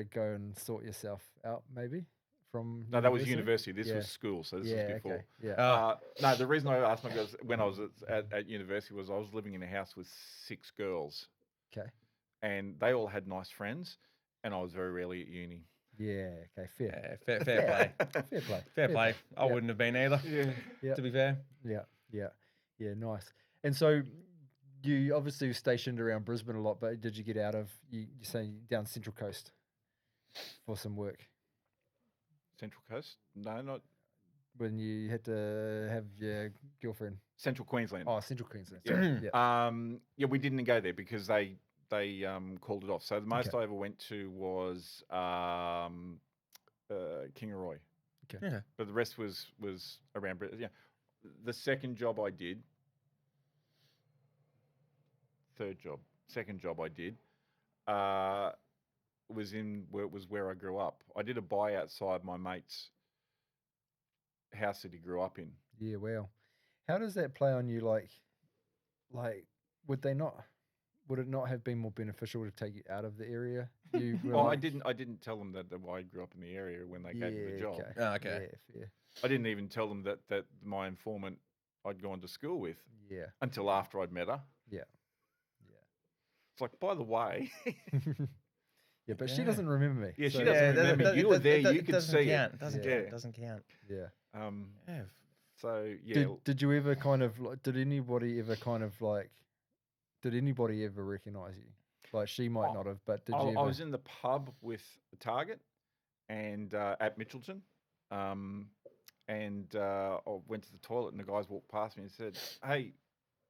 B: go and sort yourself out, maybe from.
D: No, that was university. This
B: Yeah.
D: was school, so this
B: Yeah.
D: was before.
B: Okay. Yeah.
D: No, the reason I asked my girls when I was at university was I was living in a house with 6 girls,
B: Okay.
D: and they all had nice friends, and I was very rarely at uni.
B: Yeah. Okay. Fair.
C: Yeah, fair play.
B: Fair play.
C: Fair play. I
B: Yeah.
C: wouldn't have been either.
D: Yeah.
B: Yeah.
C: To be fair.
B: Yeah. Yeah. Yeah. Nice. And so you obviously were stationed around Brisbane a lot, but did you get out of you say down Central Coast for some work
D: Central Coast? No, not
B: when you had to have your girlfriend?
D: Central Queensland.
B: Oh, Central Queensland.
D: Yeah.
B: sorry. Yeah.
D: Yeah, we didn't go there because they called it off. So the most I ever went to was Kingaroy.
B: Okay.
C: Yeah.
D: But the rest was around. Yeah, the second job I did, second job I did, was where I grew up. I did a buy outside my mate's house that he grew up in.
B: Yeah, wow. How does that play on you? Like, would it not have been more beneficial to take you out of the area? You were
D: Well,
B: like,
D: I didn't tell them that I grew up in the area when they gave me the job.
B: Okay.
C: Oh, okay.
B: Yeah, fair.
D: I didn't even tell them that my informant I'd gone to school with
B: Yeah.
D: until after I'd met her.
B: Yeah.
D: It's like, by the way,
B: Yeah, but she
C: Yeah.
B: doesn't remember me.
D: Yeah, she
B: so-
D: doesn't remember. You were there, you could
C: doesn't
D: see it.
C: count. Doesn't
B: Yeah.
C: count.
D: Yeah.
C: Doesn't count.
B: Yeah.
C: Yeah.
D: So yeah,
B: Did you ever kind of like? Did anybody ever kind of like? Did anybody ever recognize you? Like she might
D: Oh,
B: not have, but did
D: I,
B: you ever?
D: I was in the pub with the Target and at Mitchelton, and I went to the toilet and the guys walked past me and said, "Hey,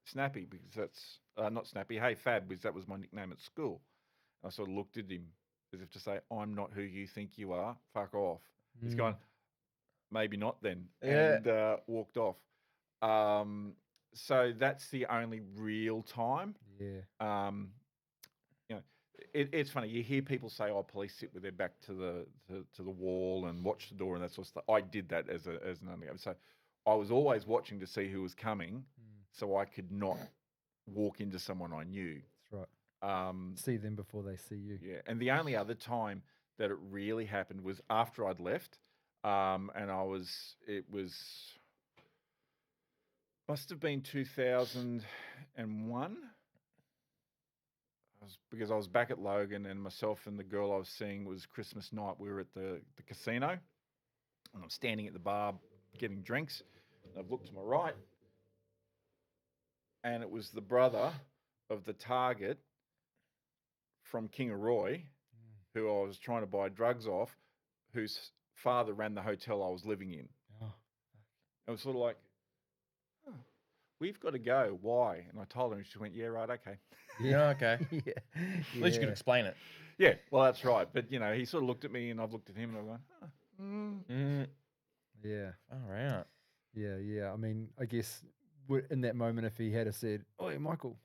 D: Snappy," because that's not Snappy. Hey, Fab, because that was my nickname at school. I sort of looked at him as if to say, "I'm not who you think you are. Fuck off." He's
B: Mm.
D: gone, maybe not then,
C: Yeah.
D: and walked off. So that's the only real time.
B: Yeah.
D: You know, it's funny. You hear people say, "Oh, police sit with their back to the wall and watch the door and that sort of stuff." I did that as an undercover. So I was always watching to see who was coming, so I could not walk into someone I knew.
B: That's right. See them before they see you.
D: Yeah, and the only other time that it really happened was after I'd left, and it must have been 2001. Because I was back at Logan, and myself and the girl I was seeing, it was Christmas night. We were at the casino, and I'm standing at the bar getting drinks. And I've looked to my right, and it was the brother of the target from Kingaroy, who I was trying to buy drugs off, whose father ran the hotel I was living in.
B: Oh.
D: It was sort of like, oh, we've got to go. Why? And I told her, and she went, yeah, right, okay.
C: Yeah, okay.
B: Yeah.
C: At least you can explain it.
D: Yeah, well, that's right. But, he sort of looked at me, and I've looked at him, and I'm going,
B: Yeah.
C: All right.
B: Yeah. Yeah. I mean, I guess in that moment, if he had said, "Oh, yeah, Michael,"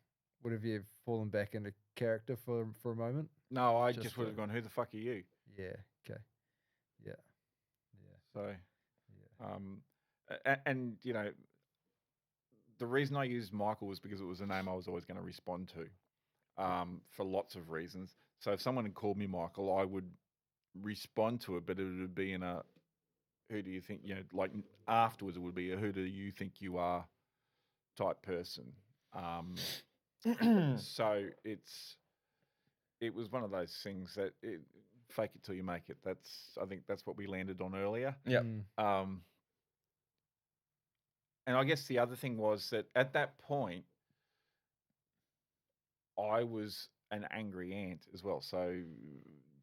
B: would have you fallen back into character for a moment?
D: No, I
B: Just
D: just would have gone, who the fuck are you?
B: Yeah. Okay. Yeah. Yeah.
D: So,
B: Yeah.
D: and the reason I used Michael was because it was a name I was always going to respond to, for lots of reasons. So if someone had called me Michael, I would respond to it, but it would be in a, who do you think, like afterwards it would be a, who do you think you are type person. So it was one of those things that fake it till you make it. I think that's what we landed on earlier.
C: Yep.
D: And I guess the other thing was that at that point, I was an angry ant as well. So,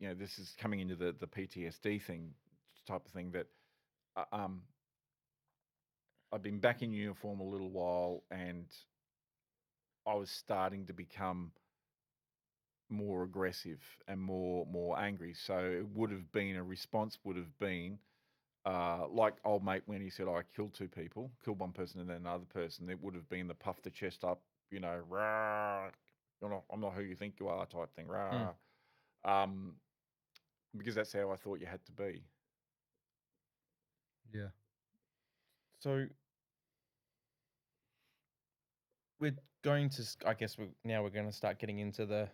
D: this is coming into the PTSD thing, type of thing that I've been back in uniform a little while, and I was starting to become more aggressive and more angry. So it would have been a response would have been like old mate when he said, I killed two people, killed one person and then another person. It would have been the puff the chest up, rah, I'm not who you think you are type thing, rah. Because that's how I thought you had to be.
B: Yeah.
C: So we're going to, I guess we're going to start getting into the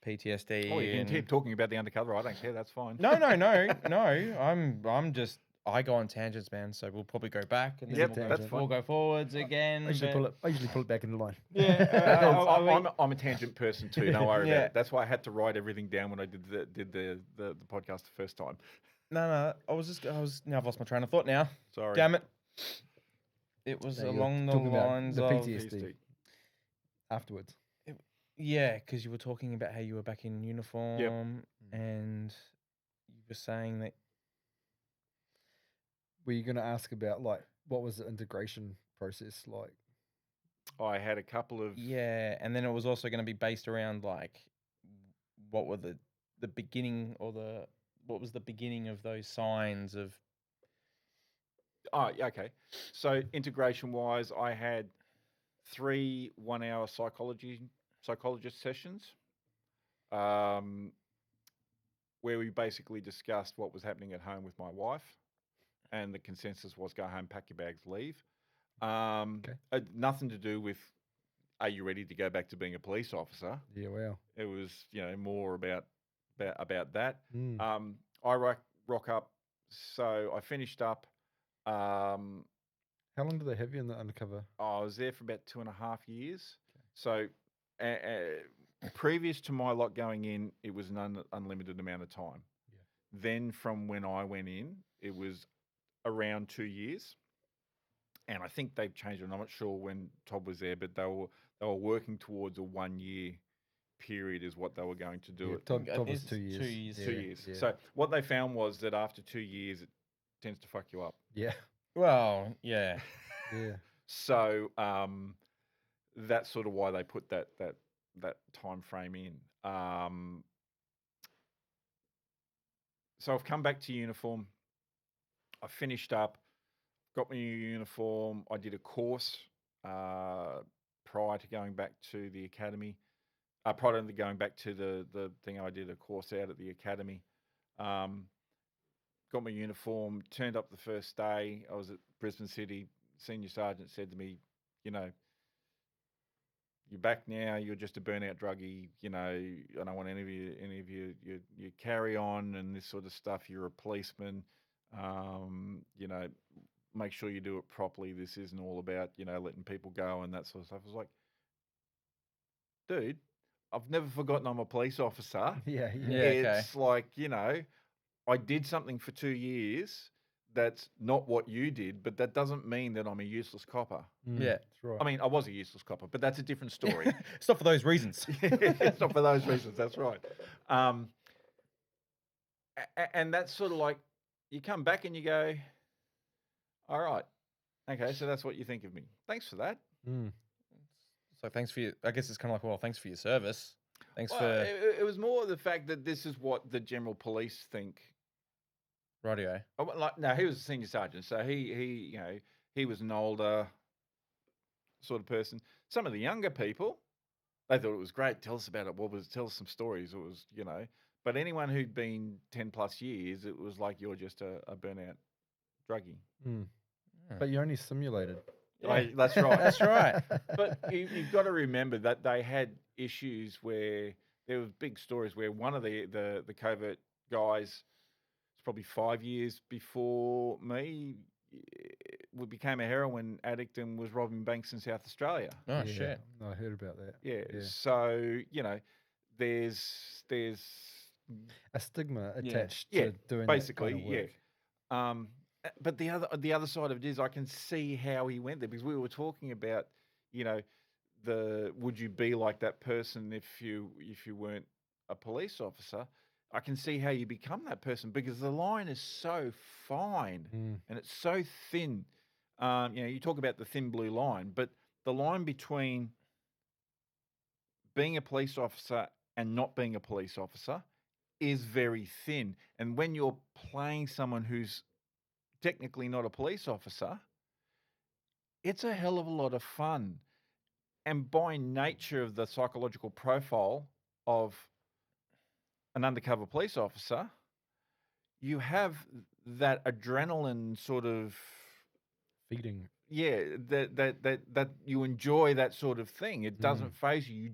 C: PTSD.
D: Oh, you can keep talking about the undercover. I don't care. That's fine.
C: No. I'm just, I go on tangents, man. So we'll probably go back and then
D: Yep,
C: we'll,
D: that's
C: go,
D: fine.
C: we'll go forwards again.
B: I usually pull it back into line.
C: Yeah.
D: I'm a tangent person too. Don't worry
C: Yeah.
D: about it. That's why I had to write everything down when I did the podcast the first time.
C: No. Now I've lost my train of thought now.
D: Sorry.
C: Damn it. It was
B: No, you're
C: along the
B: talking about
C: lines
B: the
C: of
B: PTSD. Afterwards.
C: Yeah, because you were talking about how you were back in uniform, and you were saying that.
B: Were you going to ask about what was the integration process like?
D: I had a couple of
C: Yeah, and then it was also going to be based around what were the beginning what was the beginning of those signs of.
D: Oh, okay. So integration wise, I had 3 1-hour psychologist sessions, where we basically discussed what was happening at home with my wife, and the consensus was go home, pack your bags, leave. Nothing to do with are you ready to go back to being a police officer?
B: Yeah, wow.
D: It was more about that.
B: Mm.
D: I rock up, so I finished up.
B: How long did they have you in the undercover?
D: I was there for about 2.5 years. So previous to my lot going in, it was an unlimited amount of time.
B: Yeah.
D: Then from when I went in, it was around 2 years. And I think they've changed it. I'm not sure when Todd was there, but they were working towards a 1 year period is what they were going to do.
B: Yeah,
D: it.
B: Todd was
C: It's
B: 2 years.
C: 2 years.
D: 2 years.
B: Yeah.
D: So what they found was that after 2 years, it tends to fuck you up.
B: Yeah.
C: Well, yeah.
B: Yeah.
D: So that's sort of why they put that time frame in. So I've come back to uniform. I finished up, got my new uniform. I did a course prior to going back to the academy. Prior to going back to the thing, I did a course out at the academy. Got my uniform, turned up the first day. I was at Brisbane City. Senior sergeant said to me, you know, you're back now. You're just a burnout druggie. You know, I don't want any of you carry on and this sort of stuff. You're a policeman. You know, make sure you do it properly. This isn't all about, you know, letting people go and that sort of stuff. I was like, dude, I've never forgotten I'm a police officer.
B: Yeah.
C: Yeah, okay.
D: It's like, you know, I did something for 2 years that's not what you did, but that doesn't mean that I'm a useless copper.
C: Yeah.
B: That's right.
D: I mean, I was a useless copper, but that's a different story.
C: It's not for those reasons.
D: It's not for those reasons. That's right. And that's sort of like you come back and you go, all right, okay, so that's what you think of me. Thanks for that.
C: So thanks for your. I guess it's kind of like, well, thanks for your service. Thanks
D: Well,
C: for
D: it was more the fact that this is what the general police think.
C: radio.
D: Like, no, he was a senior sergeant, so he, you know, he was an older sort of person. Some of the younger people, they thought it was great. Tell us about it. Tell us some stories. It was, you know, but anyone who'd been 10 plus years, it was like you're just a burnout druggie.
B: But you only simulated.
D: That's right.
C: That's right.
D: But you've got to remember that they had issues where there was big stories where one of the covert guys, it's probably 5 years before me, became a heroin addict and was robbing banks in South Australia.
C: Oh
B: Yeah,
C: shit.
B: I heard about that.
D: Yeah.
B: Yeah.
D: So, you know, there's
B: A stigma
D: Yeah.
B: attached
D: Yeah,
B: to doing
D: basically,
B: that kind of work.
D: but the other side of it is I can see how he went there, because we were talking about, you know, would you be like that person if you weren't a police officer? I can see how you become that person, because the line is so fine and it's so thin. You know, you talk about the thin blue line, but the line between being a police officer and not being a police officer is very thin. And when you're playing someone who's technically not a police officer, it's a hell of a lot of fun. And by nature of the psychological profile of an undercover police officer, you have that adrenaline sort of,
B: Feeding.
D: yeah, that you enjoy that sort of thing. It doesn't phase you.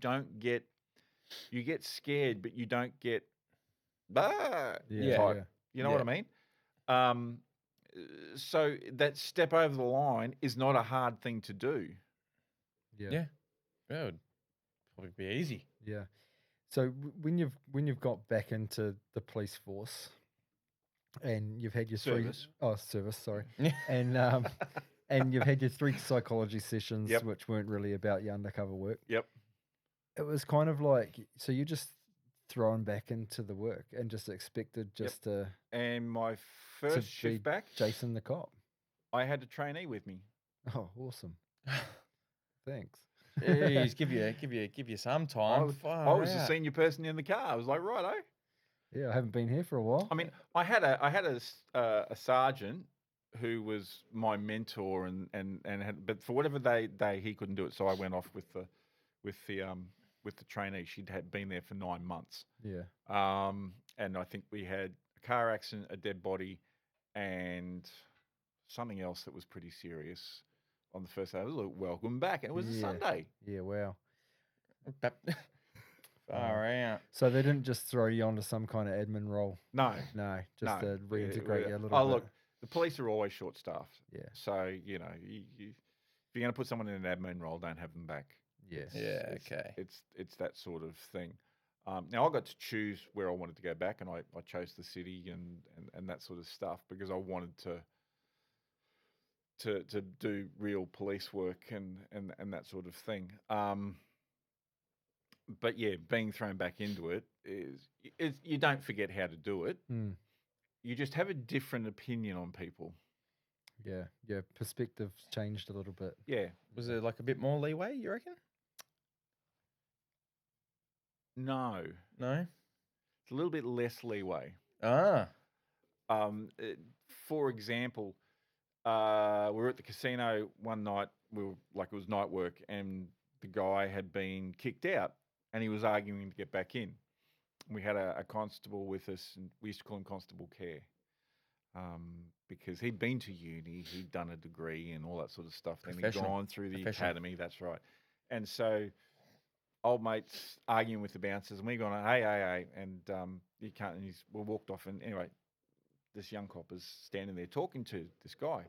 D: You get scared, but you don't get type. You know what I mean? So that step over the line is not a hard thing to do.
B: Yeah.
C: Yeah, it would probably be easy.
B: Yeah. So when you've got back into the police force, and you've had your
D: Service.
B: service, sorry,
C: Yeah.
B: and you've had your 3 psychology sessions,
D: Yep.
B: which weren't really about your undercover work.
D: Yep.
B: It was kind of like, so you just thrown back into the work and just expected just to
D: And my first shift
B: be
D: back,
B: Jason the cop.
D: I had a trainee with me.
B: Oh, awesome! Thanks.
C: Jeez, give you some time.
D: I was the senior person in the car. I was like, righto.
B: Yeah, I haven't been here for a while.
D: I mean, I had a sergeant who was my mentor and had, but for whatever day he couldn't do it, so I went off with the trainee. She'd had been there for 9 months.
B: Yeah.
D: And I think we had a car accident, a dead body, and something else that was pretty serious on the first day. It was like, welcome back, and it was a Sunday.
B: Yeah. Wow.
C: Far out.
B: So they didn't just throw you onto some kind of admin role.
D: No,
B: Just
D: no.
B: to reintegrate you a little
D: Oh,
B: bit.
D: look, the police are always short-staffed.
B: Yeah.
D: So, you know, if you're going to put someone in an admin role, don't have them back.
B: Yes.
C: Yeah, okay.
D: It's that sort of thing. Now I got to choose where I wanted to go back, and I chose the city and that sort of stuff, because I wanted to do real police work and that sort of thing. But yeah, being thrown back into it is you don't forget how to do it. You just have a different opinion on people.
B: Yeah. Yeah. Perspective's changed a little bit.
D: Yeah.
C: Was there like a bit more leeway, you reckon?
D: No.
C: No?
D: It's a little bit less leeway.
C: Ah.
D: for example, we were at the casino one night. We were like, it was night work, and the guy had been kicked out, and he was arguing to get back in. We had a constable with us, and we used to call him Constable Care, because he'd been to uni, he'd done a degree and all that sort of stuff. Then he'd
C: Professional.
D: gone through the
C: Professional.
D: academy. That's right. And so, old mates arguing with the bouncers, and we gone, hey, and you can't. And we walked off, and anyway, this young cop is standing there talking to this guy.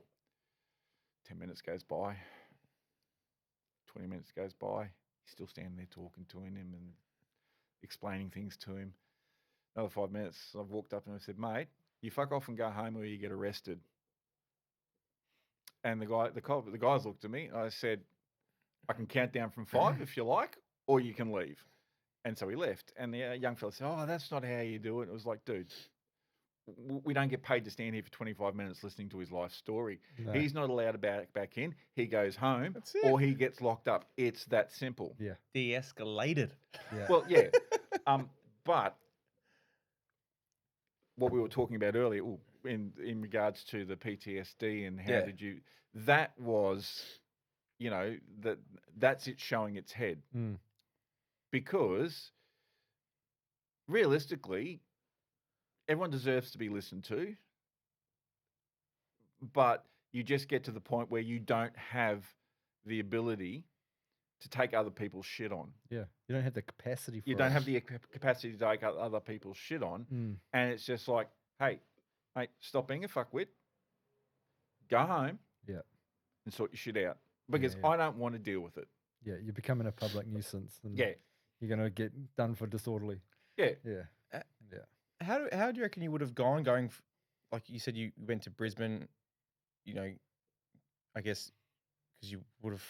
D: 10 minutes goes by. 20 minutes goes by. He's still standing there talking to him and explaining things to him. Another 5 minutes, I've walked up and I said, mate, you fuck off and go home or you get arrested. And the guys looked at me. I said, I can count down from 5 if you like, or you can leave. And so he left. And the young fella said, oh, that's not how you do it. It was like, dude, we don't get paid to stand here for 25 minutes listening to his life story.
B: No.
D: He's not allowed to back in. He goes home
C: That's it.
D: or he gets locked up. It's that simple.
B: Yeah.
C: De-escalated.
B: Yeah.
D: Well, yeah. But what we were talking about earlier, in regards to the PTSD and how
C: Yeah.
D: did you, that was, that's it showing its head.
B: Mm.
D: Because realistically, everyone deserves to be listened to, but you just get to the point where you don't have the ability to take other people's shit on.
B: Yeah. You don't have the capacity for
D: You don't have the capacity to take other people's shit on.
B: Mm.
D: And it's just like, hey, mate, stop being a fuckwit. Go home.
B: Yeah.
D: And sort your shit out. Because
B: yeah.
D: I don't want to deal with it.
B: Yeah. You're becoming a public nuisance. And
D: Yeah.
B: You're going to get done for disorderly.
D: Yeah.
B: Yeah.
C: How do you reckon you would have like you said, you went to Brisbane, I guess, because you would have.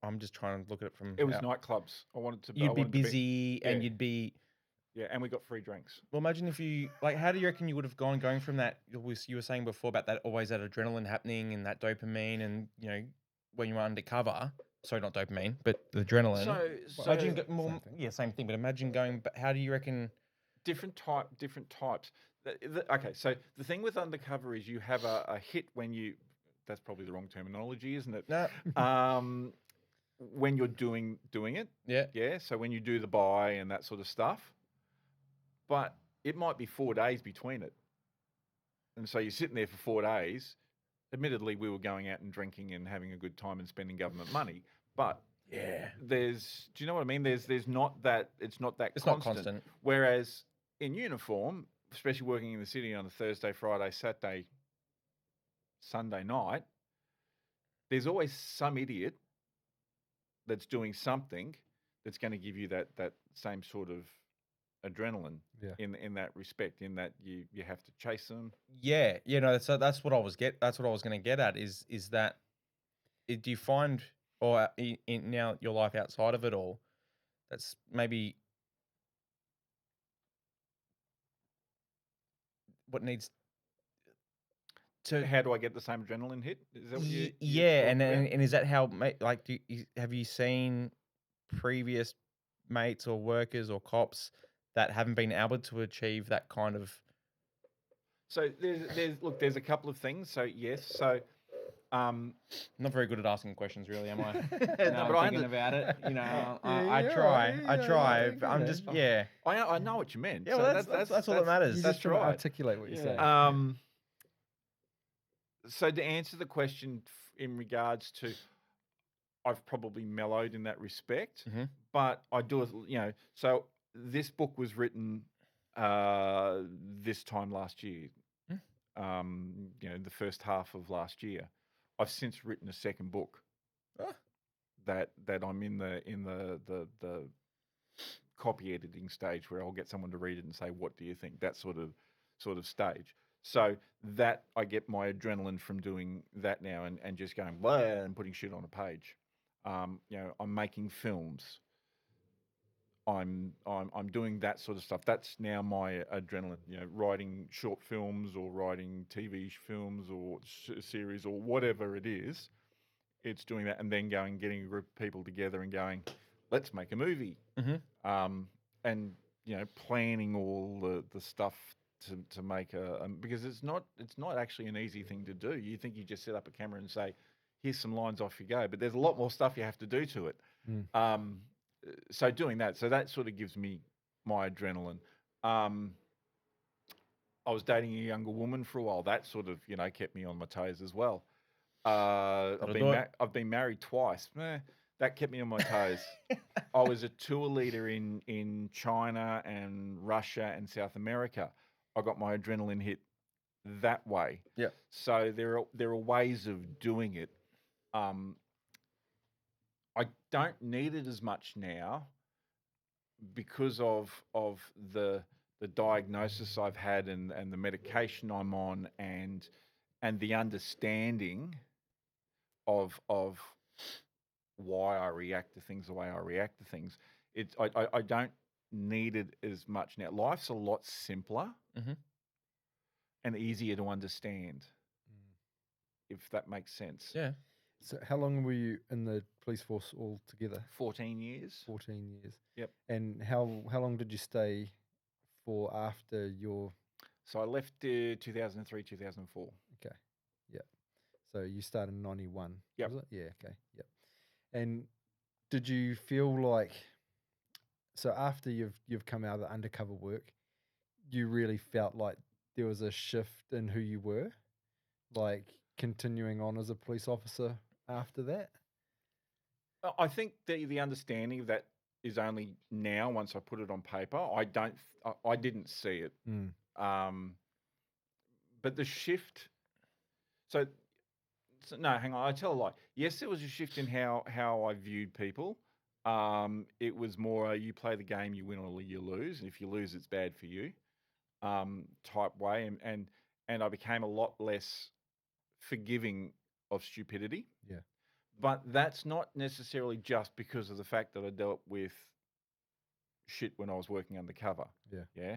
C: I'm just trying to look at it from.
D: It was nightclubs. I wanted to. I
C: You'd be
D: wanted to
C: busy and
D: yeah.
C: you'd be.
D: Yeah, and we got free drinks.
C: Well, imagine if you how do you reckon you would have going from that? You were saying before about that always that adrenaline happening and that dopamine, and when you were undercover. Sorry, not dopamine, but the adrenaline.
D: So
C: imagine
B: same thing.
C: same thing. But imagine going. But how do you reckon?
D: different types. Okay, so the thing with Undercover is you have a hit when you. That's probably the wrong terminology, isn't it?
C: No.
D: When you're doing it.
C: Yeah.
D: Yeah. So when you do the buy and that sort of stuff, but it might be 4 days between it, and so you're sitting there for 4 days. Admittedly, we were going out and drinking and having a good time and spending government money, but
C: Yeah.
D: do you know what I mean? There's not that it's not constant. Whereas in uniform, especially working in the city on a Thursday, Friday, Saturday, Sunday night, there's always some idiot that's doing something that's going to give you that same sort of adrenaline in that respect, in that you have to chase them.
C: Yeah, no, that's what I was going to get at is that do you find or in now your life outside of it all that's maybe what needs to
D: How do I get the same adrenaline hit? Is that what you
C: yeah, and is that how have you seen previous mates or workers or cops that haven't been able to achieve that kind of?
D: So there's a couple of things. So yes, so
C: Not very good at asking questions, really, am I?
D: No,
C: Now
D: but
C: I'm thinking about it. I
B: you're
C: try.
B: right,
C: I
B: yeah,
C: try.
B: like,
C: but I'm
B: you
C: just
B: know.
D: I know what you meant.
C: Yeah,
D: So
C: well, that's all that matters.
B: You
D: That's
B: just trying to
D: right.
B: articulate what you're saying.
D: So to answer the question in regards to, I've probably mellowed in that respect,
C: Mhm.
D: but I do, so this book was written this time last year, the first half of last year. I've since written a second book
C: Ah.
D: that I'm in the copy editing stage where I'll get someone to read it and say, what do you think? That sort of stage. So that I get my adrenaline from doing that now and just going blah and putting shit on a page. I'm making films. I'm doing that sort of stuff. That's now my adrenaline. Writing short films or writing TV films or series or whatever it is. It's doing that and then getting a group of people together and going, let's make a movie.
C: Mhm.
D: And planning all the stuff to make because it's not actually an easy thing to do. You think you just set up a camera and say, here's some lines, off you go, but there's a lot more stuff you have to do to it. So doing that, so that sort of gives me my adrenaline. I was dating a younger woman for a while. That sort of, kept me on my toes as well. I've been married twice. That kept me on my toes. I was a tour leader in China and Russia and South America. I got my adrenaline hit that way.
C: Yeah.
D: So there are ways of doing it. I don't need it as much now because of the diagnosis I've had and the medication I'm on and the understanding of why I react to things the way I react to things. I don't need it as much now. Life's a lot simpler and easier to understand, if that makes sense.
C: Yeah.
B: So how long were you in the police force altogether?
D: 14 years.
B: 14 years.
D: Yep.
B: And how long did you stay for after your...
D: So I left 2003, 2004.
B: Okay. Yep. So you started in 91.
D: Yep.
B: Was it? Yeah. Okay. Yep. And did you feel like... So after you've come out of the undercover work, you really felt like there was a shift in who you were? Like continuing on as a police officer after that?
D: I think the understanding of that is only now once I put it on paper. I didn't see it. But the shift. So no, hang on. I tell a lie. Yes, there was a shift in how I viewed people. It was more you play the game, you win or you lose, and if you lose, it's bad for you. Type way, and I became a lot less forgiving of stupidity.
B: Yeah.
D: But that's not necessarily just because of the fact that I dealt with shit when I was working undercover.
B: Yeah.
D: Yeah.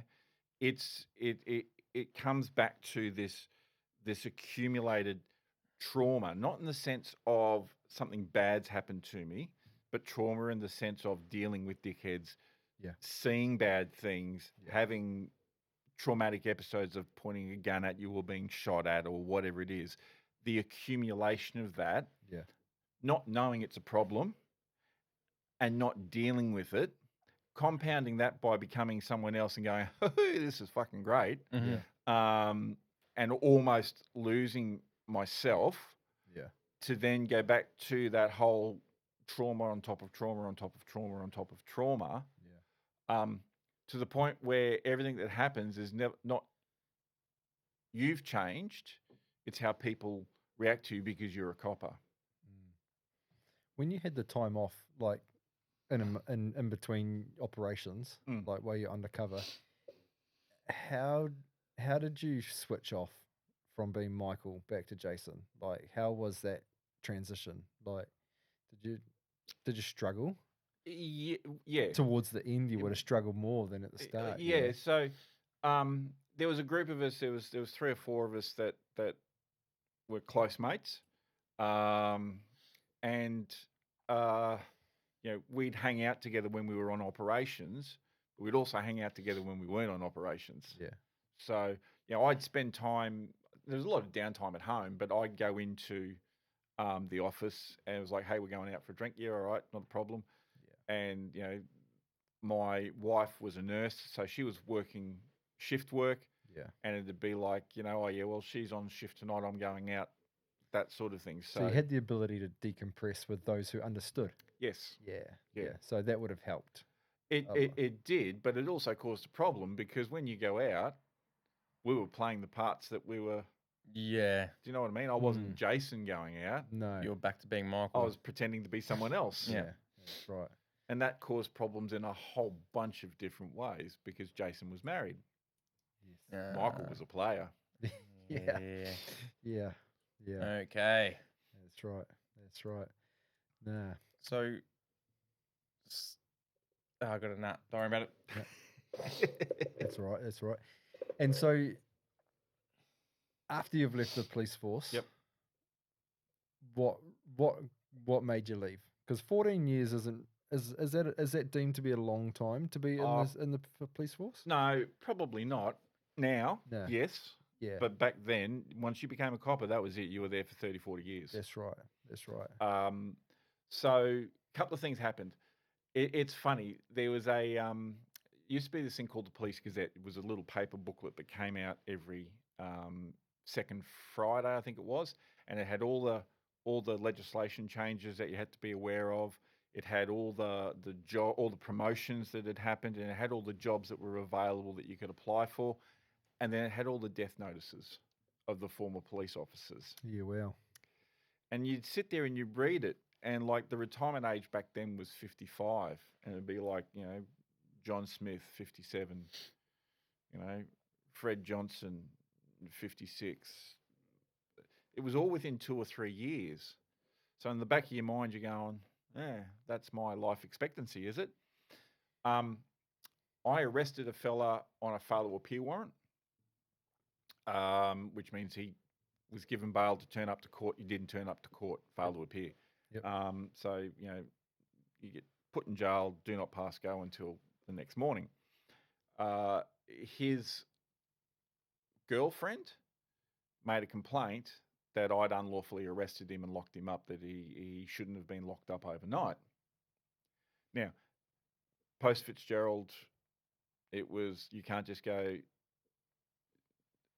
D: It comes back to this accumulated trauma, not in the sense of something bad's happened to me, but trauma in the sense of dealing with dickheads, seeing bad things, having traumatic episodes of pointing a gun at you or being shot at or whatever it is. The accumulation of that, not knowing it's a problem and not dealing with it, compounding that by becoming someone else and going, hey, this is fucking great, and almost losing myself to then go back to that whole trauma on top of trauma on top of trauma on top of trauma, to the point where everything that happens is not you've changed, it's how people react to you because you're a copper.
B: When you had the time off, like in between operations, like while you're undercover, how did you switch off from being Michael back to Jason? Like, how was that transition? Like, did you struggle?
D: Yeah.
B: Towards the end, you would have struggled more than at the start.
D: So there was a group of us. There was 3 or 4 of us that were close mates, and we'd hang out together when we were on operations. But we'd also hang out together when we weren't on operations. Yeah. So I'd spend time. There was a lot of downtime at home, but I'd go into the office and it was like, hey, we're going out for a drink. Yeah, all right, not a problem. And my wife was a nurse, so she was working shift work. And it'd be like, oh yeah, well, she's on shift tonight, I'm going out, that sort of thing.
B: So you had the ability to decompress with those who understood.
D: Yes.
B: Yeah. So that would have helped.
D: It did, but it also caused a problem because when you go out, we were playing the parts that we were.
C: Yeah.
D: Do you know what I mean? I wasn't Jason going out.
B: No.
C: You were back to being Michael.
D: I was pretending to be someone else.
B: Yeah. That's right.
D: And that caused problems in a whole bunch of different ways because Jason was married. Yes. Michael was a player.
B: Yeah.
C: Okay.
B: That's right. Nah.
C: So, I got a nut. Don't worry about it.
B: That's right. And so, after you've left the police force, what made you leave? Because 14 years isn't. Is that deemed to be a long time to be in the police force?
D: No, probably not. Now,
B: No.
D: yes.
B: Yeah,
D: But back then, once you became a copper, that was it. You were there for 30, 40 years.
B: that's right. That's right.
D: So a couple of things happened. It's funny. There was used to be this thing called the Police Gazette. It was a little paper booklet that came out every second Friday, I think it was, and it had all the legislation changes that you had to be aware of. It had all the promotions that had happened, and it had all the jobs that were available that you could apply for, and then it had all the death notices of the former police officers.
B: Yeah, well.
D: And you'd sit there and you'd read it, and like the retirement age back then was 55, and it'd be like, John Smith, 57, Fred Johnson, 56. It was all within 2 or 3 years. So in the back of your mind, you're going, that's my life expectancy, is it? I arrested a fella on a failure to appear warrant, which means he was given bail to turn up to court. You didn't turn up to court, failed to appear.
B: Yep.
D: So, you get put in jail, do not pass go until the next morning. His girlfriend made a complaint that I'd unlawfully arrested him and locked him up, that he shouldn't have been locked up overnight. Now, post Fitzgerald, it was, you can't just go,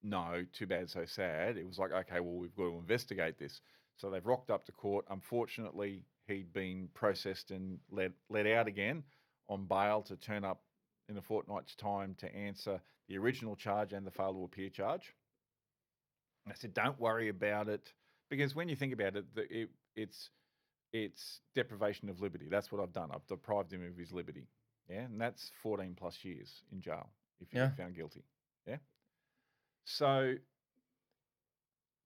D: no, too bad, so sad. It was like, okay, well, we've got to investigate this. So they've rocked up to court. Unfortunately, he'd been processed and let out again on bail to turn up in a fortnight's time to answer the original charge and the failure to appear charge. And I said, don't worry about it, because when you think about it, it's deprivation of liberty. That's what I've done. I've deprived him of his liberty. Yeah, and that's 14 plus years in jail if you get found guilty. Yeah. So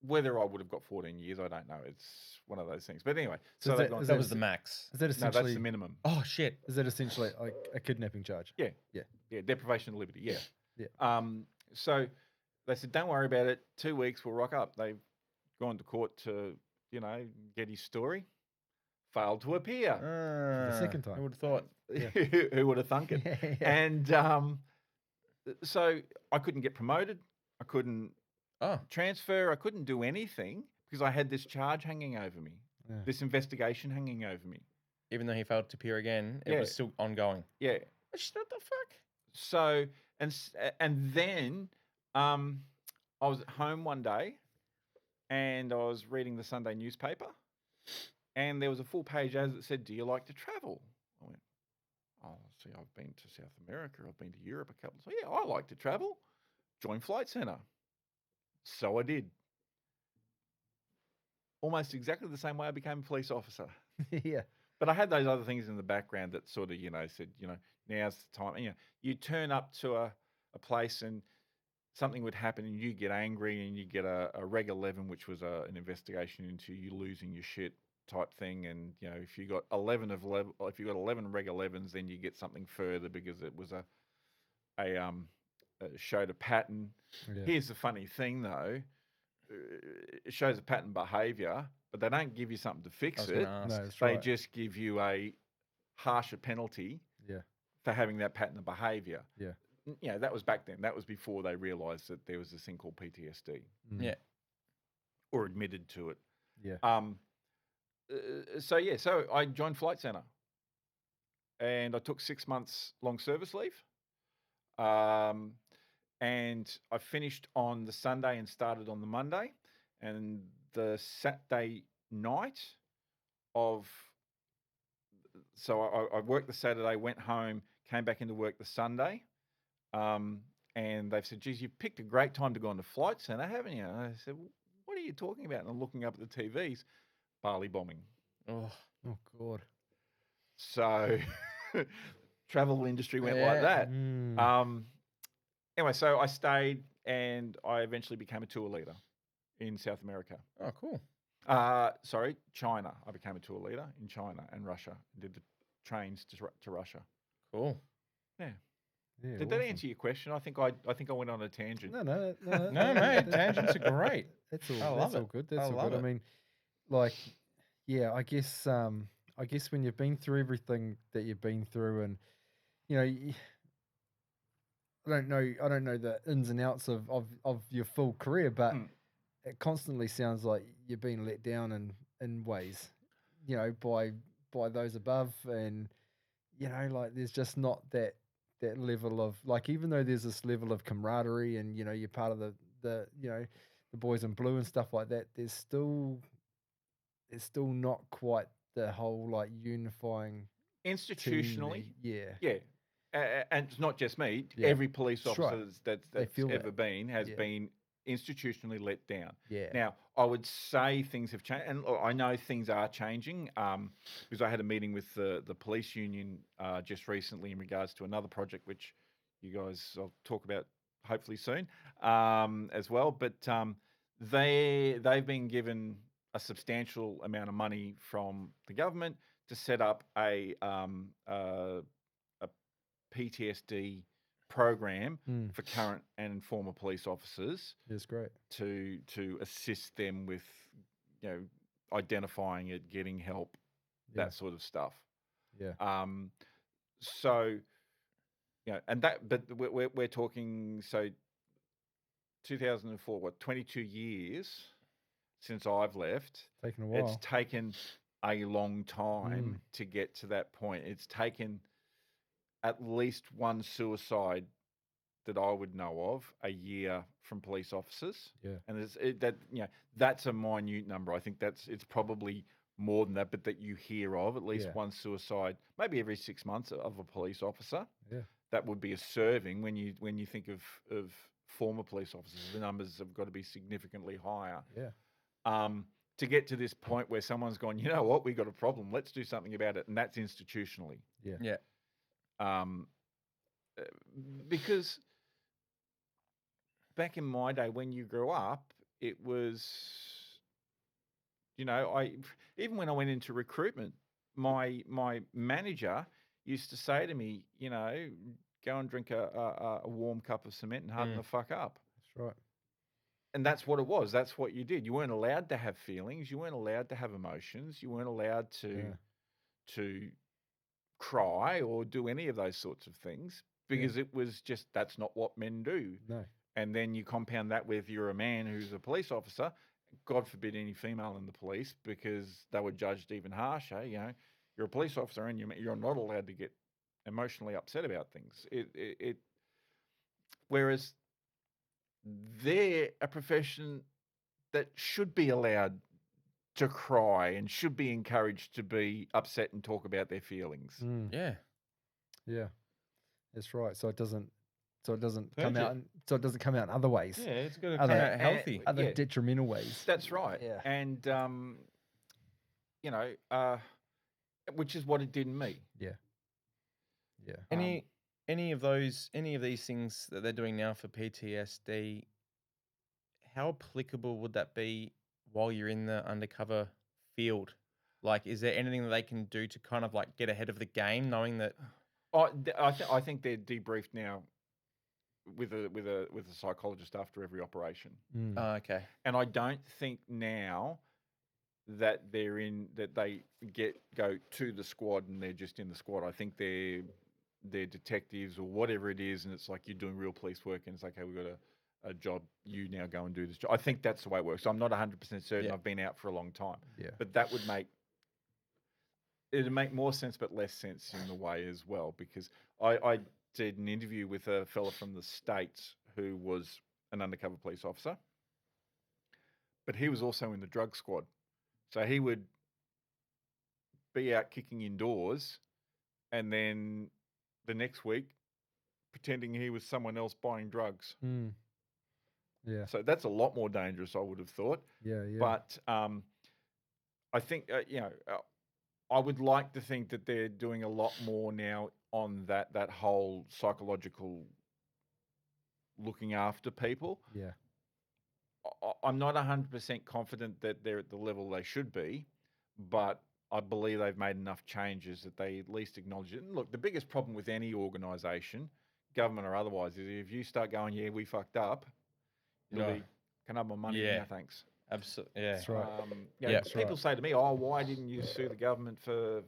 D: whether I would have got 14 years, I don't know. It's one of those things. But anyway,
B: So
D: so
B: is that-
C: That was the max.
B: Is that
D: no,
B: essentially
D: that's the minimum.
C: Oh shit.
B: is that essentially like a kidnapping charge?
D: Yeah.
B: Yeah.
D: Yeah, deprivation of liberty. Yeah.
B: Yeah.
D: So they said, don't worry about it. 2 weeks, we'll rock up. They've gone to court to, get his story. Failed to appear.
B: The second time.
C: I would have thought.
D: Who would have thunk it?
B: Yeah.
D: And so I couldn't get promoted. I couldn't transfer. I couldn't do anything because I had this charge hanging over me, this investigation hanging over me.
C: Even though he failed to appear again, it was still ongoing.
D: Yeah.
C: What the fuck?
D: So and then I was at home one day, and I was reading the Sunday newspaper, and there was a full page ad that said, "Do you like to travel?" I went, "Oh, see, I've been to South America. I've been to Europe a couple. So yeah, I like to travel. Join Flight Centre." So I did. Almost exactly the same way I became a police officer.
B: Yeah.
D: But I had those other things in the background that sort of, said, now's the time. And, you turn up to a place and something would happen and you get angry and you get a Reg 11, which was an investigation into you losing your shit type thing. And, if you got 11 Reg 11s, then you get something further because it was a showed a pattern.
B: Yeah.
D: Here's the funny thing, though. It shows a pattern behaviour, but they don't give you something to fix it.
B: No, that's
D: They
B: right.
D: just give you a harsher penalty
B: Yeah.
D: for having that pattern of behaviour.
B: Yeah.
D: That was back then. That was before they realised that there was this thing called PTSD.
C: Yeah.
D: Or admitted to it.
B: Yeah.
D: So I joined Flight Centre, and I took 6 months long service leave. And I finished on the Sunday and started on the Monday. And the Saturday night so I worked the Saturday, went home, came back into work the Sunday. And they've said, geez, you've picked a great time to go on to Flight Centre, haven't you? And I said, well, what are you talking about? And I'm looking up at the TVs, Bali bombing.
C: Oh,
B: God.
D: So travel industry went like that. Anyway, so I stayed and I eventually became a tour leader in South America.
C: oh, cool.
D: China. I became a tour leader in China and Russia. Did the trains to Russia.
C: Cool.
D: Yeah.
B: Yeah,
D: Did that
B: awesome.
D: answer your question? I think I went on a tangent.
B: No,
C: No, mate, tangents are great.
B: That's all.
C: I love
B: That's all
C: it.
B: good. That's
C: I
B: all
C: love
B: good. I
C: it.
B: mean, like, yeah, I guess when you've been through everything that you've been through, and I don't know the ins and outs of your full career, but
D: Mm.
B: it constantly sounds like you're being let down in ways, by those above, and like there's just not that level of, like, even though there's this level of camaraderie and you're part of the the boys in blue and stuff like that, there's still not quite the whole like unifying
D: Institutionally,
B: team.
D: yeah. And it's not just me.
B: Yeah.
D: Every police
B: That's
D: officer
B: right.
D: that's
B: They feel
D: ever
B: that.
D: been has
B: Yeah.
D: been institutionally let down.
B: Yeah.
D: Now, I would say things have changed, and look, I know things are changing because I had a meeting with the police union just recently in regards to another project, which you guys I'll talk about hopefully soon as well. But they've been given a substantial amount of money from the government to set up a PTSD program
B: Mm.
D: for current and former police officers
B: It's great.
D: to assist them with identifying it, getting help,
B: Yeah.
D: that sort of stuff.
B: Yeah.
D: So and that, but we're talking 2004, what, 22 years since I've left.
B: Taking a while.
D: It's taken a long time to get to that point. It's taken at least one suicide that I would know of a year from police officers.
B: Yeah.
D: And that's a minute number. I think it's probably more than that, but that you hear of at least
B: Yeah.
D: one suicide, maybe every 6 months of a police officer.
B: Yeah.
D: That would be a serving. When you think of former police officers, the numbers have got to be significantly higher.
B: Yeah.
D: To get to this point where someone's gone, you know what, we've got a problem, let's do something about it, and that's institutionally.
B: Yeah.
C: Yeah.
D: Because back in my day when you grew up, it was, even when I went into recruitment, my manager used to say to me, go and drink a warm cup of cement and harden the fuck up.
B: That's right.
D: And that's what it was. That's what you did. You weren't allowed to have feelings. You weren't allowed to have emotions. You weren't allowed to cry or do any of those sorts of things because it was just, that's not what men do.
B: No.
D: And then you compound that with you're a man who's a police officer, God forbid any female in the police, because they were judged even harsher. You're a police officer and you're not allowed to get emotionally upset about things. Whereas they're a profession that should be allowed to cry and should be encouraged to be upset and talk about their feelings.
C: Yeah.
B: Yeah. That's right. So it doesn't
C: Purge
B: come out
C: it.
B: so it doesn't come out in other ways.
C: Yeah, it's got to
B: Other-
C: come out healthy.
B: Other
D: Yeah.
B: detrimental ways.
D: That's right.
B: Yeah.
D: And, which is what it did in me.
B: Yeah. Yeah.
C: Any of these things that they're doing now for PTSD, how applicable would that be while you're in the undercover field? Like, is there anything that they can do to kind of like get ahead of the game, knowing that?
D: I think they're debriefed now with a psychologist after every operation.
B: Mm.
C: Okay.
D: And I don't think now that they go to the squad and they're just in the squad. I think they're detectives or whatever it is, and it's like you're doing real police work, and it's like, hey, we've got a job. You now go and do this job. I think that's the way it works. I'm not 100% certain.
C: Yeah.
D: I've been out for a long time,
B: Yeah.
D: but that would it'd make more sense, but less sense in the way as well, because I did an interview with a fella from the States who was an undercover police officer, but he was also in the drug squad. So he would be out kicking indoors and then the next week pretending he was someone else buying drugs.
B: Mm. Yeah.
D: So that's a lot more dangerous, I would have thought.
B: Yeah. Yeah.
D: But I think, I would like to think that they're doing a lot more now on that whole psychological looking after people.
B: Yeah.
D: I'm not 100% confident that they're at the level they should be, but I believe they've made enough changes that they at least acknowledge it. And look, the biggest problem with any organisation, government or otherwise, is if you start going, yeah, we fucked up, it'll be, can I have my money now, thanks.
C: Absolutely. Yeah.
B: That's right.
D: People say to me, "Oh, why didn't you sue the government for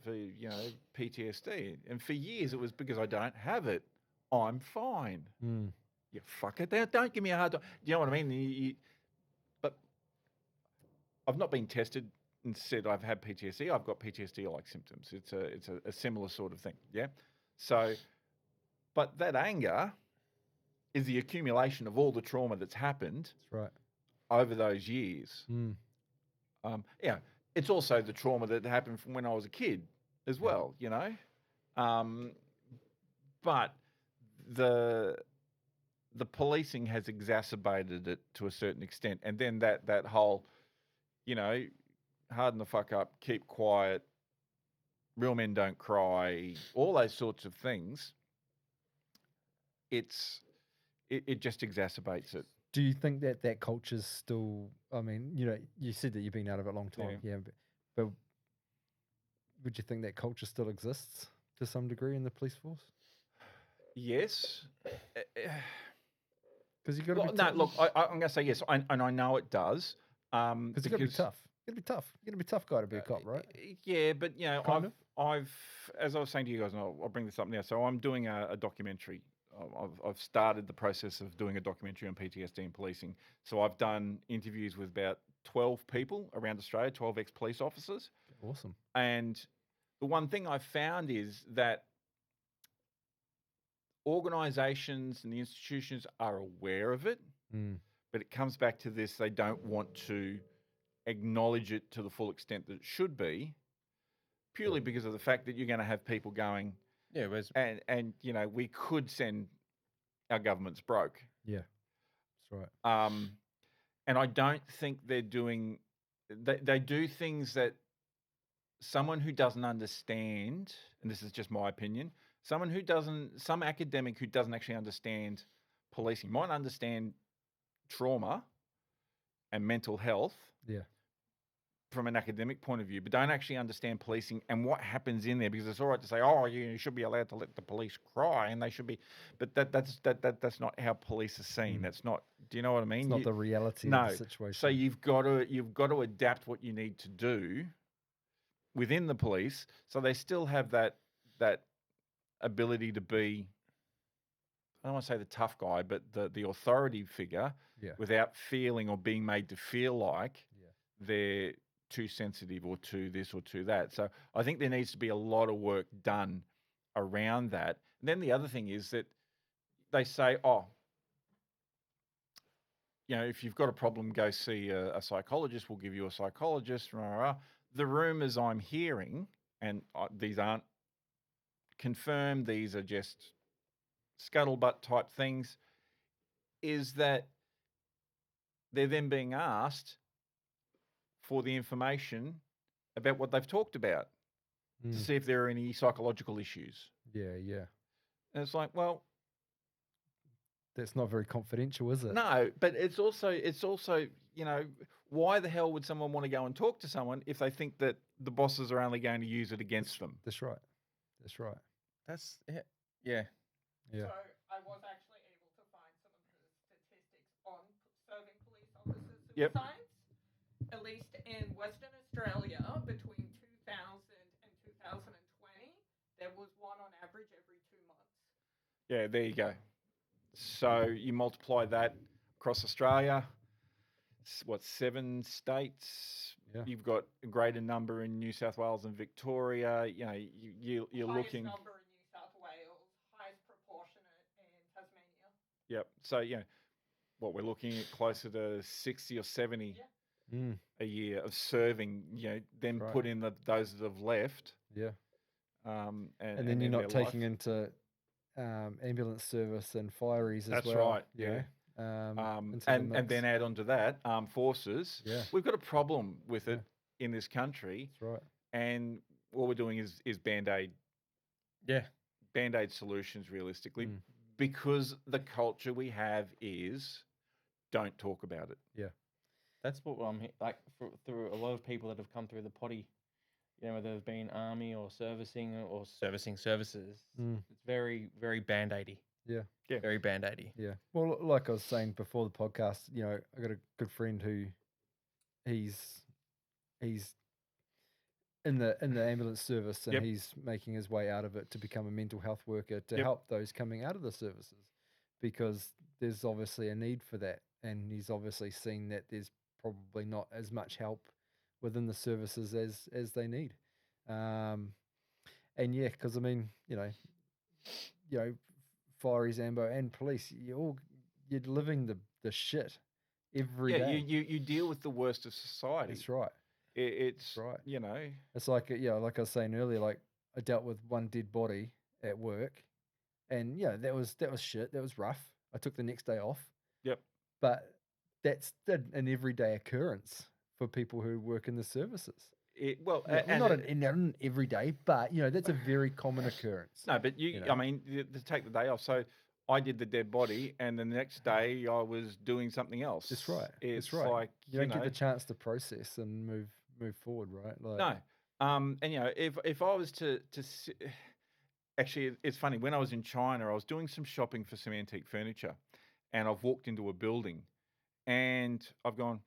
D: PTSD?" And for years it was because I don't have it. I'm fine.
B: Mm.
D: You fuck it. Don't give me a hard time. Do you know what I mean? But I've not been tested and said I've had PTSD. I've got PTSD-like symptoms. It's a similar sort of thing. Yeah. So, but that anger is the accumulation of all the trauma that's happened
B: That's right.
D: over those years.
B: Mm.
D: Yeah, it's also the trauma that happened from when I was a kid as well, you know. But the policing has exacerbated it to a certain extent, and then that whole, you know, harden the fuck up, keep quiet, real men don't cry, all those sorts of things. It just exacerbates it.
B: Do you think that culture's still? I mean, you know, you said that you've been out of it a long time, yeah. But would you think that culture still exists to some degree in the police force?
D: Yes.
B: Because you got to
D: Well,
B: be
D: no, look, I'm going to say yes, and I know it does.
B: because you got to be tough. You got to be tough. You got to be a tough guy to be a cop, right?
D: Yeah, but you know,
B: Kind of.
D: I've, as I was saying to you guys, and I'll bring this up now. So I'm doing a documentary. I've started the process of doing a documentary on PTSD and policing. So I've done interviews with about 12 people around Australia, 12 ex-police officers.
B: Awesome.
D: And the one thing I've found is that organisations and the institutions are aware of it, but it comes back to this: they don't want to acknowledge it to the full extent that it should be, purely because of the fact that you're going to have people going,
C: Yeah,
D: and you know, we could send our governments broke.
B: Yeah, that's right.
D: And I don't think they're doing. They do things that someone who doesn't understand, and this is just my opinion, some academic who doesn't actually understand policing might understand trauma and mental health.
B: Yeah.
D: From an academic point of view, but don't actually understand policing and what happens in there, because it's all right to say, oh, you should be allowed to let the police cry, and they should be, but that's not how police are seen. That's not. Do you know what I mean?
B: It's not the reality of the situation.
D: So you've got to adapt what you need to do within the police, so they still have that ability to be, I don't want to say the tough guy, but the authority figure, without feeling or being made to feel like they're too sensitive or too this or too that. So I think there needs to be a lot of work done around that. And then the other thing is that they say, oh, you know, if you've got a problem, go see a psychologist. We'll give you a psychologist. Rah, rah, rah. The rumours I'm hearing, and these aren't confirmed, these are just scuttlebutt type things, is that they're then being asked for the information about what they've talked about to see if there are any psychological issues.
B: Yeah.
D: And it's like, well,
B: that's not very confidential, is it?
D: No, but it's also, you know, why the hell would someone want to go and talk to someone if they think that the bosses are only going to use it against them?
B: That's right.
C: that's yeah.
B: Yeah.
E: So I was actually able to find some of the statistics on serving police officers suicides. At least in Western Australia, between 2000 and 2020, there was one on average every 2 months.
D: Yeah, there you go. So you multiply that across Australia, what, 7 states?
B: Yeah.
D: You've got a greater number in New South Wales and Victoria. You know, you're
E: Highest
D: looking.
E: number in New South Wales, highest proportionate in Tasmania.
D: Yep. So, you know, what we're looking at closer to 60 or 70 a year of serving, you know, then
B: Right.
D: put in those that have left.
B: Yeah.
D: And
B: then you're not taking into ambulance service and fireys as
D: That's
B: well.
D: right.
B: Yeah.
D: And then add on to that armed forces.
B: Yeah.
D: We've got a problem with it in this country.
B: That's right.
D: And what we're doing is Band-Aid.
C: Yeah.
D: Band-Aid solutions, realistically, because the culture we have is don't talk about it.
B: Yeah.
C: That's what I'm like through a lot of people that have come through the potty, you know, whether they've been army or servicing services. It's very, very Band-Aidy.
B: Yeah.
C: Very Band-Aidy.
B: Yeah. Well, like I was saying before the podcast, you know, I got a good friend who he's in the ambulance service, and
D: Yep.
B: he's making his way out of it to become a mental health worker to
D: Yep.
B: help those coming out of the services, because there's obviously a need for that, and he's obviously seen that there's probably not as much help within the services as they need. And yeah, because I mean, fire Zambo and police, you're living the shit every
D: Yeah,
B: day.
D: you deal with the worst of society.
B: That's right.
D: It's
B: right. It's like like I was saying earlier, like I dealt with one dead body at work, and that was shit. That was rough. I took the next day off.
D: Yep.
B: But that's an everyday occurrence for people who work in the services.
D: Well,
B: not an everyday, but that's a very common occurrence.
D: No, but I mean, to take the day off. So I did the dead body, and the next day I was doing something else.
B: That's right.
D: It's
B: That's right.
D: like
B: you don't get the chance to process and move forward, right? Like,
D: no. And if I was to actually, it's funny. When I was in China, I was doing some shopping for some antique furniture, and I've walked into a building, and I've gone,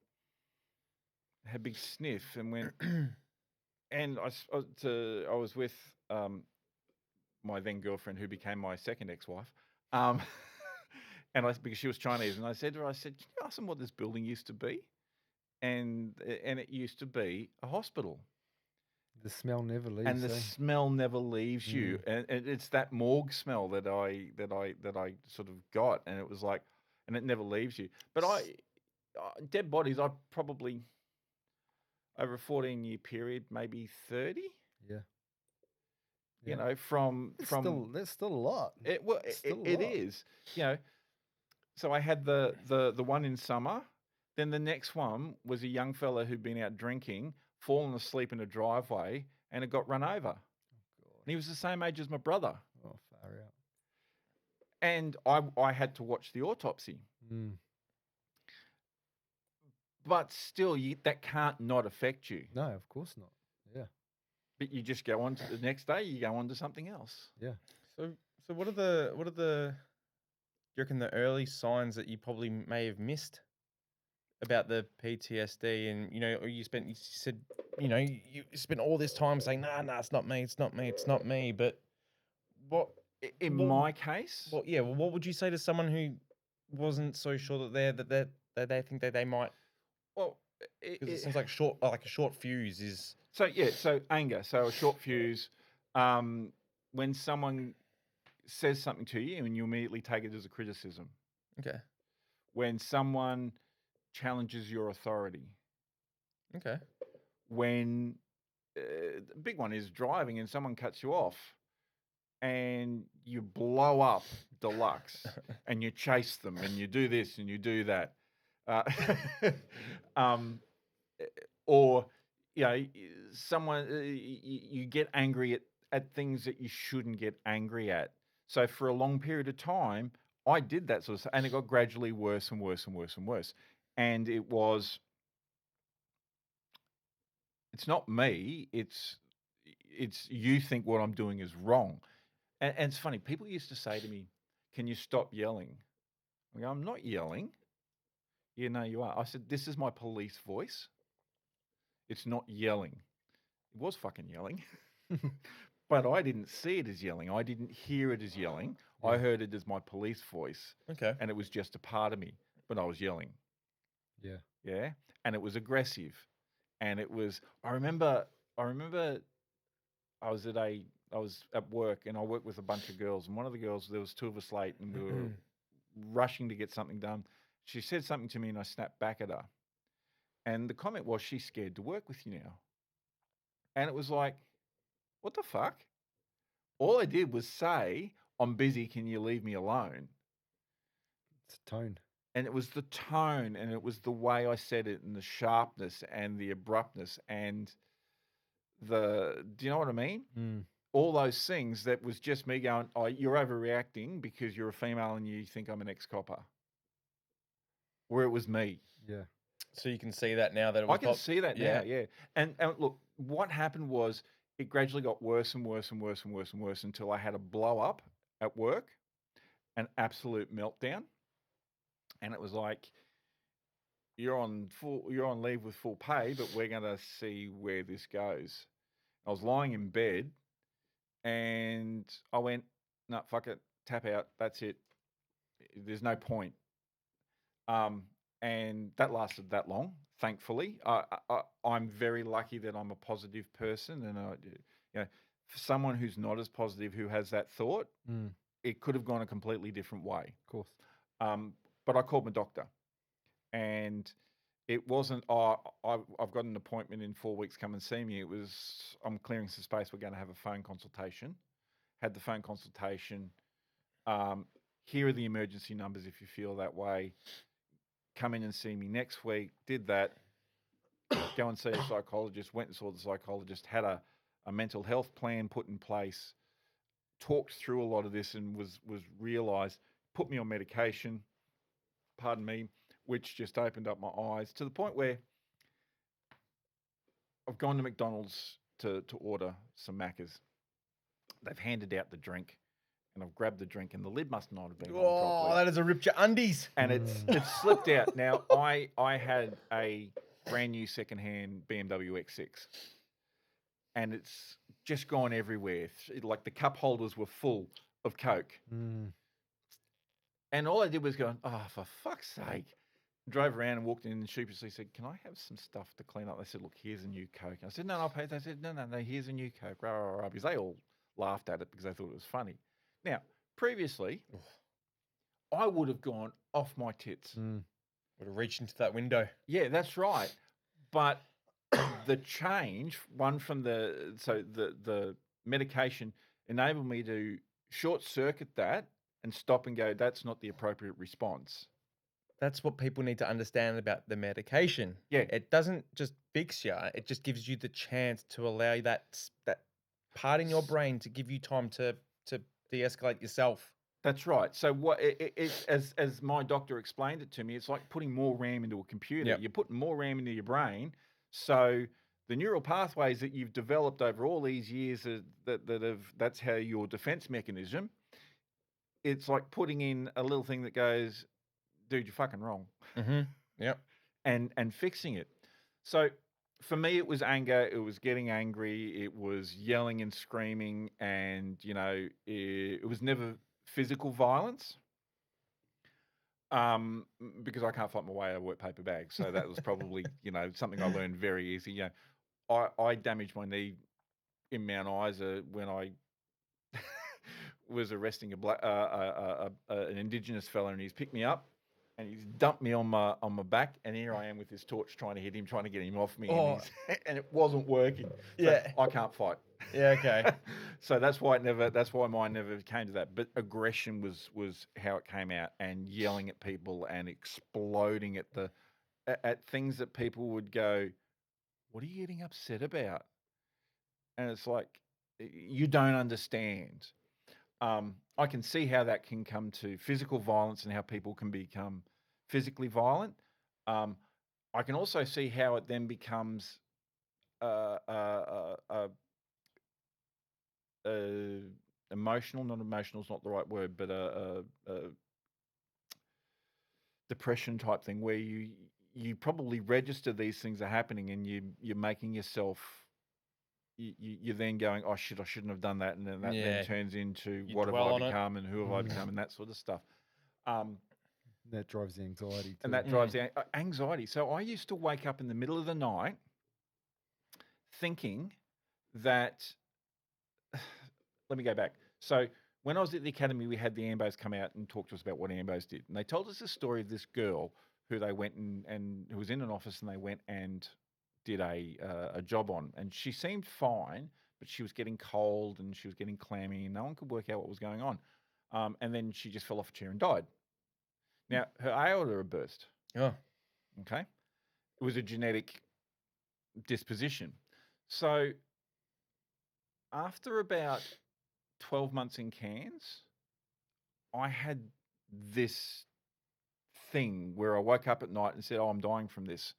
D: had a big sniff, and went, and I was with my then girlfriend, who became my second ex-wife, and because she was Chinese, and I said to her, "Can you ask them what this building used to be?" And it used to be a hospital.
B: The smell never leaves.
D: And the smell never leaves you, and it's that morgue smell that I sort of got, and it was like, and it never leaves you. But dead bodies, I probably over a 14-year period, maybe 30.
B: Yeah.
D: From
B: that's still a lot.
D: It is. So I had the one in summer. Then the next one was a young fella who'd been out drinking, fallen asleep in a driveway, and it got run over. And he was the same age as my brother.
B: Oh, far out.
D: And I had to watch the autopsy. But still, that can't not affect you.
B: No, of course not. Yeah.
D: But you just go on to the next day, you go on to something else.
B: Yeah.
C: So what are the you reckon the early signs that you probably may have missed about the PTSD? And you said you spent all this time saying nah, it's not me. But what
D: in my case?
C: Well, yeah. Well, what would you say to someone who wasn't so sure that they think that they might?
D: Well,
C: because it seems like a short fuse is.
D: So anger. So a short fuse. When someone says something to you and you immediately take it as a criticism.
C: Okay.
D: When someone challenges your authority.
C: Okay.
D: When the big one is driving and someone cuts you off and you blow up deluxe and you chase them and you do this and you do that. Or someone you get angry at things that you shouldn't get angry at. So for a long period of time, I did that sort of stuff, and it got gradually worse and worse and worse and worse. And it's not me. It's you think what I'm doing is wrong. And it's funny. People used to say to me, "Can you stop yelling?" I go, "I'm not yelling." "Yeah, no, you are." I said, "This is my police voice. It's not yelling." It was fucking yelling. But I didn't see it as yelling. I didn't hear it as yelling. Yeah. I heard it as my police voice.
C: Okay.
D: And it was just a part of me, but I was yelling.
B: Yeah.
D: Yeah. And it was aggressive. And it was, I remember I was at work, and I worked with a bunch of girls, and one of the girls, there was two of us late, and we were rushing to get something done. She said something to me, and I snapped back at her. And the comment was, "She's scared to work with you now." And it was like, what the fuck? All I did was say, "I'm busy, can you leave me alone?"
B: It's tone.
D: And it was the tone, and it was the way I said it, and the sharpness and the abruptness and do you know what I mean? All those things that was just me going, "Oh, you're overreacting because you're a female and you think I'm an ex-copper." Where it was me.
B: Yeah.
C: So you can see that now that it was
D: I can see that now, yeah. And look, what happened was it gradually got worse and worse and worse and worse and worse until I had a blow up at work, an absolute meltdown. And it was like, you're on leave with full pay, but we're going to see where this goes. I was lying in bed, and I went, "No, fuck it, tap out. That's it. There's no point." And that lasted that long, thankfully. I'm very lucky that I'm a positive person, and for someone who's not as positive, who has that thought,
B: Mm,
D: it could have gone a completely different way.
B: of course.
D: But I called my doctor, and it wasn't, I've got an appointment in 4 weeks, come and see me. It was, I'm clearing some space, we're going to have a phone consultation. Had the phone consultation. Here are the emergency numbers if you feel that way. Come in and see me next week. Did that. Go and see a psychologist. Went and saw the psychologist. Had a mental health plan put in place. Talked through a lot of this and was realised, put me on medication, pardon me, which just opened up my eyes to the point where I've gone to McDonald's to order some Maccas. They've handed out the drink, and I've grabbed the drink, and the lid must not have been on properly.
C: Oh, that is a ripped your undies.
D: And it's slipped out. Now, I had a brand new secondhand BMW X6, and it's just gone everywhere. Like the cup holders were full of Coke.
B: Mm.
D: And all I did was go, "Oh, for fuck's sake." Drove around and walked in and sheepishly said, "Can I have some stuff to clean up?" They said, "Look, here's a new Coke." I said, "No, I'll pay." They said, no, here's a new Coke. Rah, rah, rah, because they all laughed at it because they thought it was funny. Now, previously, I would have gone off my tits.
B: Mm.
C: Would have reached into that window.
D: Yeah, that's right. But the change, one from the medication enabled me to short circuit that and stop and go, that's not the appropriate response.
C: That's what people need to understand about the medication.
D: Yeah.
C: It doesn't just fix you. It just gives you the chance to allow you that part in your brain to give you time to de-escalate yourself.
D: That's right. So what it's as my doctor explained it to me, it's like putting more RAM into a computer.
C: Yep.
D: You're putting more RAM into your brain. So the neural pathways that you've developed over all these years that's how your defense mechanism. It's like putting in a little thing that goes, "Dude, you're fucking wrong,"
C: Mm-hmm. Yep.
D: and fixing it. So for me, it was anger. It was getting angry. It was yelling and screaming, and it was never physical violence. Because I can't fight my way out of a wet paper bag. So that was probably, something I learned very easy. I damaged my knee in Mount Isa when I was arresting an Indigenous fella, and he's picked me up and he's dumped me on my back, and here I am with this torch trying to hit him, trying to get him off me, and it wasn't working. So
C: Yeah.
D: I can't fight.
C: Yeah. Okay.
D: So that's why mine never came to that. But aggression was how it came out, and yelling at people and exploding at things that people would go, "What are you getting upset about?" And it's like, you don't understand. I can see how that can come to physical violence and how people can become physically violent. I can also see how it then becomes emotional. Not emotional is not the right word, but a depression type thing where you probably register these things are happening, and you're making yourself. You're then going, "Oh shit, I shouldn't have done that," and then that then turns into
C: You
D: what have
C: dwell
D: I
C: on it.
D: become and who have I become and that sort of stuff.
B: That drives the anxiety too.
D: And that drives the anxiety. So I used to wake up in the middle of the night thinking that. Let me go back. So when I was at the academy, we had the AMBOs come out and talk to us about what AMBOs did, and they told us the story of this girl who they went and who was in an office, and they went and did a job on, and she seemed fine, but she was getting cold and she was getting clammy, and no one could work out what was going on. And then she just fell off a chair and died. Now, her aorta had burst.
C: Oh.
D: Okay. It was a genetic disposition. So after about 12 months in Cairns, I had this thing where I woke up at night and said, "Oh, I'm dying from this."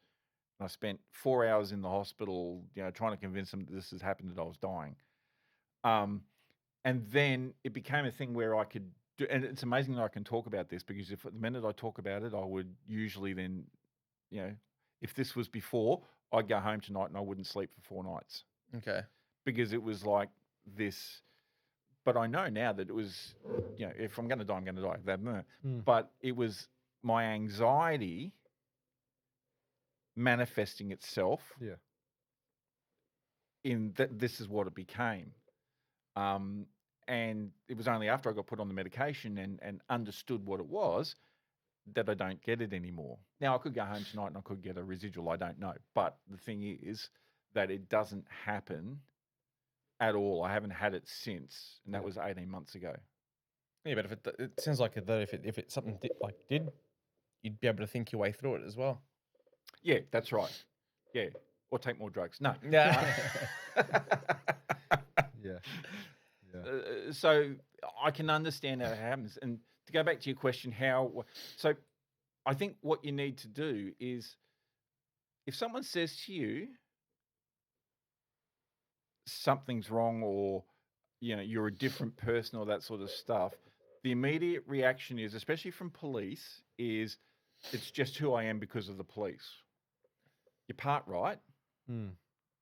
D: And I spent 4 hours in the hospital, trying to convince them that this has happened, that I was dying. And then it became a thing where I could do, and it's amazing that I can talk about this, because if the minute I talk about it, I would usually then, if this was before, I'd go home tonight and I wouldn't sleep for 4 nights.
C: Okay.
D: because it was like this. But I know now that it was, if I'm going to die, I'm going to die. But it was my anxiety manifesting itself.
B: Yeah.
D: In that, this is what it became. And it was only after I got put on the medication and understood what it was that I don't get it anymore. Now, I could go home tonight and I could get a residual. I don't know. But the thing is that it doesn't happen at all. I haven't had it since, and that was 18 months ago.
C: Yeah, but it sounds like that if it something did, you'd be able to think your way through it as well.
D: Yeah, that's right. Yeah, or take more drugs. No.
C: Yeah.
B: Yeah.
D: So I can understand how it happens. And to go back to your question, so I think what you need to do is, if someone says to you something's wrong, or you're a different person, or that sort of stuff, the immediate reaction is, especially from police, is it's just who I am because of the police. You're part right.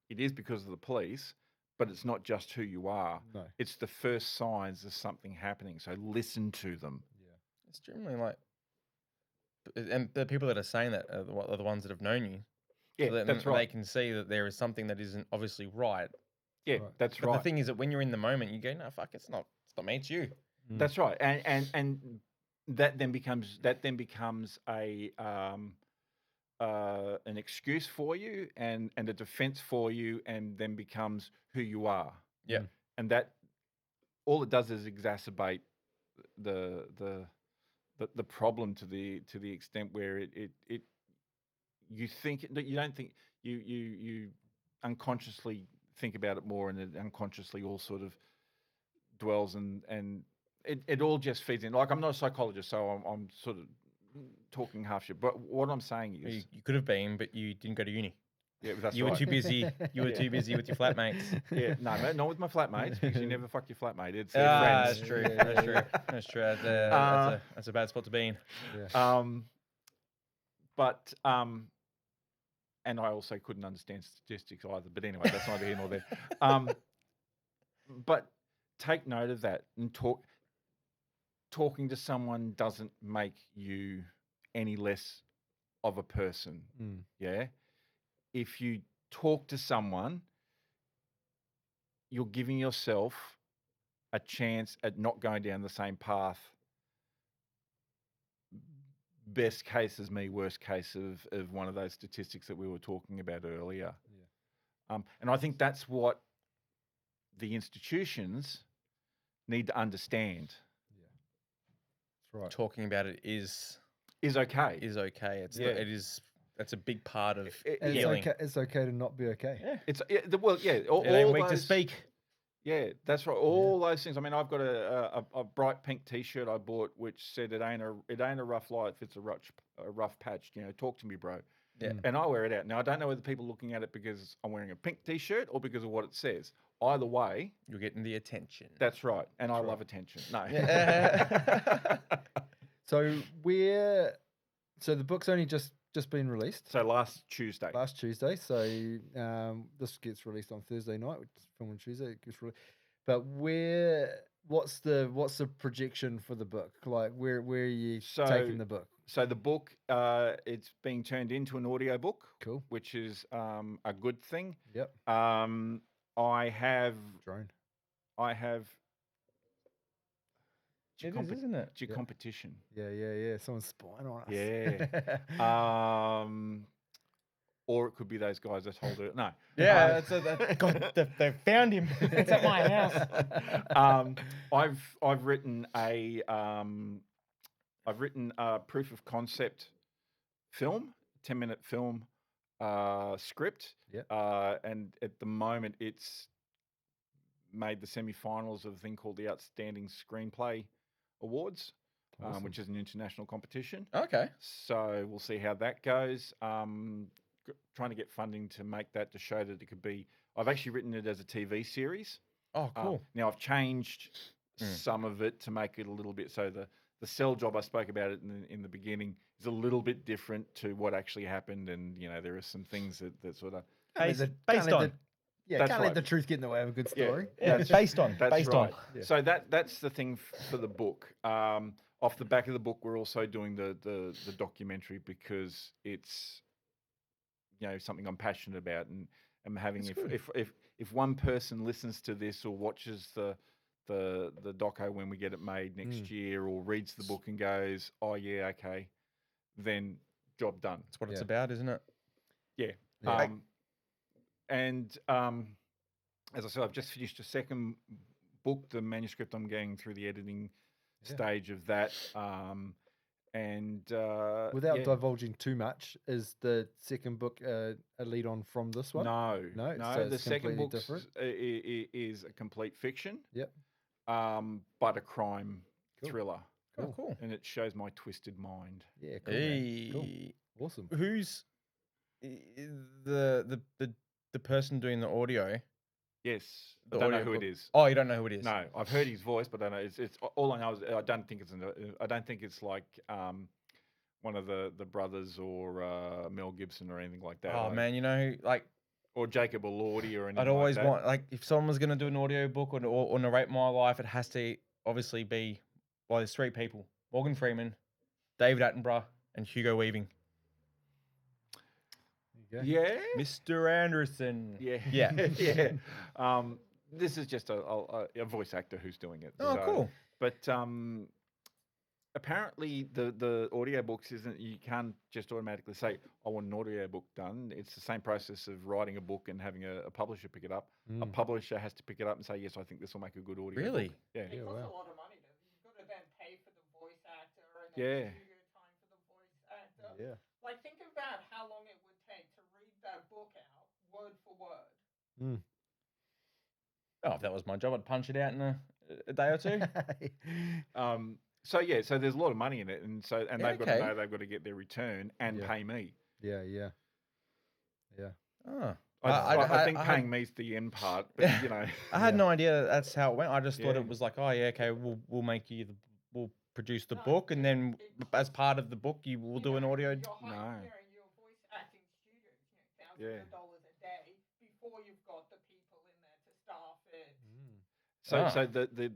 D: It is because of the police, but it's not just who you are.
B: No.
D: It's the first signs of something happening. So listen to them.
B: Yeah.
C: It's generally and the people that are saying that are the ones that have known you.
D: Yeah,
C: So that
D: that's
C: they
D: right.
C: can see that there is something that isn't obviously right.
D: Yeah,
B: Right.
D: that's
C: But
D: right.
C: the thing is that when you're in the moment, you go, no, fuck, it's not me, it's you.
D: That's right. And that then becomes a an excuse for you and a defense for you, and then becomes who you are.
C: Yeah.
D: And that all it does is exacerbate the problem to the extent where it you think you don't think you unconsciously think about it more, and it unconsciously all sort of dwells, and it all just feeds in. Like, I'm not a psychologist, so I'm sort of talking half shit. But what I'm saying is,
C: You could have been, but you didn't go to uni.
D: yeah, that's
C: You
D: right.
C: were too busy. You were too busy with your flatmates.
D: Yeah, no, mate, not with my flatmates, because you never fuck your flatmate. It's
C: Ah,
D: their
C: that's
D: friends.
C: true.
B: Yeah,
C: That's true.
B: yeah.
C: That's true. That's a bad spot to be in.
B: Yeah.
D: But and I also couldn't understand statistics either. But anyway, that's neither here nor there. But take note of that, and talking to someone doesn't make you any less of a person. Yeah. If you talk to someone, you're giving yourself a chance at not going down the same path. Best case is me, worst case of one of those statistics that we were talking about earlier. Yeah. And I think that's what the institutions need to understand.
B: That's right.
C: Talking about it is
D: okay.
C: okay.
D: Yeah.
C: That's a big part of
B: And
C: healing.
B: it's okay to not be okay.
C: Yeah.
D: It's well, yeah. All
C: It ain't weak to
D: those-
C: speak.
D: Yeah, that's right. All those things. I mean, I've got a bright pink T-shirt I bought, which said it ain't a rough life, it's a rough patch. Talk to me, bro.
C: Yeah.
D: And I wear it out. Now, I don't know whether people are looking at it because I'm wearing a pink T-shirt or because of what it says. Either way,
C: You're getting the attention.
D: that's right. And I love attention. No.
B: So the book's only just been released
D: So last Tuesday.
B: last Tuesday. So this gets released on Thursday night, which is filmed on Tuesday. It gets but what's the projection for the book? Like where are you taking the book?
D: So the book, it's being turned into an audio book.
B: Cool.
D: Which is a good thing.
B: Yep.
D: I have
B: Drone.
C: It is, isn't it?
D: It's your competition.
B: Yeah. Someone's spying on us.
D: Yeah. Or it could be those guys that hold it. No.
C: Yeah, God, they found him. It's at my house.
D: I've written a proof of concept film, 10-minute film script.
B: Yep.
D: And at the moment, it's made the semi-finals of a thing called the Outstanding Screenplay Awards,
B: Awesome.
D: which is an international competition.
C: Okay.
D: So we'll see how that goes. Trying to get funding to make that, to show that it could be. I've actually written it as a TV series.
C: Oh, cool.
D: Now I've changed some of it to make it a little bit, so the cell job I spoke about it in the beginning is a little bit different to what actually happened, and there are some things that sort of
C: Based on.
B: Yeah,
D: That's
B: can't
D: right.
B: let the truth get in the way of a good
D: Yeah.
B: story.
C: Yeah,
D: That's-
C: based on.
D: That's
C: based
D: right.
C: on.
B: Yeah.
D: So that's the thing for the book. Off the back of the book, we're also doing the documentary because it's something I'm passionate about, and I'm having
C: That's good.
D: if one person listens to this or watches the doco when we get it made next year, or reads the book and goes, oh yeah, okay, then job done.
C: That's what it's
B: Yeah.
C: about, isn't it?
D: Yeah.
B: Yeah.
D: As I said, I've just finished a second book, the manuscript. I'm going through the editing stage of that.
B: Without divulging too much, is the second book a lead on from this one?
D: No.
B: So
D: The
B: it's
D: second
B: completely
D: book
B: different.
D: is a complete fiction.
B: Yep.
D: But a crime
B: Cool.
D: thriller,
C: Oh, cool.
D: and it shows my twisted mind.
B: Yeah, cool, man. Cool.
C: Hey.
B: Awesome.
C: Who's the person doing the audio?
D: Yes,
C: The
D: I don't know
C: audio
D: who
C: book.
D: it is.
C: Oh, you don't know who it is?
D: No, I've heard his voice, but I don't know. It's all I know is I don't think it's like one of the brothers or Mel Gibson or anything like that.
C: Oh man,
D: or Jacob Elordi or anything.
C: I'd always
D: like that.
C: want if someone was going to do an audio book or narrate my life, it has to obviously be there's three people: Morgan Freeman, David Attenborough, and Hugo Weaving.
B: There you go.
D: Yeah,
C: Mr. Anderson.
D: yeah,
C: Yeah.
D: yeah. This is just a voice actor who's doing it.
C: Oh, cool.
D: But apparently the audiobooks isn't, you can't just automatically say, I want an audiobook done. It's the same process of writing a book and having a publisher pick it up. A publisher has to pick it up and say, yes, I think this will make a good audio
C: Really?
D: book. Yeah.
E: It costs
B: wow.
E: a lot of money. You've got to then pay for the voice actor and
D: Yeah.
E: then studio time for the voice actor.
B: Yeah.
E: Like, think about how long it would take to read that book out word for word.
C: Oh, if that was my job, I'd punch it out in a day or two.
D: So there's a lot of money in it, and they've got to
C: okay.
D: know they've got to get their return and
B: Yeah.
D: pay me.
B: Yeah.
C: Oh.
D: I think paying me's the end part, but
C: I had no idea that's how it went. I just thought
D: Yeah.
C: it was like, oh yeah, okay, we'll make you we'll produce the book, and then as part of the book, you will do an audio.
E: Your
D: No.
E: your voice acting studios, thousands of dollars a day before you've got the people in there to staff it.
D: So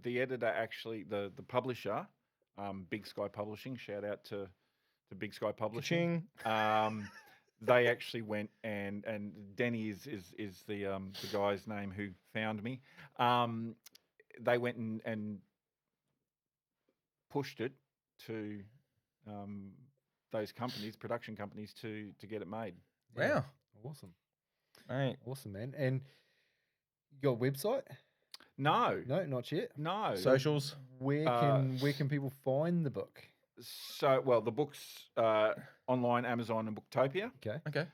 D: the editor actually, the publisher, Big Sky Publishing, shout out to Big Sky Publishing. They actually went and Denny is the guy's name who found me. They went and pushed it to those companies, production companies, to get it made.
C: Wow.
B: Awesome.
C: Right.
B: Awesome, man. And your website?
D: No,
B: Not yet.
D: no.
C: Socials.
B: Where can people find the book?
D: So, well, the book's online, Amazon and Booktopia.
B: Okay.
C: Okay.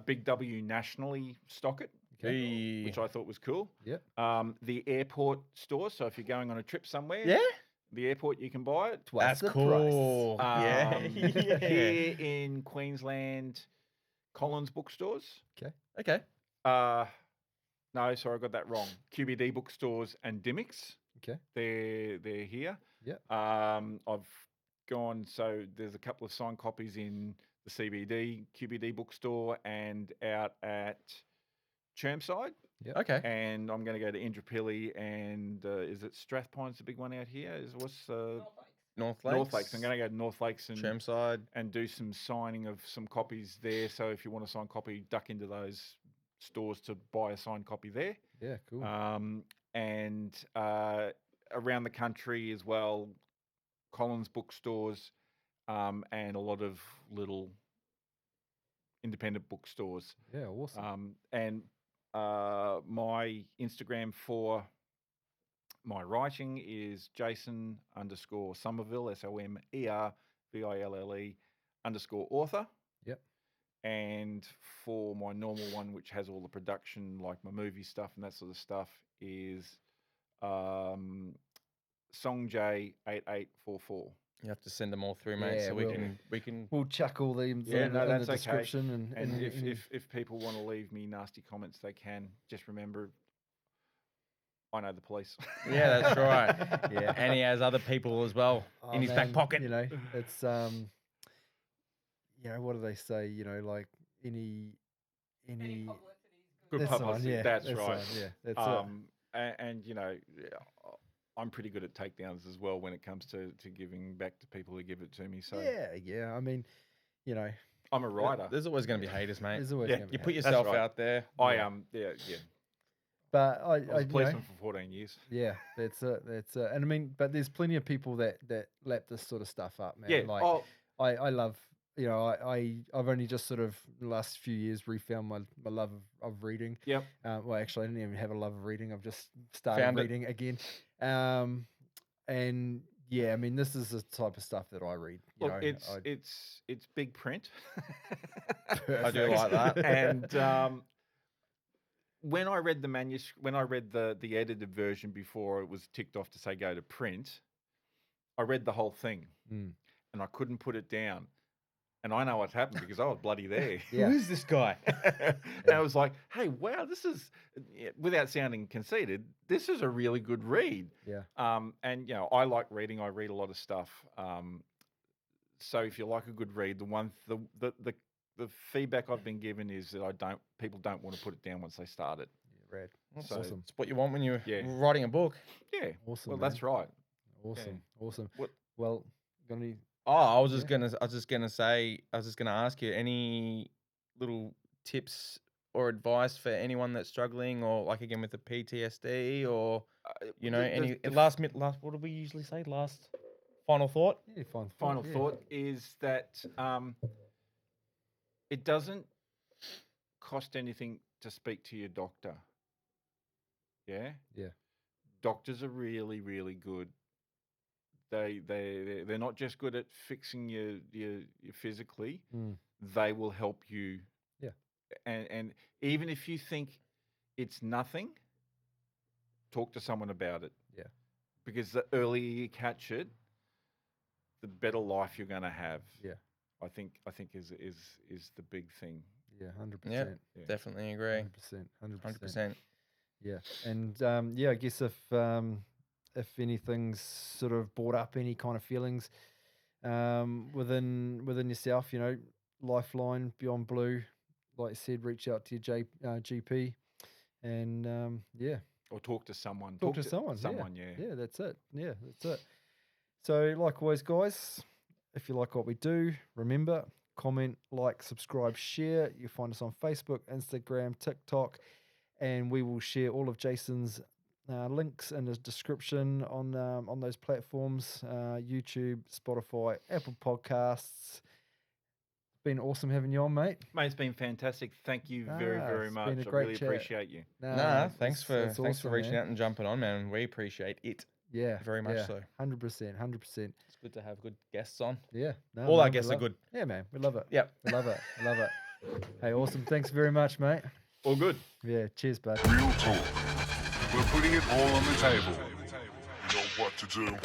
D: Big W nationally stock it,
B: Okay.
D: which I thought was cool.
B: Yep.
D: The airport store. So if you're going on a trip somewhere,
C: Yeah.
D: the airport, you can buy it.
B: Twice
C: That's
B: the
C: cool.
B: price.
C: Yeah.
D: Here in Queensland, Collins bookstores.
C: Okay.
D: No, sorry, I got that wrong. QBD bookstores and Dimmicks.
B: Okay.
D: They're here.
B: Yep.
D: I've gone, so there's a couple of signed copies in the CBD QBD bookstore and out at Chermside.
C: Okay.
D: And I'm going to go to Indooroopilly and is it Strathpine's the big one out here?
C: North Lakes.
D: North Lakes. I'm going to go to North Lakes and
C: Chermside.
D: and do some signing of some copies there. So if you want a signed copy, duck into those stores to buy a signed copy there.
B: Yeah, cool.
D: And around the country as well, Collins bookstores and a lot of little independent bookstores.
B: Yeah, awesome.
D: And my Instagram for my writing is Jason_Somerville, SOMERVILLE_author.
B: Yep.
D: And for my normal one, which has all the production, like my movie stuff and that sort of stuff, is SongJ8844.
C: You have to send them all through, mate,
B: Yeah,
C: so
B: we'll-
C: we can.
B: We'll chuck all the
D: Yeah, no,
B: in
D: that's
B: the
D: okay.
B: description
D: And
B: and
D: if people want to leave me nasty comments, they can. Just remember, I know the police.
C: Yeah, that's right. Yeah, and he has other people as well in his back
B: man,
C: pocket.
B: You know, it's what do they say? You know, like any
E: Any publicity is
D: Good
B: That's the one,
D: publicity.
B: yeah,
D: That's
B: the
D: right.
B: one, yeah, that's it.
D: And I'm pretty good at takedowns as well when it comes to giving back to people who give it to me. So
B: Yeah. I mean,
D: I'm a writer.
C: There's always going to be haters, mate.
B: there's always
D: Yeah,
B: going to
C: You
B: be.
C: put
B: haters.
C: yourself
D: right.
C: out there.
D: I
C: yeah.
D: yeah.
B: But
D: I was a
B: you know,
D: policeman for 14 years.
B: yeah, that's it. That's it. And I mean, but there's plenty of people that lap this sort of stuff up, man.
D: Yeah.
B: Like I love. I've only just sort of the last few years refound my love of reading.
D: Yep.
B: Well, actually, I didn't even have a love of reading. I've just started
C: Found it.
B: reading again. And yeah, I mean, this is the type of stuff that I read.
D: Look, it's big print.
C: I do like that.
D: And when I read the manuscript, when I read the edited version before it was ticked off to say go to print, I read the whole thing, and I couldn't put it down. And I know what's happened because I was bloody there.
B: Yeah.
C: Who is this guy?
D: And I was like, hey, wow, this is, without sounding conceited, this is a really good read.
B: Yeah.
D: And I like reading. I read a lot of stuff. So if you like a good read, the feedback I've been given is that people don't want to put it down once they start it.
B: Yeah, rad.
C: That's
B: So-
C: awesome. It's what you want when you're
D: Yeah.
C: writing a book.
D: Yeah.
B: Awesome.
D: Well,
B: man.
D: that's right.
B: Awesome. Awesome.
D: What-
B: Well, gonna be
C: Oh, I was just
B: Yeah.
C: gonna ask you any little tips or advice for anyone that's struggling, or like again with the PTSD, or any last what do we usually say? Last final thought.
B: yeah, fine.
D: Final
B: yeah.
D: thought is that it doesn't cost anything to speak to your doctor. Yeah?
B: Yeah.
D: Doctors are really, really good. They're not just good at fixing you physically.
B: Mm.
D: They will help you.
B: Yeah.
D: And even if you think it's nothing, talk to someone about it.
B: Yeah.
D: Because the earlier you catch it, the better life you're going to have.
B: Yeah.
D: I think is the big thing.
B: Yeah, 100%.
C: Yeah.
D: Yeah.
C: Definitely agree.
B: 100%.
C: 100%.
B: Yeah, and I guess if anything's sort of brought up any kind of feelings within yourself, Lifeline, Beyond Blue, like you said, reach out to your GP, and
D: Or talk to someone.
B: talk to someone.
D: Someone,
B: Yeah, that's it. Yeah, that's it. So, likewise, guys, if you like what we do, remember, comment, like, subscribe, share. You find us on Facebook, Instagram, TikTok, and we will share all of Jason's links in the description on those platforms, YouTube, Spotify, Apple Podcasts. Been awesome having you on, mate.
D: Mate, it's been fantastic. Thank you very,
B: Ah,
D: very
B: it's
D: much.
B: been a
D: I
B: great
D: really
B: chat.
D: appreciate you.
C: Nah, thanks for
B: it's awesome,
C: reaching
B: man.
C: out and jumping on, man. We appreciate it.
B: Yeah,
C: very much so.
B: 100%, 100%.
C: It's good to have good guests on.
B: Yeah, no,
C: All our
B: man, we
C: guests are
B: love-
C: good.
B: Yeah, man, we love it.
C: Yep.
B: We love it. We love it. Hey, awesome. Thanks very much, mate.
D: All good.
B: Yeah, cheers, bud.
A: Real talk. We're putting it all on the table. You know what to do.